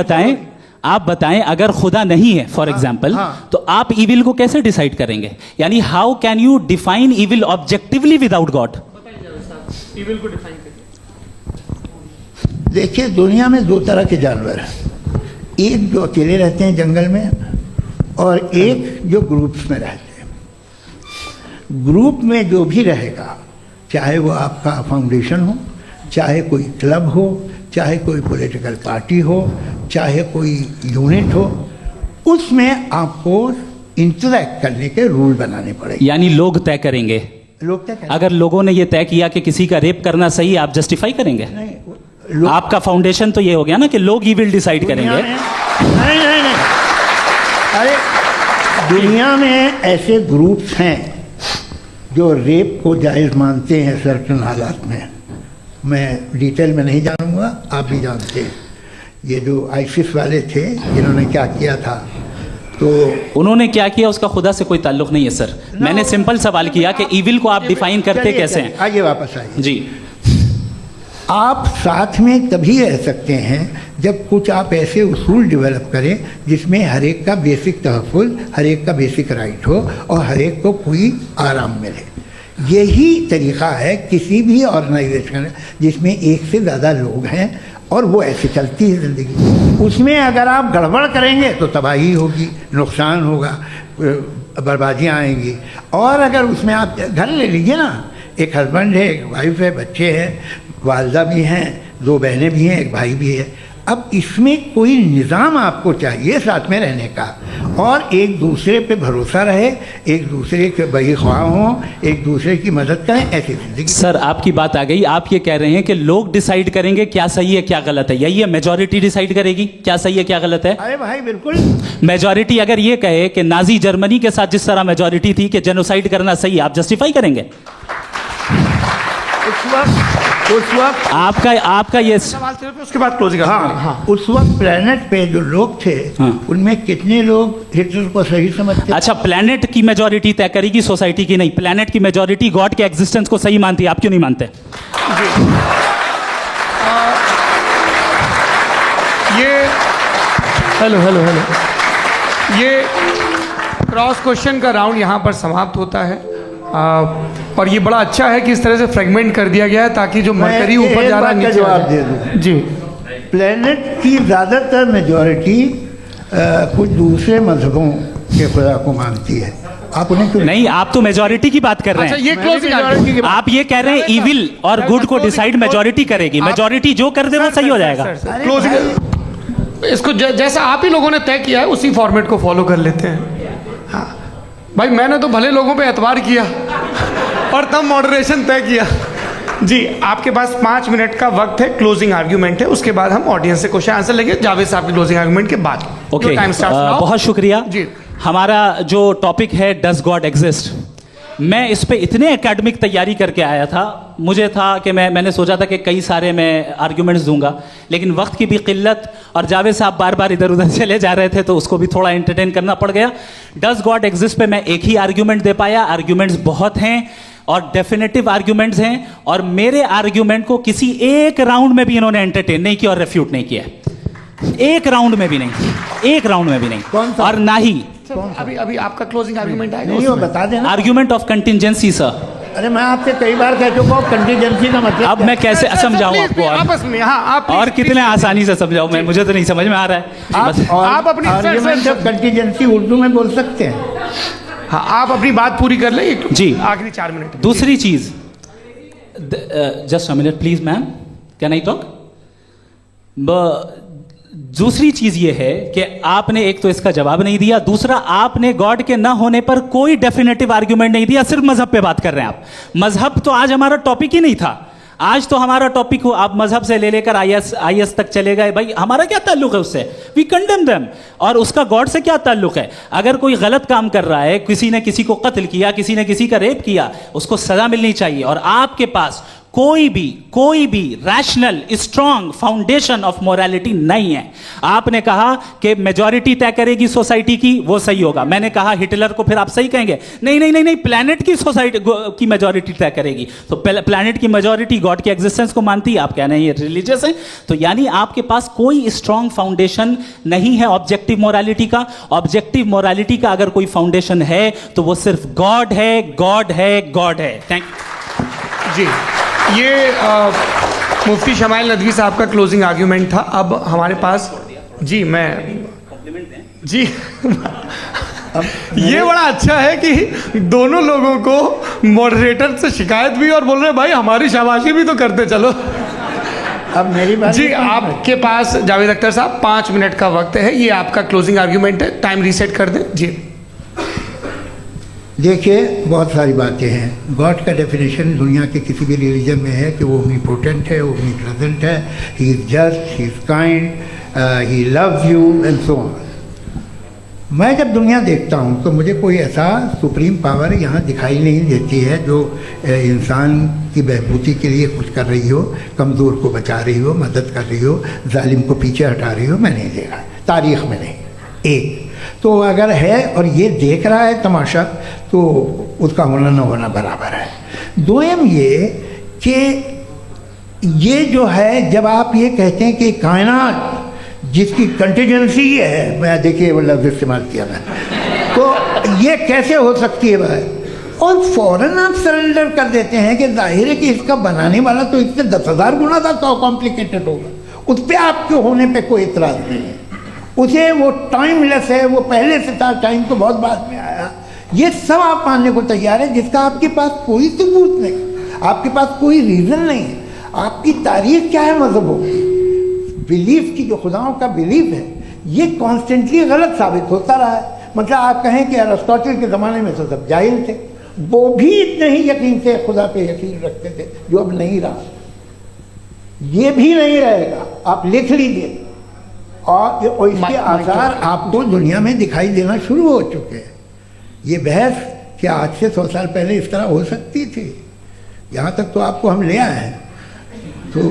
बताएं अगर खुदा नहीं है फॉर एग्जाम्पल, तो आप इविल को कैसे डिसाइड करेंगे? यानी how can you define evil objectively without God? Evil को डिफाइन करिए। देखिए दुनिया में 2 तरह के जानवर हैं, एक जो अकेले रहते हैं जंगल में और एक जो ग्रुप्स में रहते हैं। ग्रुप में जो भी रहेगा, चाहे वो आपका फाउंडेशन हो, चाहे कोई क्लब हो, चाहे कोई पॉलिटिकल पार्टी हो, चाहे कोई यूनिट हो, उसमें आपको इंटरैक्ट करने के रूल बनाने पड़ेंगे। यानी लोग तय करेंगे। लोग तय करेंगे। अगर लोगों ने ये तय किया कि किसी का रेप करना सही है, आप जस्टिफाई करेंगे? नहीं। आपका फाउंडेशन तो ये हो गया ना कि लोग ही विल डिसाइड करेंगे। नहीं। अरे दुनिया में ऐसे ग्रुप्स हैं जो रेप को जायज़ मानते हैं सर्टन हालात में। मैं डिटेल में नहीं जानूंगा, आप भी जानते हैं। ये जो आईसिस वाले थे जिन्होंने क्या किया था, तो उन्होंने क्या किया उसका खुदा से कोई ताल्लुक नहीं है सर। मैंने सिंपल सवाल किया कि इविल को आप डिफाइन करते कैसे हैं? आइए वापस आइए जी। आप साथ में तभी रह सकते हैं जब कुछ आप ऐसे उसूल डेवलप करें जिसमें हर एक का बेसिक तहफ़्फ़ुज़, हर एक का बेसिक राइट हो और हर एक को कोई आराम मिले। यही तरीक़ा है किसी भी ऑर्गेनाइजेशन जिसमें एक से ज़्यादा लोग हैं और वो ऐसे चलती है ज़िंदगी। उसमें अगर आप गड़बड़ करेंगे तो तबाही होगी, नुकसान होगा, बर्बादियाँ आएंगी। और अगर उसमें आप घर ले लीजिए ना, एक हस्बैंड है, एक वाइफ है, बच्चे हैं, वालदा भी हैं, 2 बहनें भी हैं, एक भाई भी है। अब इसमें कोई निज़ाम आपको चाहिए साथ में रहने का, और एक दूसरे पे भरोसा रहे, एक दूसरे के बहीख्वाह हों, एक दूसरे की मदद करें, ऐसी ज़िंदगी। सर आपकी बात आ गई, आप ये कह रहे हैं कि लोग डिसाइड करेंगे क्या सही है क्या गलत है, यही है मेजॉरिटी डिसाइड करेगी क्या सही है क्या गलत है? अरे भाई बिल्कुल। मेजॉरिटी अगर ये कहे कि नाजी जर्मनी के साथ जिस तरह मेजॉरिटी थी कि जेनोसाइड करना सही, आप जस्टिफाई करेंगे? उस वक्त आपका ये सवाल सिर्फ उसके बाद क्लोजिंग। हाँ, उस वक्त प्लेनेट पे जो लोग थे, उनमें कितने लोग हिटलर को सही समझते? अच्छा, प्लेनेट की मेजॉरिटी तय करेगी, सोसाइटी की नहीं। प्लेनेट की मेजॉरिटी गॉड के एग्जिस्टेंस को सही मानती है, आप क्यों नहीं मानते? हेलो ये क्रॉस क्वेश्चन का राउंड यहाँ पर समाप्त होता है। और ये बड़ा अच्छा है कि इस तरह से फ्रेगमेंट कर दिया गया है ताकि जो मरकरी ऊपर जा रहा है नीचे जवाब दे दूं जी। प्लेनेट की ज़्यादातर मेजॉरिटी कुछ दूसरे मजहबों के खुदा को मानती है। आप उन्हें क्यों नहीं, आप तो मेजॉरिटी की बात कर रहे हैं। अच्छा, ये क्लोजिंग आप ये कह रहे हैं इविल और गुड को डिसाइड मेजॉरिटी करेगी, मेजॉरिटी जो कर दे वो सही हो जाएगा। क्लोजिंग इसको जैसा आप ही लोगों ने तय किया है उसी फॉर्मेट को फॉलो कर लेते हैं। हाँ भाई, मैंने तो भले लोगों पे एतबार किया और तब मॉडरेशन तय किया। जी, आपके पास 5 मिनट का वक्त है, क्लोजिंग आर्ग्यूमेंट है, उसके बाद हम ऑडियंस से क्वेश्चन आंसर लेंगे जावेद साहब के क्लोजिंग आर्ग्यूमेंट के बाद। ओके, बहुत शुक्रिया जी। हमारा जो टॉपिक है डज गॉड एग्जिस्ट, मैं इस पे इतने एकेडमिक तैयारी करके आया था, मुझे था कि मैंने सोचा था कि कई सारे मैं आर्ग्यूमेंट्स दूंगा, लेकिन वक्त की भी किल्लत और जावेद साहब बार बार इधर उधर चले जा रहे थे तो उसको भी थोड़ा एंटरटेन करना पड़ गया। डज गॉड एग्जिस्ट पे मैं एक ही आर्ग्यूमेंट दे पाया, आर्ग्यूमेंट्स बहुत हैं और डेफिनेटिव आर्ग्यूमेंट्स हैं, और मेरे आर्ग्यूमेंट को किसी एक राउंड में भी इन्होंने एंटरटेन नहीं किया और रेफ्यूट नहीं किया, एक राउंड में भी नहीं, एक राउंड में भी नहीं। और ना ही अभी आपका क्लोजिंग आर्ग्यूमेंट आएगा, नहीं, वो बता देना। Argument of contingency sir. अरे मैं आपसे कई बार कह चुका हूँ कंटीजेंसी का मतलब अब मैं कैसे समझाऊं आपको? आपस में आप और कितने आसानी से समझाऊं मैं, मुझे तो नहीं समझ में आ रहा है। आप अपनी आर्ग्यूमेंट ऑफ कंटीजेंसी उर्दू में बोल सकते हैं। हाँ, आप अपनी बात पूरी कर लें जी, आखिरी 4 मिनट। दूसरी चीज, just a minute please ma'am, can I talk? दूसरी चीज ये है कि आपने एक तो इसका जवाब नहीं दिया, दूसरा आपने गॉड के ना होने पर कोई डेफिनेटिव आर्ग्यूमेंट नहीं दिया, सिर्फ मजहब पे बात कर रहे हैं आप। मजहब तो आज हमारा टॉपिक ही नहीं था, आज तो हमारा टॉपिक हो, आप मजहब से ले लेकर आईएस तक चले गए। भाई हमारा क्या ताल्लुक है उससे? We condemn them. और उसका गॉड से क्या ताल्लुक है? अगर कोई गलत काम कर रहा है, किसी ने किसी को कत्ल किया, किसी ने किसी का रेप किया, उसको सजा मिलनी चाहिए। और आपके पास कोई भी rational strong foundation of morality नहीं है। आपने कहा कि मेजॉरिटी तय करेगी सोसाइटी की, वो सही होगा। मैंने कहा हिटलर को फिर आप सही कहेंगे, नहीं, प्लैनेट की सोसाइटी की मेजॉरिटी तय करेगी। तो प्लैनेट की मेजॉरिटी गॉड के एग्जिस्टेंस को मानती है, आप कह रहे हैं ये रिलीजियस है। तो यानी आपके पास कोई स्ट्रॉन्ग फाउंडेशन नहीं है ऑब्जेक्टिव मोरालिटी का। ऑब्जेक्टिव मोरालिटी का अगर कोई फाउंडेशन है तो वो सिर्फ गॉड है, गॉड है, गॉड है। थैंक जी। ये मुफ्ती शमाइल नदवी साहब का क्लोजिंग आर्ग्यूमेंट था। अब हमारे पास जी, मैं जी ये बड़ा अच्छा है कि दोनों लोगों को मॉडरेटर से शिकायत भी और बोल रहे भाई हमारी शाबाशी भी तो करते चलो। अब मेरी बात जी, आपके पास जावेद अख्तर साहब 5 मिनट का वक्त है, ये आपका क्लोजिंग आर्ग्यूमेंट है, टाइम रीसेट कर दें जी। देखिए, बहुत सारी बातें हैं। गॉड का डेफिनेशन दुनिया के किसी भी रिलीजन में है कि वो ओमनीपोटेंट है, ओमनीप्रेजेंट है, he is just, he is kind, he loves you and so on. मैं जब दुनिया देखता हूँ तो मुझे कोई ऐसा सुप्रीम पावर यहाँ दिखाई नहीं देती है जो इंसान की बहबूदी के लिए कुछ कर रही हो, कमज़ोर को बचा रही हो, मदद कर रही हो, जालिम को पीछे हटा रही हो। मैं नहीं देखा, तारीख़ में नहीं। एक तो अगर है और ये देख रहा है तमाशा, तो उसका होना न होना बराबर है। दोयम ये कि ये जो है, जब आप ये कहते हैं कि कायनात जिसकी कंटीजेंसी है, मैं देखिए वो लफ्ज़ इस्तेमाल किया मैंने, तो ये कैसे हो सकती है भाई? और फ़ौरन आप सरेंडर कर देते हैं कि जाहिर है कि इसका बनाने वाला तो इससे 10,000 गुना ज़्यादा कॉम्प्लिकेटेड होगा। उस पर आपके होने पे कोई इतराज़ नहीं है। उसे वो टाइमलेस है, वो पहले से था, टाइम तो बहुत बाद में आया, ये सब आप मानने को तैयार है, जिसका आपके पास कोई सबूत नहीं, आपके पास कोई रीज़न नहीं है। आपकी तारीख क्या है मज़हबों की, बिलीफ की, जो खुदाओं का बिलीफ है, ये कॉन्स्टेंटली गलत साबित होता रहा है। मतलब आप कहें कि अरिस्टोटल के ज़माने में तो सब जाहिल थे, वो भी इतने ही यकीन से खुदा पे यकीन रखते थे, जो अब नहीं रहा, ये भी नहीं रहेगा, आप लिख लीजिए। और इसके आसार आपको दुनिया में दिखाई देना शुरू हो चुके हैं। ये बहस क्या आज से 100 साल पहले इस तरह हो सकती थी? यहाँ तक तो आपको हम ले आए हैं। तो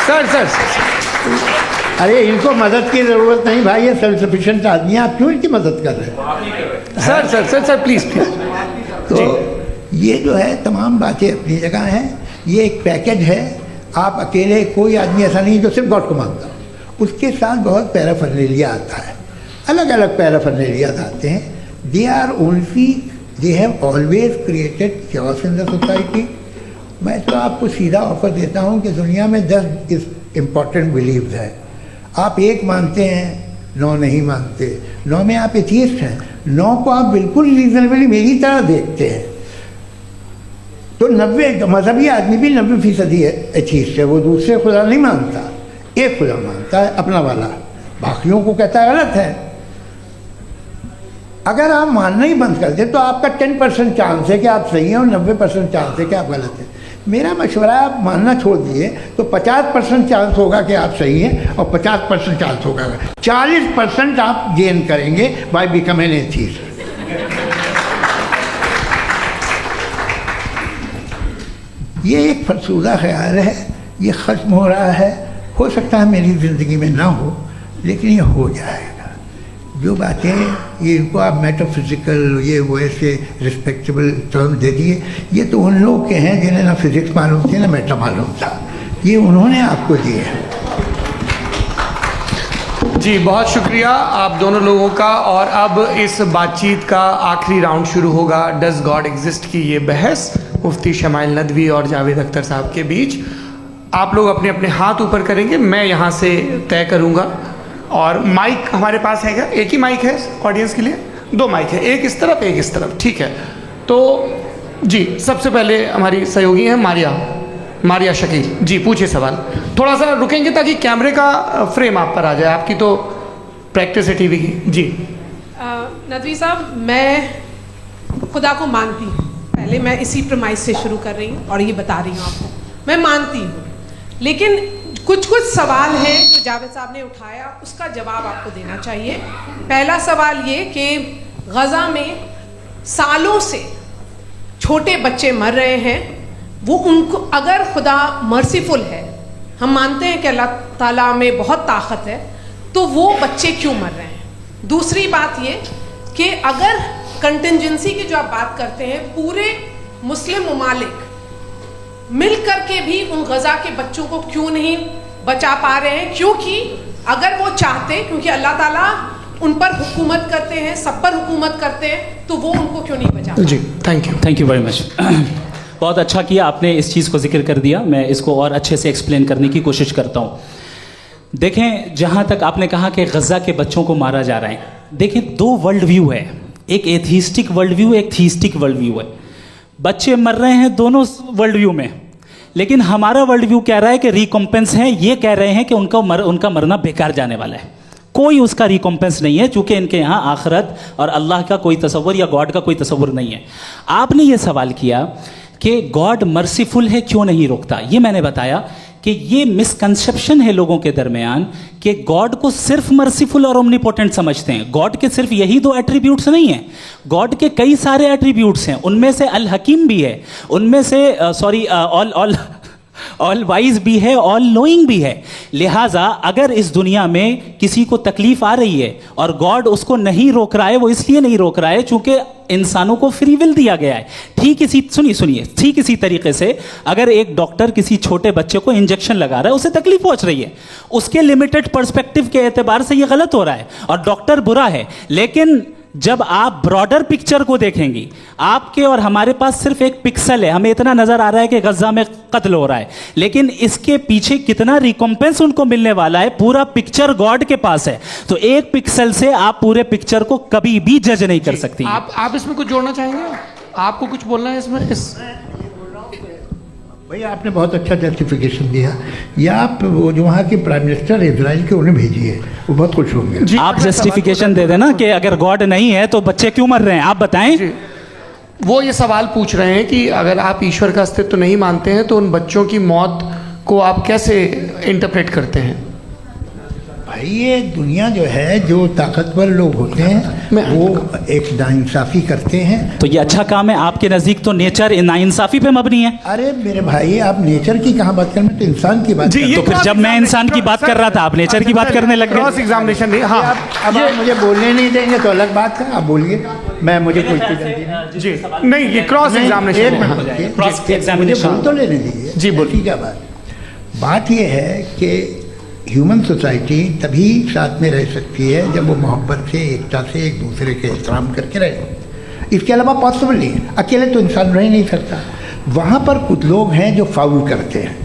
सर अरे इनको मदद की ज़रूरत नहीं भाई, ये सेल्फ सफिशिएंट आदमी है, आप क्यों इनकी मदद कर रहे हैं? Sir please. तो ये जो है तमाम बातें अपनी जगह हैं। ये एक पैकेज है, आप अकेले, कोई आदमी ऐसा नहीं जो सिर्फ गॉड को मानता हो, उसके साथ बहुत पैराफर्नेलिया आता है, अलग अलग पैराफर्नेलियाज आते हैं। They have always created chaos in the society. मैं तो आपको सीधा ऑफर देता हूँ कि दुनिया में 10 इम्पॉर्टेंट बिलीव्स हैं, आप एक मानते हैं, 9 नहीं मानते, 9 में आप एथियस्ट हैं, 9 को आप बिल्कुल रीजनेबली मेरी तरह देखते हैं। तो 90 मजहबी आदमी भी 90% एथियस्ट है, वो दूसरे खुदा नहीं मानता, एक खुदा मानता है अपना वाला, बाकियों को कहता है गलत है। अगर आप मानना ही बंद कर दें तो आपका 10% चांस है कि आप सही हैं और 90% चांस है कि आप गलत हैं। मेरा मशवरा है आप मानना छोड़ दिए तो 50% चांस होगा कि आप सही हैं और 50% चांस होगा, 40% आप गेन करेंगे बाय बिकमिंग एन एथियस्ट। ये एक फरसूदा ख्याल है, ये ख़त्म हो रहा है। हो सकता है मेरी ज़िंदगी में ना हो, लेकिन ये हो जाएगा। जो बातें ये इनको आप मेटाफिज़िकल ये वो ऐसे रिस्पेक्टेबल टर्म दे दिए, ये तो उन लोग के हैं जिन्हें ना फिज़िक्स मालूम थी ना मेटा मालूम था, ये उन्होंने आपको दिए हैं। जी बहुत शुक्रिया आप दोनों लोगों का। और अब इस बातचीत का आखिरी राउंड शुरू होगा, डज गॉड एग्जिस्ट की ये बहस मुफ्ती शमाइल नदवी और जावेद अख्तर साहब के बीच। आप लोग अपने अपने हाथ ऊपर करेंगे, मैं यहाँ से तय करूँगा। और माइक हमारे पास है क्या? एक ही माइक है ऑडियंस के लिए? 2 माइक है, एक इस तरफ एक इस तरफ, ठीक है। तो जी सबसे पहले हमारी सहयोगी हैं मारिया शकील जी, पूछिए सवाल। थोड़ा सा रुकेंगे ताकि कैमरे का फ्रेम आप पर आ जाए, आपकी तो प्रैक्टिस है टीवी की। जी नदवी साहब, मैं खुदा को मानती हूँ, पहले मैं इसी प्रमाइस से शुरू कर रही हूँ और ये बता रही हूँ आपको, मैं मानती हूँ, लेकिन कुछ सवाल हैं जो जावेद साहब ने उठाया, उसका जवाब आपको देना चाहिए। पहला सवाल ये कि गज़ा में सालों से छोटे बच्चे मर रहे हैं, वो उनको, अगर खुदा मर्सीफुल है, हम मानते हैं कि अल्लाह ताला में बहुत ताकत है, तो वो बच्चे क्यों मर रहे हैं? दूसरी बात ये कि अगर कंटिजेंसी की जो आप बात करते हैं, पूरे मुस्लिम ममालिक मिल करके भी उन गज़ा के बच्चों को क्यों नहीं बचा पा रहे हैं? क्योंकि अगर वो चाहते, क्योंकि अल्लाह ताला उन पर हुकूमत करते हैं, सब पर हुकूमत करते हैं, तो वो उनको क्यों नहीं बचा? जी थैंक यू वेरी मच। बहुत अच्छा किया आपने इस चीज़ को जिक्र कर दिया, मैं इसको और अच्छे से एक्सप्लेन करने की कोशिश करता हूँ। देखें, जहाँ तक आपने कहा कि गज़ा के बच्चों को मारा जा रहा है, देखें 2 वर्ल्ड व्यू है, एक एथिस्टिक वर्ल्ड व्यू, एक थीस्टिक वर्ल्ड व्यू है। बच्चे मर रहे हैं दोनों वर्ल्ड व्यू में, लेकिन हमारा वर्ल्ड व्यू कह रहा है कि रिकॉम्पेंस है, ये कह रहे हैं कि उनका मरना बेकार जाने वाला है, कोई उसका रिकॉम्पेंस नहीं है, चूंकि इनके यहाँ आखिरत और अल्लाह का कोई तसव्वुर या गॉड का कोई तसव्वुर नहीं है। आपने ये सवाल किया कि गॉड मर्सीफुल है, क्यों नहीं रोकता? ये मैंने बताया कि ये मिसकंसेप्शन है लोगों के दरमियान कि गॉड को सिर्फ मर्सीफुल और ओमनीपोटेंट समझते हैं। गॉड के सिर्फ यही 2 एट्रीब्यूट्स नहीं हैं, गॉड के कई सारे एट्रीब्यूट्स हैं, उनमें से अल हकीम भी है, उनमें से ऑल वाइज भी है, ऑल नोइंग भी है। लिहाजा अगर इस दुनिया में किसी को तकलीफ आ रही है और गॉड उसको नहीं रोक रहा है, वो इसलिए नहीं रोक रहा है चूंकि इंसानों को फ्री विल दिया गया है। ठीक इसी तरीके से अगर एक डॉक्टर किसी छोटे बच्चे को इंजेक्शन लगा रहा है, उसे तकलीफ पहुंच रही है, उसके लिमिटेड पर्सपेक्टिव के एतबार से ये गलत हो रहा है और डॉक्टर बुरा है, लेकिन जब आप ब्रॉडर पिक्चर को देखेंगी, आपके और हमारे पास सिर्फ एक पिक्सल है, हमें इतना नजर आ रहा है कि गजा में कत्ल हो रहा है, लेकिन इसके पीछे कितना रिकॉम्पेंस उनको मिलने वाला है, पूरा पिक्चर गॉड के पास है। तो एक पिक्सल से आप पूरे पिक्चर को कभी भी जज नहीं कर सकती। आप इसमें कुछ जोड़ना चाहेंगे? आपको कुछ बोलना है इसमें? भैया आपने बहुत अच्छा जस्टिफिकेशन दिया। या आप वो जो वहाँ के प्राइम मिनिस्टर इजराइल के उन्हें भेजिए, वो बहुत खुश होंगे। आप जस्टिफिकेशन दे देना कि अगर गॉड नहीं है तो बच्चे क्यों मर रहे हैं, आप बताएं। वो ये सवाल पूछ रहे हैं कि अगर आप ईश्वर का अस्तित्व नहीं मानते हैं तो उन बच्चों की मौत को आप कैसे इंटरप्रेट करते हैं? भाई ये दुनिया जो है, जो ताकतवर लोग होते हैं वो एक नाइंसाफ़ी करते हैं। तो ये अच्छा काम है आपके नज़दीक, तो नेचर नाइंसाफ़ी पे मबनी है। अरे मेरे भाई, आप नेचर की कहाँ बात कर रहे हैं, तो इंसान की बात कर रहे हैं। तो फिर जब मैं इंसान की बात कर रहा था, आप नेचर की बात करने लग गए। क्रॉस एग्जामिनेशन नहीं। हाँ, अब आप मुझे बोलने नहीं देंगे तो अलग बात है, आप बोलिए, मैं मुझे कोई जल्दी जी नहीं, ये क्रॉस एग्जामिनेशन मुझे बोल तो लेने दीजिए। जी बोलिए। क्या बात ये है कि ह्यूमन सोसाइटी तभी साथ में रह सकती है जब वो मोहब्बत से, एकता से, एक दूसरे के एहतराम करके रहे। इसके अलावा पॉसिबल नहीं है, अकेले तो इंसान रह ही नहीं सकता। वहाँ पर कुछ लोग हैं जो फाउल करते हैं।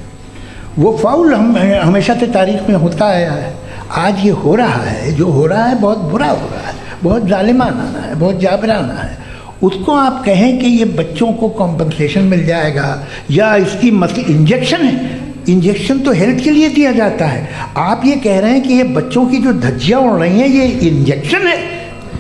वो फाउल हमेशा से तारीख में होता आया है। आज ये हो रहा है, जो हो रहा है बहुत बुरा हो रहा है, बहुत जालिमाना है, बहुत जाबराना है। उसको आप कहें कि ये बच्चों को कॉम्पनसेशन मिल जाएगा या इसकी इंजेक्शन है। इंजेक्शन तो हेल्थ के लिए दिया जाता है। आप ये कह रहे हैं कि ये बच्चों की जो धज्जियां उड़ रही हैं ये इंजेक्शन है,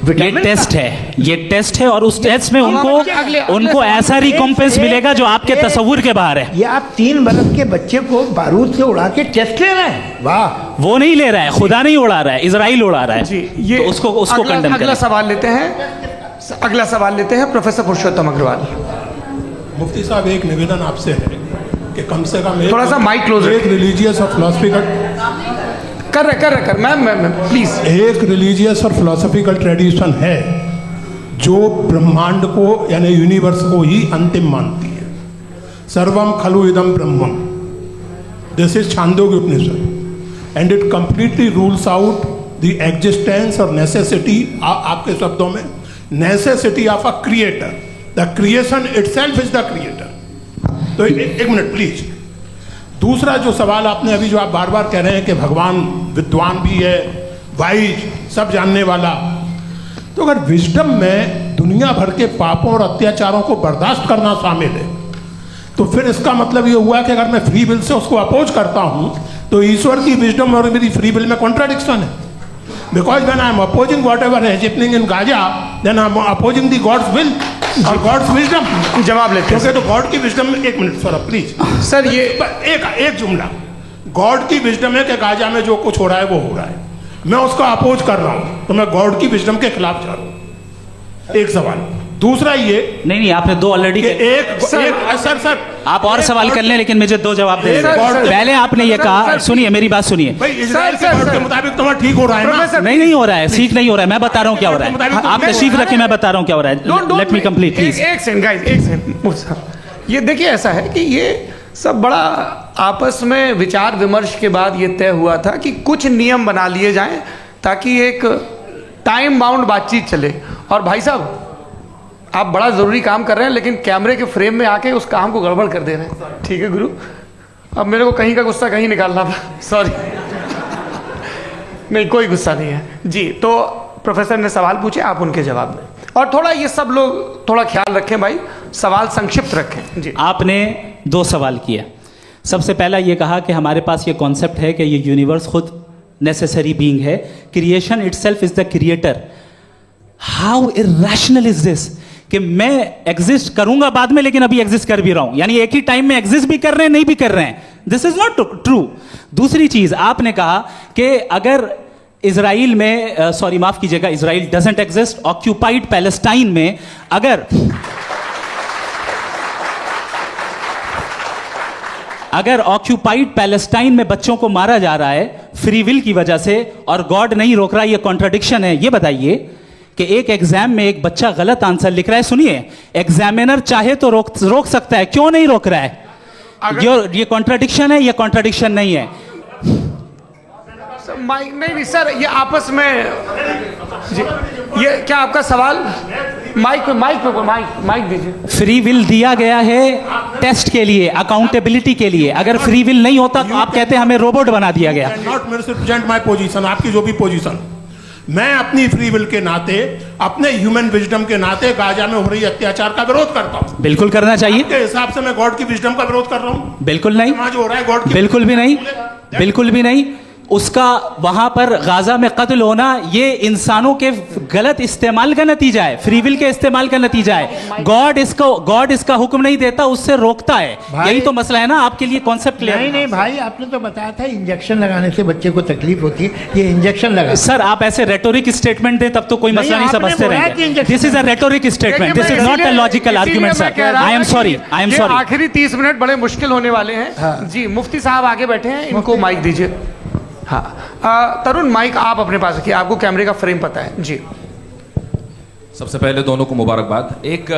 ये टेस्ट है, ये टेस्ट है, और उस टेस्ट में उनको ऐसा रिकॉम्पेंस मिलेगा जो आपके तस्वुर के बाहर है। ये आप 3 बरस के बच्चे को बारूद से उड़ा के टेस्ट ले रहे हैं। वाह, वो नहीं ले रहा है, खुदा नहीं उड़ा रहा है, इजराइल उड़ा रहा है जी। ये तो उसको कंडेम अगला सवाल लेते हैं प्रोफेसर पुरुषोत्तम अग्रवाल। मुफ्ती साहब, एक निवेदन आपसे है कि कम से कम थोड़ा सा माइक क्लोज, एक रिलीजियस और फिलॉसफिकल कर मैम प्लीज। एक रिलीजियस और फिलोसफिकल ट्रेडिशन है जो ब्रह्मांड को यानी यूनिवर्स को ही अंतिम मानती है। सर्वम खलु इदम ब्रह्मम, this is Chandogya Upanishad, and it completely rules out the existence और नेसेसिटी, आपके शब्दों में necessity of a creator. The creation itself is the creator. तो एक मिनट प्लीज। दूसरा जो सवाल आपने अभी, जो आप बार बार कह रहे हैं कि भगवान विद्वान भी है, वाइज, सब जानने वाला, तो अगर विजडम में दुनिया भर के पापों और अत्याचारों को बर्दाश्त करना शामिल है, तो फिर इसका मतलब ये हुआ कि अगर मैं फ्री विल से उसको अपोज करता हूं तो ईश्वर की विजडम और मेरी फ्री विल में कॉन्ट्राडिक्शन है। Because when I am opposing whatever is happening in Gaza, then I am opposing the God's will और गॉड्स विजडम। जवाब लेते हैं, क्योंकि तो गॉड की विजडम में, एक मिनट सर प्लीज सर, ये एक जुमला, गॉड की विजडम है कि गाजा में जो कुछ हो रहा है वो हो रहा है, मैं उसको अपोज कर रहा हूं, तो मैं गॉड की विजडम के खिलाफ जा रहा हूं। एक सवाल। दूसरा ये नहीं, आपने 2 ऑलरेडी। सर आप और सवाल कर लें, लेकिन मुझे 2 जवाब दे। पहले आपने ये कहा, सुनिए मेरी बात सुनिए। इजराइल के गॉड के मुताबिक तुम्हारा ठीक हो रहा है ना? नहीं हो रहा है, ठीक नहीं हो रहा है, मैं बता रहा हूँ क्या हो रहा है। आप तशरीफ रखें, मैं बता रहा हूँ क्या हो रहा है। Let me complete please. एक सेकंड गाइस, एक सेकंड। ये देखिए, ऐसा है कि ये सब बड़ा आपस में विचार विमर्श के बाद ये तय हुआ था कि कुछ नियम बना लिए जाएं ताकि एक टाइम बाउंड बातचीत चले। और भाई साहब, आप बड़ा ज़रूरी काम कर रहे हैं, लेकिन कैमरे के फ्रेम में आके उस काम को गड़बड़ कर दे रहे हैं। ठीक है गुरु, अब मेरे को कहीं का गुस्सा कहीं निकालना था, सॉरी। नहीं, कोई गुस्सा नहीं है जी। तो प्रोफेसर ने सवाल पूछे, आप उनके जवाब दें, और थोड़ा ये सब लोग थोड़ा ख्याल रखें भाई, सवाल संक्षिप्त रखें जी। आपने 2 सवाल किया। सबसे पहला ये कहा कि हमारे पास ये कॉन्सेप्ट है कि ये यूनिवर्स खुद नेसेसरी बीइंग है, creation itself is the creator. How irrational is this कि मैं एग्जिस्ट करूंगा बाद में, लेकिन अभी एग्जिस्ट कर भी रहा हूं, यानी एक ही टाइम में एग्जिस्ट भी कर रहे हैं, नहीं भी कर रहे हैं। This is not true. दूसरी चीज आपने कहा कि अगर इजराइल में, सॉरी माफ कीजिएगा, Israel doesn't exist, occupied Palestine में अगर ऑक्यूपाइड पैलेस्टाइन में बच्चों को मारा जा रहा है फ्री विल की वजह से और गॉड नहीं रोक रहा, ये कॉन्ट्रडिक्शन है। ये बताइए कि एक एग्जाम में एक बच्चा गलत आंसर लिख रहा है, सुनिए, एग्जामिनर चाहे तो रोक सकता है, क्यों नहीं रोक रहा है? ये कॉन्ट्रडिक्शन है, ये कॉन्ट्रडिक्शन नहीं है। नहीं सर, ये आपस में जी ये क्या आपका सवाल? माइक दीजिए। फ्री विल दिया गया है टेस्ट के लिए, अकाउंटेबिलिटी के लिए। अगर फ्री विल नहीं होता तो आप कहते हैं हमें रोबोट बना दिया गया। नॉट मिसरिप्रेजेंट माय पोजीशन, आपकी जो भी पोजीशन, मैं अपनी फ्री विल के नाते, अपने ह्यूमन विजडम के नाते गाजा में हो रही अत्याचार का विरोध करता हूं। बिल्कुल करना चाहिए। आपके हिसाब से मैं गॉड की विजडम का विरोध कर रहा हूं? बिल्कुल नहीं, वहां जो हो रहा है गॉड की, बिल्कुल भी नहीं, बिल्कुल भी नहीं। उसका वहां पर गाजा में कत्ल होना ये इंसानों के गलत इस्तेमाल का नतीजा है, फ्री विल के इस्तेमाल का नतीजा है। गॉड इसका हुक्म नहीं देता, उससे रोकता है। यही तो मसला है ना। आपके लिए कॉन्सेप्ट क्लियर नहीं भाई, आपने तो बताया था इंजेक्शन लगाने से बच्चे को तकलीफ होती है, ये इंजेक्शन लगा। सर आप ऐसे रेटोरिक स्टेटमेंट दे तब तो कोई मसला नहीं समझते रहेंगे। This is a rhetoric statement, this is not a logical argument sir. I am sorry, I am sorry. आखिरी 30 मिनट बड़े मुश्किल होने वाले हैं। जी मुफ्ती साहब आगे बैठे हैं, इनको माइक दीजिए। हाँ तरुण, माइक आप अपने पास रखिए, आपको कैमरे का फ्रेम पता है। जी सबसे पहले दोनों को मुबारकबाद। एक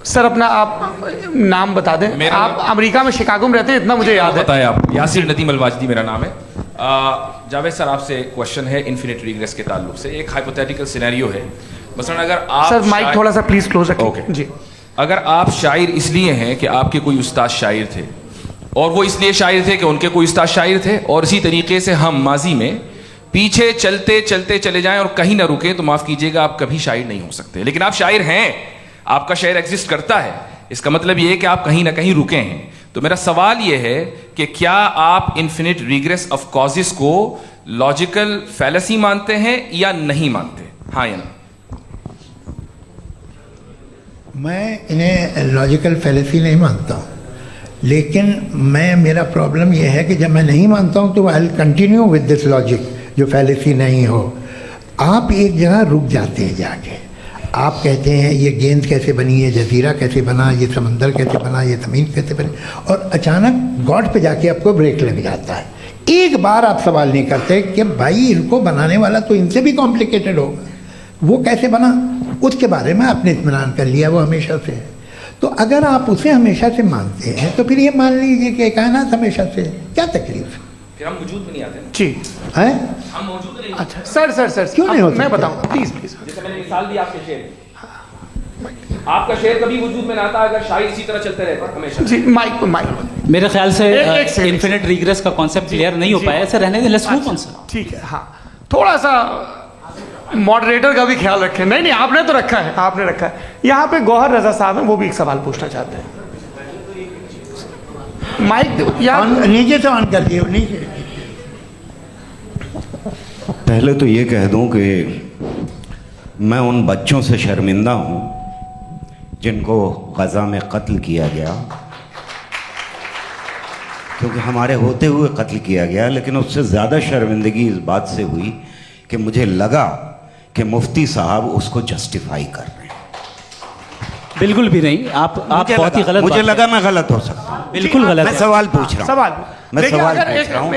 सर अपना आप नाम बता दें। आप अमेरिका में शिकागो में रहते हैं, इतना मुझे याद है। बताया आप। यासिर नदीम अलवाजदी मेरा नाम है। जावेद सर आपसे एक क्वेश्चन है इन्फिनिट रिग्रेस के ताल्लुक से। एक हाइपोथेटिकल सिनेरियो है, मसलन अगर आप सर माइक थोड़ा सा प्लीज क्लोज रखिए। ओके जी। अगर आप शायर इसलिए हैं कि आपके कोई उस्ताद शायर थे, और वो इसलिए शायर थे कि उनके कोई उस्ताद शायर थे, और इसी तरीके से हम माजी में पीछे चलते चलते चले जाएं और कहीं ना रुके, तो माफ कीजिएगा आप कभी शायर नहीं हो सकते। लेकिन आप शायर हैं, आपका शायर एग्जिस्ट करता है, इसका मतलब ये है कि आप कहीं ना कहीं रुके हैं। तो मेरा सवाल ये है कि क्या आप इन्फिनिट रिग्रेस ऑफ कॉजेस को लॉजिकल फैलेसी मानते हैं या नहीं मानते? हाँ या ना? मैं इन्हें लॉजिकल फैलेसी नहीं मानता हूँ, लेकिन मेरा प्रॉब्लम यह है कि जब मैं नहीं मानता हूँ तो I will continue with this logic जो फैलेसी नहीं हो। आप एक जगह रुक जाते हैं जाके, आप कहते हैं ये गेंद कैसे बनी, ये जजीरा कैसे बना, ये समंदर कैसे बना, ये ज़मीन कैसे बनी, और अचानक गॉड पे जाके आपको ब्रेक लग जाता है। एक बार आप सवाल नहीं करते कि भाई इनको बनाने वाला तो इनसे भी कॉम्प्लिकेटेड होगा, वो कैसे बना, उसके बारे में आपने इत्मीनान कर लिया, वो हमेशा से है। तो अगर आप उसे हमेशा से मानते हैं तो फिर ये मान लीजिए कि कायनात हमेशा से, क्या तकलीफ? फिर हम वजूद में नहीं आते जी हैं, हम मौजूद नहीं। अच्छा सर क्यों नहीं होता? मैं बताऊंगा, प्लीज। जैसे मैंने मिसाल दी आपके शेर, आपका शेर कभी वजूद में ना आता अगर शायर इसी तरह चलते रहते हमेशा। जी माइक मेरे ख्याल से एक इन्फिनिट रिग्रेस का कॉन्सेप्ट क्लियर नहीं हो पाया। ऐसे रहने दें, लेट्स मूव ऑन सर। ठीक है। हाँ थोड़ा सा मॉडरेटर का भी ख्याल रखें। नहीं आपने तो रखा है, आपने रखा है। यहाँ पे गौहर रजा साहब हैं, वो भी एक सवाल पूछना चाहते हैं। माइक यार नीचे से ऑन कर दिए, नीचे। पहले तो ये कह दूं कि मैं उन बच्चों से शर्मिंदा हूं जिनको गज़ा में कत्ल किया गया, क्योंकि हमारे होते हुए कत्ल किया गया। लेकिन उससे ज़्यादा शर्मिंदगी इस बात से हुई कि मुझे लगा कि मुफ्ती साहब उसको जस्टिफाई कर रहे हैं। बिल्कुल भी नहीं। आप बहुत ही गलत, मुझे लगा मैं गलत हो सकता हूं। बिल्कुल गलत। मैं सवाल पूछ रहा हूं, मैं सवाल पूछ रहा हूं।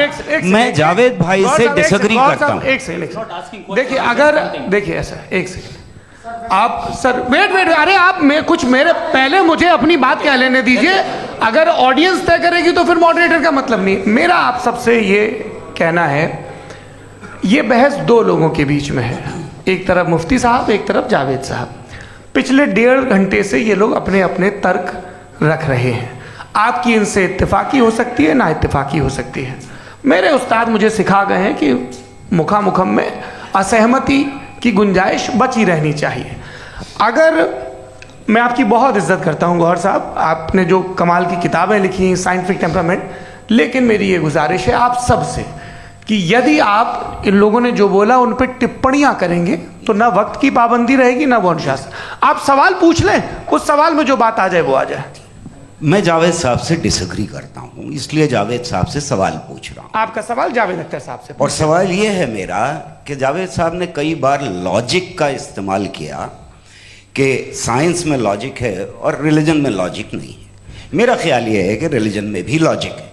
मैं जावेद भाई से डिसएग्री करता हूं। एक सेकंड देखिए, अगर देखिए ऐसा, एक सेकंड आप सर वेट, अरे आप कुछ मेरे पहले मुझे अपनी बात कह लेने दीजिए। अगर ऑडियंस तय करेगी तो फिर मॉडरेटर का मतलब नहीं। मेरा आप सबसे ये कहना है, ये बहस दो लोगों के बीच में है, एक तरफ मुफ्ती साहब, एक तरफ जावेद साहब। पिछले 1.5 घंटे से ये लोग अपने अपने तर्क रख रहे हैं। आपकी इनसे इत्तेफाकी हो सकती है, ना इत्तेफाकी हो सकती है। मेरे उस्ताद मुझे सिखा गए हैं कि मुखामुखम में असहमति की गुंजाइश बची रहनी चाहिए। अगर मैं आपकी बहुत इज्जत करता हूं गौहर साहब, आपने जो कमाल की किताबें लिखी, साइंटिफिक टेम्परामेंट, लेकिन मेरी ये गुजारिश है आप सबसे कि यदि आप इन लोगों ने जो बोला उन पर टिप्पणियां करेंगे तो ना वक्त की पाबंदी रहेगी, ना वो अनुशासन। आप सवाल पूछ लें, उस सवाल में जो बात आ जाए वो आ जाए। मैं जावेद साहब से डिसएग्री करता हूं, इसलिए जावेद साहब से सवाल पूछ रहा हूं। आपका सवाल जावेद अख्तर साहब से। और सवाल ये है मेरा कि जावेद साहब ने कई बार लॉजिक का इस्तेमाल किया कि साइंस में लॉजिक है और रिलीजन में लॉजिक नहीं है। मेरा ख्याल ये है कि रिलीजन में भी लॉजिक है,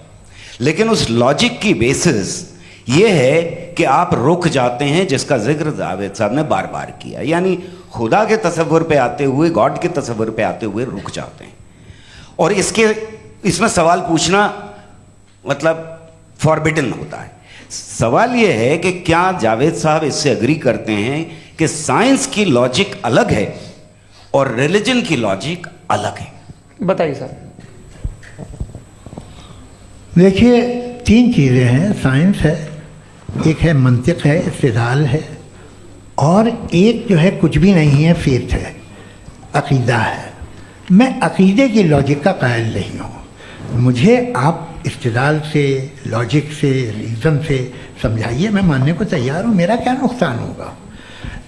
लेकिन उस लॉजिक की बेसिस ये है कि आप रुक जाते हैं, जिसका जिक्र जावेद साहब ने बार बार किया, यानी खुदा के तसव्वुर पे आते हुए, गॉड के तसव्वुर पे आते हुए रुक जाते हैं। और इसमें सवाल पूछना मतलब फॉरबिडन होता है। सवाल ये है कि क्या जावेद साहब इससे एग्री करते हैं कि कि साइंस की लॉजिक अलग है और रिलीजन की लॉजिक अलग है। बताइए सर। देखिए, तीन चीज़ें हैं, साइंस है, एक है मंतिक है, इस्तिदलाल है, और एक जो है कुछ भी नहीं है, फेथ है, अकीदा है। मैं अकीदे की लॉजिक का कायल नहीं हूँ। मुझे आप इस्तिदलाल से, लॉजिक से, रीज़न से समझाइए, मैं मानने को तैयार हूँ, मेरा क्या नुकसान होगा।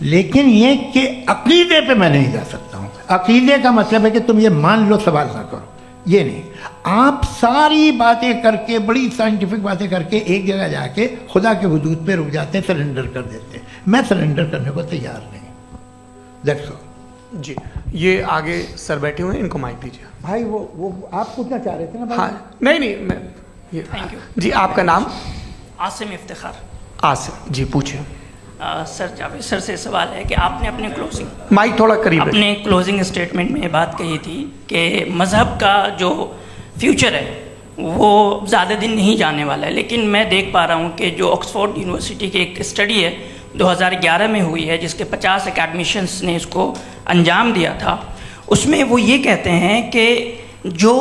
लेकिन ये कि अकीदे पे मैं नहीं जा सकता हूँ। अकीदे का मतलब है कि तुम ये मान लो, सवाल ना करो, ये नहीं। आप सारी बातें करके, बड़ी साइंटिफिक बातें करके एक जगह जाके खुदा के हुदूद पे रुक जाते हैं, सरेंडर कर देते हैं। मैं सरेंडर करने को तैयार नहीं। That's all. जी, ये आगे सर बैठे हुए हैं, इनको माइक दीजिए। भाई वो आप पूछना चाह रहे थे ना भाई? हाँ, नहीं मैं ये थैंक यू जी। आपका नाम? आसिम इफ्तिखार। आसिम जी, पूछिए। सर, जावेद सर से सवाल है कि आपने अपने क्लोजिंग माइक थोड़ा करीब है। अपने क्लोजिंग स्टेटमेंट में ये बात कही थी कि मज़हब का जो फ्यूचर है वो ज़्यादा दिन नहीं जाने वाला है, लेकिन मैं देख पा रहा हूँ कि जो ऑक्सफोर्ड यूनिवर्सिटी की एक स्टडी है 2011 में हुई है, जिसके 50 एकेडमिशियंस ने इसको अंजाम दिया था, उसमें वो ये कहते हैं कि जो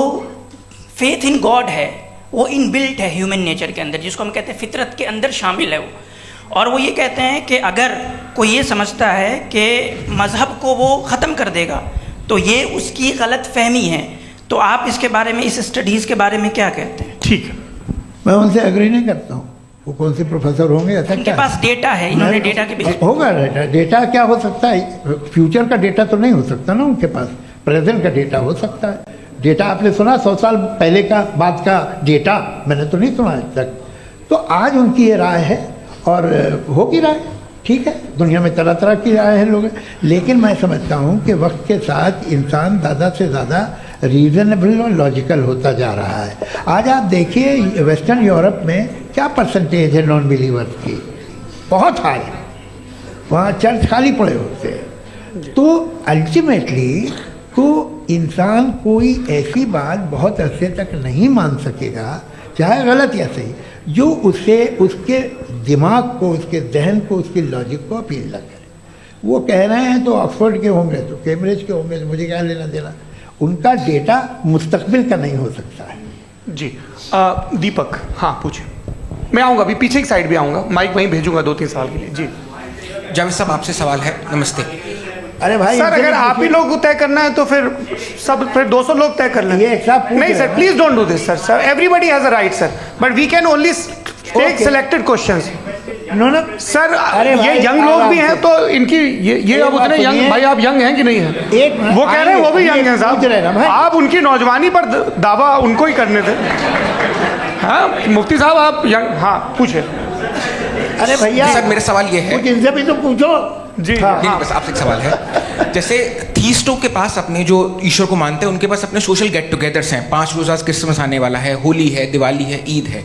फेथ इन गॉड है वो इनबिल्ट है ह्यूमन नेचर के अंदर, जिसको हम कहते हैं फितरत के अंदर शामिल है वो। और वो ये कहते हैं कि अगर कोई ये समझता है कि मज़हब को वो ख़त्म कर देगा तो ये उसकी गलत फहमी है। तो आप इसके बारे में, इस स्टडीज़ के बारे में क्या कहते हैं? ठीक है, मैं उनसे एग्री नहीं करता हूँ। वो कौन से प्रोफेसर होंगे? ऐसा उनके क्या पास डेटा है, इन्होंने डेटा के बेसिस होगा। डेटा क्या हो सकता है? फ्यूचर का डेटा तो नहीं हो सकता ना उनके पास, प्रेजेंट का डेटा हो सकता है। डेटा आपने सुना 100 साल पहले का बाद का डेटा? मैंने तो नहीं सुना आज तक। तो आज उनकी ये राय है और होगी राय, ठीक है। दुनिया में तरह तरह की राय है लोग, लेकिन मैं समझता हूँ कि वक्त के साथ इंसान ज़्यादा से ज़्यादा रीज़नेबल और लॉजिकल होता जा रहा है। आज आप देखिए वेस्टर्न यूरोप में क्या परसेंटेज है नॉन बिलीवर्स की, बहुत हाई। वहाँ चर्च खाली पड़े होते हैं। तो अल्टीमेटली तो इंसान कोई ऐसी बात बहुत अरसे तक नहीं मान सकेगा, चाहे गलत या सही, जो उससे उसके दिमाग को, उसके जहन को, उसकी लॉजिक को अपील न करे। वो कह रहे हैं तो ऑक्सफोर्ड के होंगे तो कैम्ब्रिज के होंगे, तो मुझे क्या लेना देना। उनका डेटा मुस्तकबिल का नहीं हो सकता है। जी दीपक, हाँ पूछिए। मैं आऊँगा, अभी पीछे की साइड भी आऊँगा, माइक वहीं भेजूंगा 2-3 साल के लिए। जी जावेद साहब, आपसे सवाल है। नमस्ते। अरे भाई सर, अगर आप ही लोग को तय करना है तो फिर 200 लोग तय कर लें। ये एक साहब नहीं sir, please don't do this sir. Everybody has a right sir, but we can only take selected questions. No sir, ये यंग लोग भी हैं तो इनकी ये अब उतने यंग, भाई आप यंग हैं कि नहीं हैं? वो कह रहे हैं वो भी यंग हैं साहब, आप उनकी नौजवानी पर दावा उनको ही करने थे। हाँ मुफ्ती साहब, आप यंग, हाँ पूछे। अरे भैया सर, मेरा सवाल ये है, इनसे भी तो पूछो। जी नहीं, बस आपसे एक सवाल है। जैसे थीस्टों के पास अपने जो ईश्वर को मानते हैं उनके पास अपने सोशल गेट टुगेदर्स हैं। 5 रोज़ क्रिसमस आने वाला है, होली है, दिवाली है, ईद है।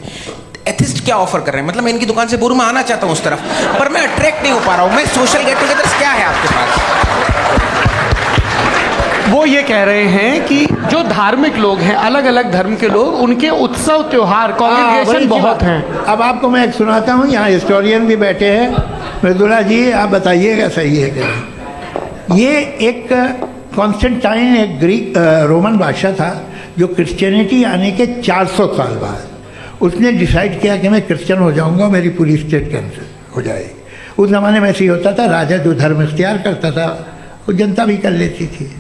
एथिस्ट क्या ऑफर कर रहे हैं? मतलब मैं इनकी दुकान से बोलूं मैं आना चाहता हूं उस तरफ, पर मैं अट्रैक्ट नहीं हो पा रहा हूं। मैं सोशल गेट टुगेदर्स क्या है आपके पास? वो ये कह रहे हैं कि जो धार्मिक लोग हैं, अलग अलग धर्म के लोग, उनके उत्सव त्योहार, कॉन्ग्रेगेशन बहुत हैं। अब आपको मैं एक सुनाता हूँ, यहाँ हिस्टोरियन भी बैठे हैं। मृदुला जी, आप बताइएगा सही है कि नहीं। ये एक कॉन्स्टेंटाइन, एक ग्रीक रोमन बादशाह था जो क्रिश्चियनिटी आने के 400 साल बाद उसने डिसाइड किया कि मैं क्रिश्चियन हो जाऊंगा, मेरी पूरी स्टेट कैंसिल हो जाएगी। उस ज़माने में ऐसे ही होता था, राजा जो धर्म इख्तियार करता था वो जनता भी कर लेती थी।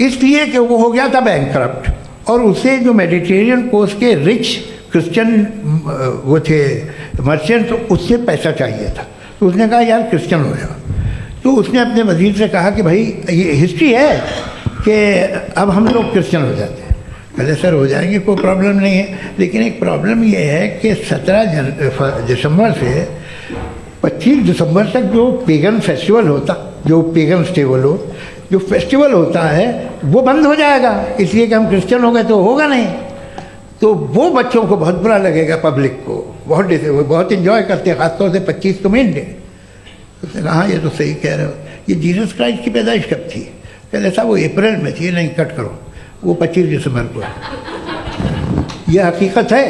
इसलिए कि वो हो गया था बैंकरप्ट, और उसे जो मेडिटेरियन कोस्ट के रिच क्रिश्चियन वो थे मर्चेंट, तो उससे पैसा चाहिए था। तो उसने कहा यार क्रिश्चियन हो जाओ। तो उसने अपने वजीर से कहा कि भाई ये हिस्ट्री है कि अब हम लोग क्रिश्चियन हो जाते हैं। पहले सर हो जाएंगे, कोई प्रॉब्लम नहीं है, लेकिन एक प्रॉब्लम ये है कि 17 दिसंबर से 25 दिसंबर तक जो पेगन फेस्टिवल होता, जो पेगन जो फेस्टिवल होता है वो बंद हो जाएगा, इसलिए कि हम क्रिश्चियन हो गए तो होगा नहीं। तो वो बच्चों को बहुत बुरा लगेगा, पब्लिक को बहुत इन्जॉय करते हैं, खासतौर से 25 को मेन डे। उसने कहा ये तो सही कह रहे हो, ये जीसस क्राइस्ट की पैदाइश कब थी? पहले साहब वो अप्रैल में थी। नहीं, कट करो, वो 25 दिसंबर को है। ये हकीकत है।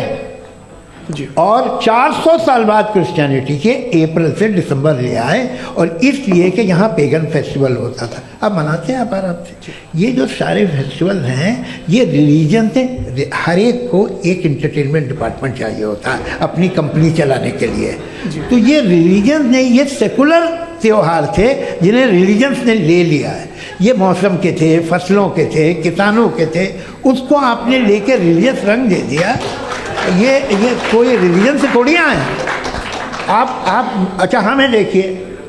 और 400 साल बाद क्रिश्चियनिटी के अप्रैल से दिसंबर ले आए, और इसलिए कि यहाँ पेगन फेस्टिवल होता था। अब मनाते हैं आप आराम से। ये जो सारे फेस्टिवल हैं ये रिलीजन से, हर एक को एक इंटरटेनमेंट डिपार्टमेंट चाहिए होता है अपनी कंपनी चलाने के लिए। तो ये रिलीजन ने, ये सेकुलर त्यौहार थे जिन्हें रिलीजन्स ने ले लिया है। ये मौसम के थे, फसलों के थे, किसानों के थे, उसको आपने लेके रिलीजियस रंग दे दिया। ये कोई रिलीजन से थोड़ी आए हैं आप। अच्छा हमें देखिए,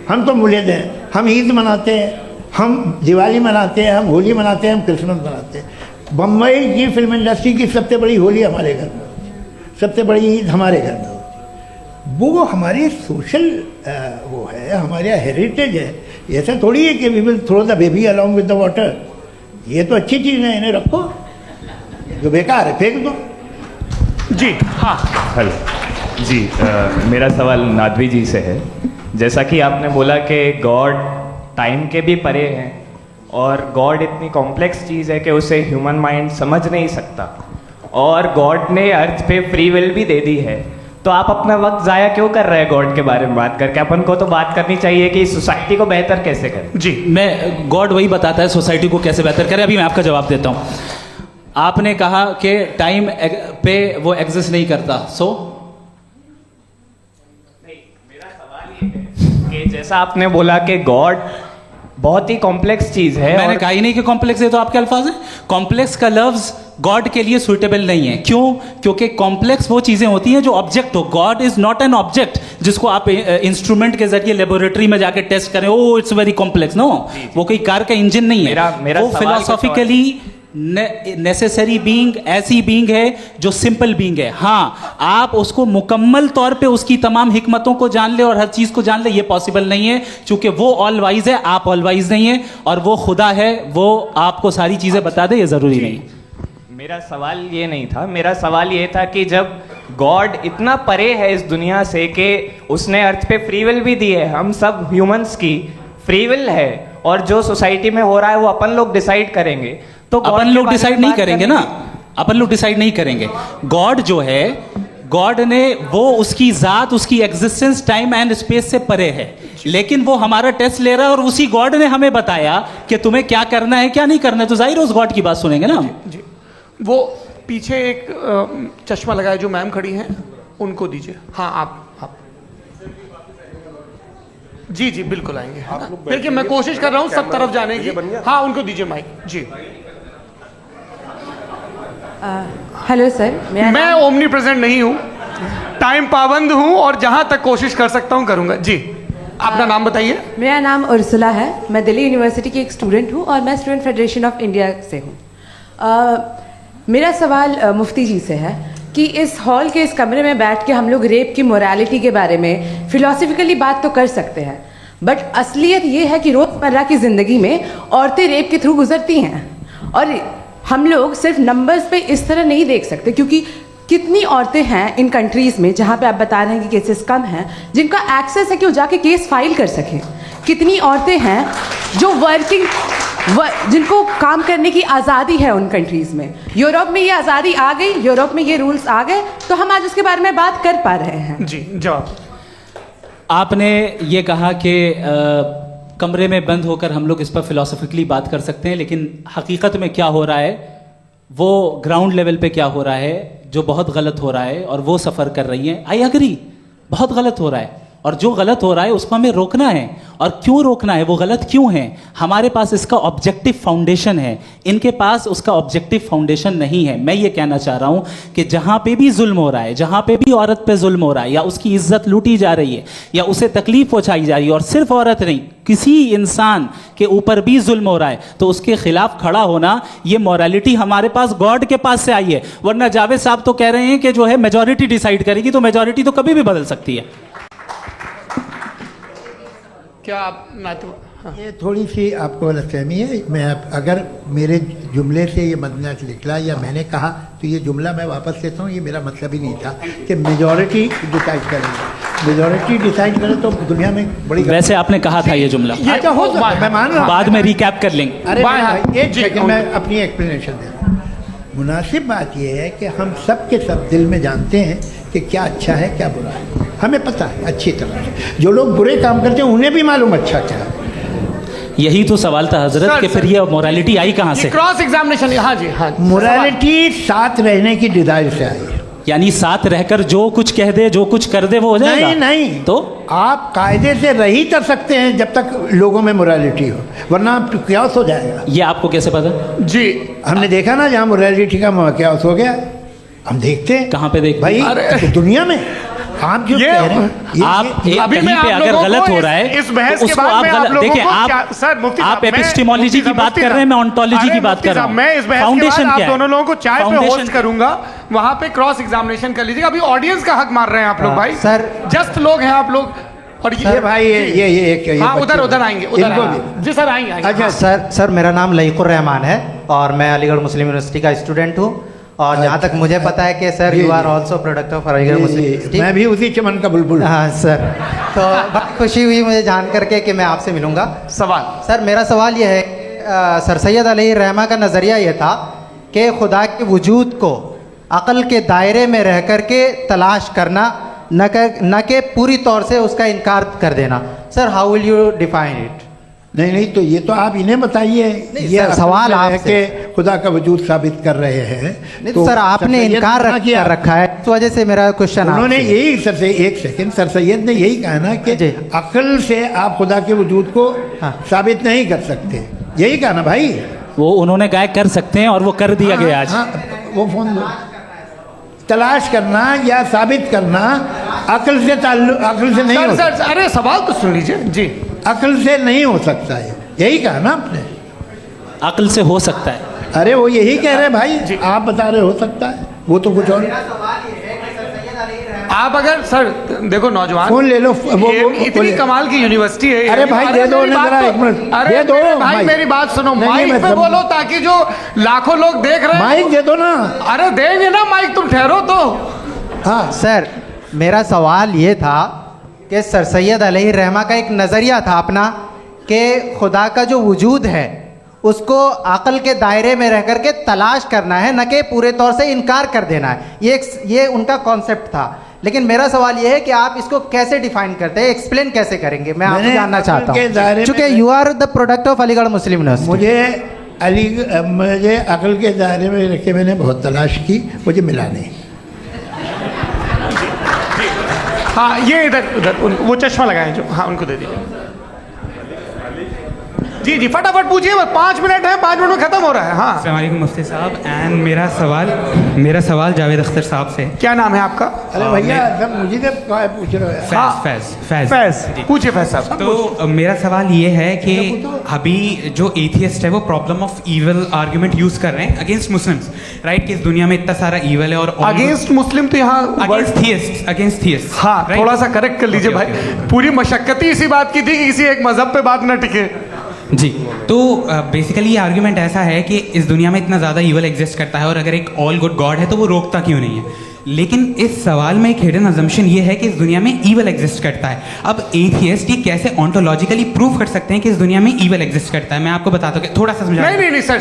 हम तो मुल्द हैं, हम ईद मनाते हैं, हम दिवाली मनाते हैं, हम होली मनाते हैं, हम क्रिसमस मनाते हैं। बम्बई की फिल्म इंडस्ट्री की सबसे बड़ी होली हमारे घर में होती है, सबसे बड़ी ईद हमारे घर में होती है। वो हमारी सोशल वो है, हमारा हेरिटेज है। ऐसा थोड़ी है कि we will throw the baby along with the water. ये तो अच्छी चीज़ है, इन्हें रखो, जो बेकार है फेंक दो। जी हाँ, हेलो जी, मेरा सवाल नादवी जी से है। जैसा कि आपने बोला कि गॉड टाइम के भी परे हैं और गॉड इतनी कॉम्प्लेक्स चीज़ है कि उसे ह्यूमन माइंड समझ नहीं सकता, और गॉड ने अर्थ पे फ्री विल भी दे दी है, तो आप अपना वक्त ज़ाया क्यों कर रहे हैं गॉड के बारे में बात करके? अपन को तो बात करनी चाहिए कि सोसाइटी को बेहतर कैसे करें। जी, मैं गॉड वही बताता है सोसाइटी को कैसे बेहतर करें। अभी मैं आपका जवाब देता हूँ। आपने कहा कि टाइम पे वो एग्जिस्ट नहीं करता, मेरा सवाल ये है कि जैसा आपने बोला कि गॉड बहुत ही कॉम्प्लेक्स चीज है। मैंने कहा ही नहीं कि कॉम्प्लेक्स है, तो आपके अल्फाज हैं। कॉम्प्लेक्स का लफ्ज गॉड के लिए सुइटेबल नहीं है। क्यों? क्योंकि कॉम्प्लेक्स वो चीजें होती हैं जो ऑब्जेक्ट हो। God is not an object जिसको आप इंस्ट्रूमेंट के जरिए लेबोरेटरी में जाके टेस्ट करें, oh it's very complex. No, वो कोई कार का इंजन नहीं है। वो फिलोसॉफिकली नेसेसरी बीइंग ऐसी बीइंग है जो सिंपल बीइंग है। हाँ, आप उसको मुकम्मल तौर पे उसकी तमाम हिकमतों को जान ले और हर चीज को जान ले, ये पॉसिबल नहीं है, क्योंकि वो ऑल वाइज है, आप ऑल वाइज नहीं है, और वो खुदा है, वो आपको सारी चीजें बता दे, ये जरूरी नहीं। मेरा सवाल ये नहीं था, मेरा सवाल ये था कि जब गॉड इतना परे है इस दुनिया से कि उसने अर्थ पे फ्री विल भी दी है, हम सब ह्यूमंस की फ्री विल है, और जो सोसाइटी में हो रहा है वो अपन लोग डिसाइड करेंगे, तो अपन लोग डिसाइड नहीं करेंगे ना, अपन लोग डिसाइड नहीं करेंगे। गॉड जो है, गॉड ने वो उसकी जात, उसकी एग्जिस्टेंस टाइम एंड स्पेस से परे है, लेकिन वो हमारा टेस्ट ले रहा है, और उसी गॉड ने हमें बताया कि तुम्हें क्या करना है क्या नहीं करना है, तो जाहिर है उस गॉड की बात सुनेंगे ना हम। जी, वो पीछे एक चश्मा लगाए जो मैम खड़ी हैं, उनको दीजिए। हाँ, आप जी जी बिल्कुल आएंगे। देखिए मैं कोशिश कर रहा हूँ सब तरफ जाने की। हाँ, उनको दीजिए माइक। जी, हेलो सर, मैं ओमनी प्रेजेंट नहीं हूँ, टाइम पाबंद हूँ, और जहाँ तक कोशिश कर सकता हूँ करूँगा। जी, अपना नाम बताइए। मेरा नाम उर्सुला है, मैं दिल्ली यूनिवर्सिटी की एक स्टूडेंट हूँ, और मैं स्टूडेंट फेडरेशन ऑफ इंडिया से हूँ। मेरा सवाल मुफ्ती जी से है कि इस हॉल के इस कमरे में बैठ के हम लोग रेप की मोरालिटी के बारे में फिलोसफिकली बात तो कर सकते हैं, बट असलियत ये है कि रोज़मर्रा की ज़िंदगी में औरतें रेप के थ्रू गुजरती हैं, और हम लोग सिर्फ नंबर्स पे इस तरह नहीं देख सकते, क्योंकि कितनी औरतें हैं इन कंट्रीज़ में जहाँ पे आप बता रहे हैं कि केसेस कम हैं, जिनका एक्सेस है कि वो जाके केस फाइल कर सकें। कितनी औरतें हैं जो जिनको काम करने की आज़ादी है उन कंट्रीज़ में। यूरोप में ये आज़ादी आ गई, यूरोप में ये रूल्स आ गए, तो हम आज उसके बारे में बात कर पा रहे हैं। जी, जवाब। आपने ये कहा कि कमरे में बंद होकर हम लोग इस पर फिलोसफिकली बात कर सकते हैं, लेकिन हकीकत में क्या हो रहा है, वो ग्राउंड लेवल पे क्या हो रहा है, जो बहुत गलत हो रहा है, और वो सफ़र कर रही हैं। आई एग्री, बहुत गलत हो रहा है, और जो गलत हो रहा है उसको हमें रोकना है। और क्यों रोकना है, वो गलत क्यों है? हमारे पास इसका ऑब्जेक्टिव फाउंडेशन है, इनके पास उसका ऑब्जेक्टिव फाउंडेशन नहीं है। मैं ये कहना चाह रहा हूँ कि जहाँ पे भी जुल्म हो रहा है, जहाँ पे भी औरत पे जुल्म हो रहा है, या उसकी इज्जत लूटी जा रही है, या उसे तकलीफ पहुँचाई जा रही है, और सिर्फ औरत नहीं, किसी इंसान के ऊपर भी जुल्म हो रहा है, तो उसके खिलाफ खड़ा होना, ये मॉरलिटी हमारे पास गॉड के पास से आई है। वरना जावेद साहब तो कह रहे हैं कि जो है मेजॉरिटी डिसाइड करेगी, तो मेजॉरिटी तो कभी भी बदल सकती है। क्या आप हाँ। ये थोड़ी सी आपको गलतफहमी है। मैं अगर मेरे जुमले से ये मदना निकला या मैंने कहा, तो ये जुमला मैं वापस लेता हूँ। ये मेरा मतलब ही नहीं था कि मेजॉरिटी डिसाइड करेंगे। मेजॉरिटी डिसाइड करे तो दुनिया में बड़ी, वैसे आपने कहा था ये जुमला। अच्छा, हो सकता है, मैं मान रहा हूँ, बाद में रिकैप कर लेंगे। अरे एक सेकंड, मैं अपनी एक्सप्लेनेशन दे रहा हूँ। मुनासिब बात यह है कि हम सब के सब दिल में जानते हैं कि क्या अच्छा है क्या बुरा है, हमें पता है अच्छी तरह से। जो लोग बुरे काम करते हैं उन्हें भी मालूम अच्छा क्या है। यही तो सवाल था हजरत कि फिर ये मोरालिटी आई कहाँ से? Cross examination. हाँ जी, हाँ। मोरालिटी साथ रहने की डिजायर से आई है। यानी साथ रहकर जो कुछ कह दे, जो कुछ कर दे, वो हो जाएगा? नहीं नहीं, तो आप कायदे से रह ही कर सकते हैं जब तक लोगों में मोरालिटी हो, वरना क्यास हो जाएगा। ये आपको कैसे पता? जी, हमने देखा ना, जहाँ मोरालिटी का क्यास हो गया, हम देखते हैं। कहाँ पे देख भाई? दुनिया में। आप जो कह रहे हैं, आप अभी कहीं पे अगर गलत हो रहा है इस बहस तो के उसको बाद आप में आप गलत देखिए। आप सर मुफ्ती आप एपिस्टेमोलॉजी की बात कर रहे हैं, मैं ऑन्टोलॉजी की बात कर रहा हूं। मैं इस बहस के बाद आप दोनों लोगों को चाय पे होस्ट करूंगा, वहां पे क्रॉस एग्जामिनेशन कर लीजिएगा। अभी ऑडियंस का हक मार रहे हैं आप लोग भाई। सर जस्ट लोग हैं आप लोग। और ये भाई ये हाँ, उधर आएंगे, उधर जी सर आएंगे। अच्छा सर, मेरा नाम लईकुर रहमान है और मैं अलीगढ़ मुस्लिम यूनिवर्सिटी का स्टूडेंट हूँ। और जहाँ तक मुझे पता है कि sir you are also product of Aligarh Muslim university. मैं भी उसी चमन का बुलबुल। हाँ सर, तो बहुत खुशी हुई मुझे जान करके कि मैं आपसे मिलूँगा। सवाल सर, मेरा सवाल यह है, सर सैयद अलैहि रहमा का नज़रिया ये था कि खुदा के वजूद को अक़ल के दायरे में रह कर के तलाश करना, न कि पूरी तौर से उसका इनकार कर देना। Sir how will you define it? नहीं, तो ये तो आप इन्हें बताइए। ये सवाल आपसे खुदा का वजूद साबित कर रहे हैं। नहीं तो सर, आपने इनकार कर रखा है, इस वजह से मेरा क्वेश्चन। उन्होंने यही सर से एक सेकंड, सर सैयद ने यही कहा ना कि अक्ल से आप खुदा के वजूद को साबित नहीं कर सकते, यही कहा ना भाई। वो उन्होंने कहा कर सकते हैं और वो कर दिया गया आज। वो फोन दो। तलाश करना या साबित करना अक्ल से अक्ल से नहीं हो सकता। अरे सवाल तो सुन लीजिए जी। अक्ल से नहीं हो सकता है, यही कहा ना आपने। अक्ल से हो सकता है। अरे वो यही कह रहे हैं भाई, आप बता रहे हो सकता है, वो तो कुछ और। आप अगर सर देखो नौजवान फोन ले लो, वो इतनी कमाल की यूनिवर्सिटी है। अरे भाई दे दो ना जरा, एक मिनट दे दो भाई, मेरी बात सुनो। माइक पे बोलो ताकि जो लाखों लोग देख रहे हैं। माइक दे दो ना। अरे देंगे ना माइक, तुम ठहरो तो। हाँ सर, मेरा सवाल ये था कि सर सैयद अलैहि रहमा का एक नज़रिया था अपना कि खुदा का जो वजूद है उसको अक़ल के दायरे में रह करके तलाश करना है, न कि पूरे तौर से इनकार कर देना है। ये उनका कॉन्सेप्ट था। लेकिन मेरा सवाल ये है कि आप इसको कैसे डिफाइन करते हैं, एक्सप्लेन कैसे करेंगे? मैं आपसे जानना चाहता हूँ, क्योंकि you are the product of Aligarh Muslim university. मुझे अक़ल के दायरे में रख के मैंने बहुत तलाश की, मुझे मिला नहीं। हाँ ये इधर वो चश्मा लगाए जो, हाँ उनको दे दीजिए। जी जी फटाफट पूछिए, 5 मिनट है, 5 मिनट में खत्म हो रहा है। हाँ अस्सलाम वालेकुम मुफ्ती साहब। एंड मेरा सवाल जावेद अख्तर साहब से। क्या नाम है आपका? अरे भैया सब मुझे पूछ रहे हो। फैज पूछिए फैज साहब। तो मेरा सवाल ये है कि अभी जो एथियस्ट है वो problem of evil argument use कर रहे हैं अगेंस्ट मुस्लिम्स, राइट? कि इस दुनिया में इतना सारा ईवल है और अगेंस्ट मुस्लिम तो यहाँ अगेंस्ट थियस्ट। हाँ थोड़ा सा करेक्ट कर लीजिए भाई। पूरी मशक्कत ही इसी बात की थी कि किसी एक मजहब पे बात न टिके। जी, तो बेसिकली ये आर्ग्यूमेंट ऐसा है कि इस दुनिया में इतना ज़्यादा ईवल एग्जिस्ट करता है और अगर एक ऑल गुड गॉड है तो वो रोकता क्यों नहीं है? लेकिन इस सवाल में एक हिडन अजम्पशन ये है कि इस दुनिया में ईवल एग्जिस्ट करता है। अब एथियस्ट ये कैसे ऑन्टोलॉजिकली प्रूव कर सकते हैं कि इस दुनिया में ईवल एग्जिस्ट करता है? मैं आपको बताता हूँ, थोड़ा सा समझा। नहीं सर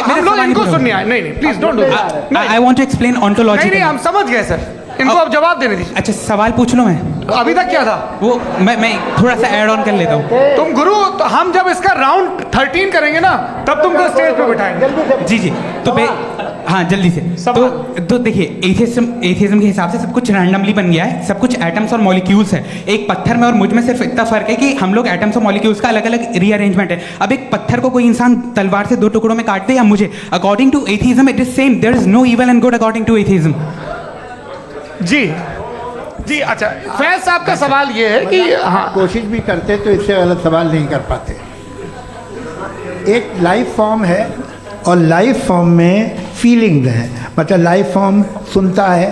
हम लोग इनको सुनिए। नहीं please don't do that. I want to explain ontology. नहीं हम समझ गए सर, इनको अब जवाब देने दीजिए। अच्छा सवाल पूछ लो। मैं अभी तक क्या था वो मैं थोड़ा सा ऐड ऑन कर लेता हूँ। तुम गुरु, तो हम जब इसका राउंड 13 करेंगे ना तब तुमको स्टेज पे बिठाएंगे। जी तो हाँ जल्दी से। तो देखिए एथियज्म के हिसाब से सब कुछ रैंडमली बन गया है, सब कुछ एटम्स और मॉलिक्यूल्स है। एक पत्थर में और मुझ में सिर्फ इतना फर्क है कि हम लोग एटम्स और मॉलिक्यूल्स का अलग अलग रीअरेंजमेंट है। अब एक पत्थर को कोई इंसान तलवार से 2 टुकड़ों में काट दे या मुझे, according to atheism it is same. There is no evil and good according to atheism. जी अच्छा फैज साहब का सवाल ये है कि हाँ कोशिश भी करते तो इससे गलत सवाल नहीं कर पाते। एक लाइफ फॉर्म है और लाइफ फॉर्म में फीलिंग्स हैं, मतलब लाइफ फॉर्म सुनता है,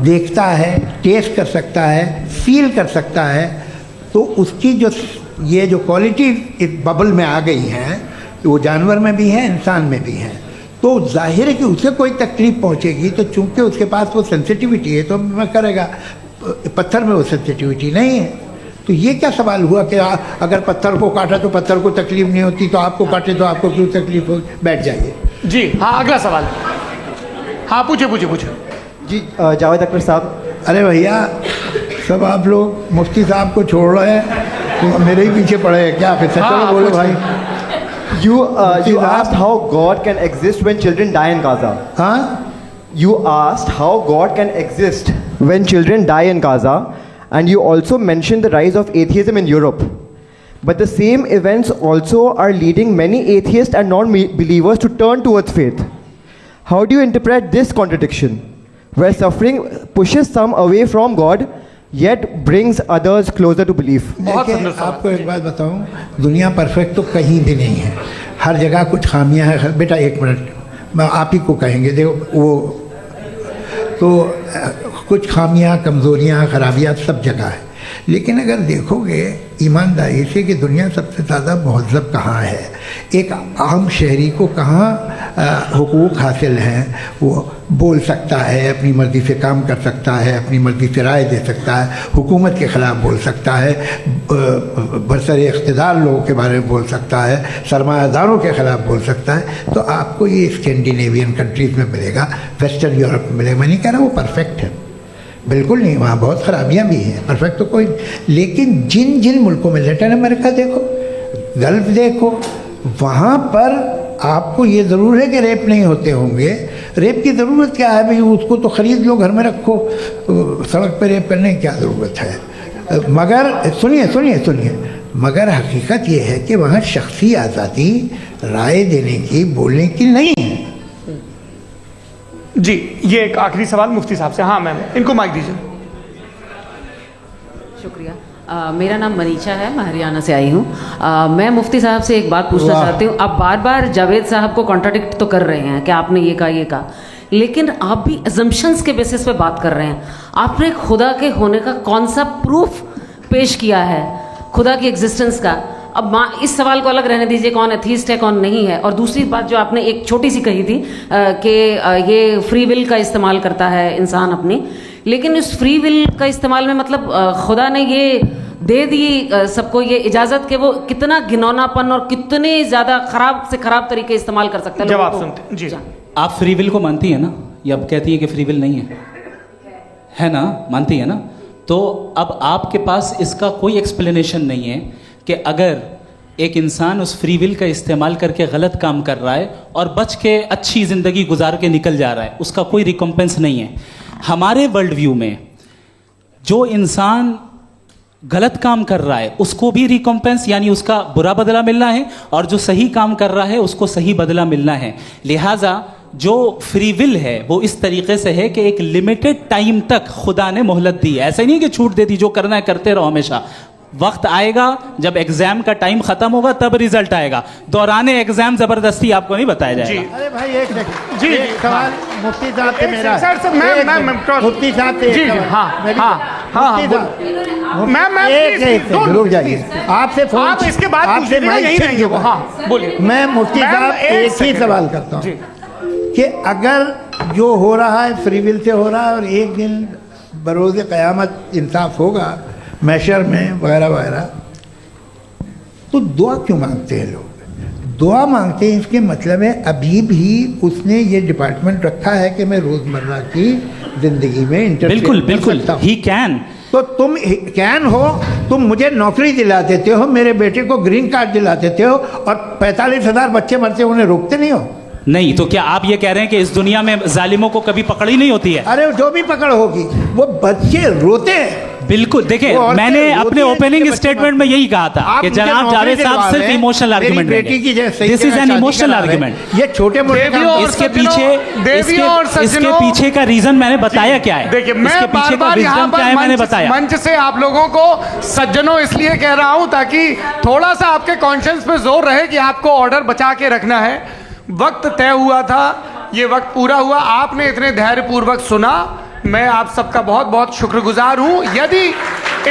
देखता है, टेस्ट कर सकता है, फील कर सकता है। तो उसकी ये जो क्वालिटी इस बबल में आ गई हैं वो जानवर में भी है, इंसान में भी है। तो जाहिर है कि उसे कोई तकलीफ पहुंचेगी, तो चूंकि उसके पास वो सेंसिटिविटी है तो मैं करेगा। पत्थर में वो सेंसिटिविटी नहीं है। तो ये क्या सवाल हुआ कि अगर पत्थर को काटा तो पत्थर को तकलीफ नहीं होती, तो आपको काटे तो आपको क्यों तकलीफ हो? बैठ जाइए। जी हाँ अगला सवाल। हाँ पूछे पूछे पूछे। जी जावेद अख्तर साहब। अरे भैया सब आप लोग मुफ्ती साहब को छोड़ रहे हैं तो मेरे ही पीछे पड़े हैं क्या? फिर चलो बोलो भाई। You asked how God can exist when children die in Gaza. हाँ? You asked how God can exist when children die in Gaza, and you also mentioned the rise of atheism in Europe. But the same events also are leading many atheists and non-believers to turn towards faith. How do you interpret this contradiction, where suffering pushes some away from God, yet brings others closer to belief? देखिए आपको एक बात बताऊं, दुनिया perfect तो कहीं भी नहीं है, हर जगह कुछ खामियां हैं। बेटा एक मिनट, मैं आप ही को कहेंगे, देखो वो तो कुछ खामियां, कमज़ोरियां, खराबियां सब जगह है। लेकिन अगर देखोगे ईमानदारी से कि दुनिया सबसे ज़्यादा महज़ब कहाँ है, एक आम शहरी को कहाँ हुकूक हासिल हैं, वो बोल सकता है, अपनी मर्ज़ी से काम कर सकता है, अपनी मर्ज़ी से राय दे सकता है, हुकूमत के ख़िलाफ़ बोल सकता है, बरसरे इक़्तिदार लोगों के बारे में बोल सकता है, सरमायादारों के ख़िलाफ़ बोल सकता है। तो आपको ये स्कैंडिनेवियन कंट्रीज़ में मिलेगा, वेस्टर्न यूरोप में मिलेगा। मैं नहीं कह रहा वो परफेक्ट है, बिल्कुल नहीं, वहाँ बहुत ख़राबियाँ भी हैं, परफेक्ट तो कोई। लेकिन जिन जिन मुल्कों में, लैटिन अमेरिका देखो, गल्फ देखो, वहाँ पर आपको ये ज़रूर है कि रेप नहीं होते होंगे। रेप की ज़रूरत क्या है भाई? उसको तो ख़रीद लो, घर में रखो, सड़क पर रेप करने की क्या ज़रूरत है? मगर सुनिए सुनिए सुनिए, मगर हकीकत ये है कि वहाँ शख्सी आज़ादी राय देने की, बोलने की नहीं है। जी ये एक आखिरी सवाल मुफ्ती साहब से। हाँ मैम, इनको माइक दीजिए। शुक्रिया। मेरा नाम मनीषा है, मैं हरियाणा से आई हूँ। मैं मुफ्ती साहब से एक बात पूछना चाहती हूँ। आप बार बार जावेद साहब को कॉन्ट्राडिक्ट तो कर रहे हैं कि आपने ये कहा, लेकिन आप भी अजम्पशंस के बेसिस पे बात कर रहे हैं। आपने खुदा के होने का कौन सा प्रूफ पेश किया है, खुदा की एग्जिस्टेंस का? अब इस सवाल को अलग रहने दीजिए, कौन एथीस्ट है कौन नहीं है। और दूसरी बात जो आपने एक छोटी सी कही थी कि ये फ्री विल का इस्तेमाल करता है इंसान अपनी, लेकिन इस फ्री विल का इस्तेमाल में मतलब खुदा ने ये दे दी सबको ये इजाज़त कि वो कितना घिनौनापन और कितने ज़्यादा ख़राब से ख़राब तरीके इस्तेमाल कर सकता है। जवाब सुनते जी। आप फ्री विल को मानती है ना, या अब कहती है कि फ्री विल नहीं है ना? मानती है ना? तो अब आपके पास इसका कोई एक्सप्लेनेशन नहीं है कि अगर एक इंसान उस फ्री विल का इस्तेमाल करके गलत काम कर रहा है और बच के अच्छी ज़िंदगी गुजार के निकल जा रहा है, उसका कोई रिकम्पेंस नहीं है। हमारे वर्ल्ड व्यू में जो इंसान गलत काम कर रहा है उसको भी रिकम्पेंस यानी उसका बुरा बदला मिलना है, और जो सही काम कर रहा है उसको सही बदला मिलना है। लिहाजा जो फ्री विल है वो इस तरीके से है कि एक लिमिटेड टाइम तक खुदा ने मोहलत दी है। ऐसा नहीं कि छूट दे दी, जो करना है करते रहो हमेशा। वक्त आएगा जब एग्जाम का टाइम खत्म होगा तब रिजल्ट आएगा, दौराने एग्जाम जबरदस्ती आपको नहीं बताया जाएगा। अरे भाई एक जी सवाल मुफ्ती साहब से मेरा, मुफ्ती साहब से जी हाँ रुक जाइए, आपसे फोन, आप इसके बाद आपसे यही रहेंगे वो। हाँ बोलिए। मैं मुफ्ती साहब एक ही सवाल करता हूँ कि अगर जो हो रहा है फ्री विल से हो रहा है और एक दिन बरोज़ क़यामत इंसाफ होगा मैशर में वगैरह वगैरह, तो दुआ क्यों मांगते हैं लोग? दुआ मांगते हैं इसके मतलब है अभी भी उसने ये डिपार्टमेंट रखा है कि मैं रोज़मर्रा की ज़िंदगी में बिल्कुल बिल्कुल ही कैन। तो तुम कैन हो, तुम मुझे नौकरी दिला देते हो, मेरे बेटे को ग्रीन कार्ड दिला देते हो, और 45,000 बच्चे मरते उन्हें रोकते नहीं हो। नहीं तो क्या आप ये कह रहे हैं कि इस दुनिया में जालिमों को कभी पकड़ ही नहीं होती है? अरे जो भी पकड़ होगी वो बच्चे रोते हैं। बिल्कुल, देखिए मैंने अपने ओपनिंग स्टेटमेंट में यही कहा था कि जनाब जावेद साहब सिर्फ इमोशनल आर्गुमेंट देंगे। This is an emotional argument. ये छोटे मोटे इसके पीछे का रीजन मैंने बताया क्या है। देखिए मैं बार-बार यहाँ पर मैंने बताया मंच से आप लोगों को सज्जनों इसलिए कह रहा हूं ताकि थोड़ा सा आपके कॉन्शियस पे जोर रहे कि आपको ऑर्डर बचा के रखना है। वक्त तय हुआ था, ये वक्त पूरा हुआ, आपने इतने धैर्यपूर्वक सुना, मैं आप सबका बहुत बहुत शुक्रगुजार हूं। यदि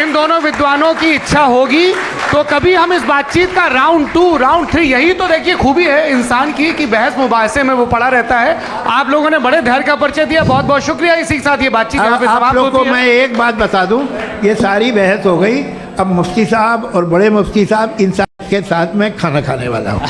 इन दोनों विद्वानों की इच्छा होगी तो कभी हम इस बातचीत का राउंड 2 राउंड 3, यही तो देखिए खूबी है इंसान की कि बहस मुबाहसे में वो पड़ा रहता है। आप लोगों ने बड़े धैर्य का परिचय दिया, बहुत बहुत शुक्रिया। इसी के साथ ये बातचीत यहाँ पे समाप्त होती है। मैं एक बात बता दूं, ये सारी बहस हो गई, अब मुफ्ती साहब और बड़े मुफ्ती साहब इन सब के साथ मैं खाना खाने वाला हूँ।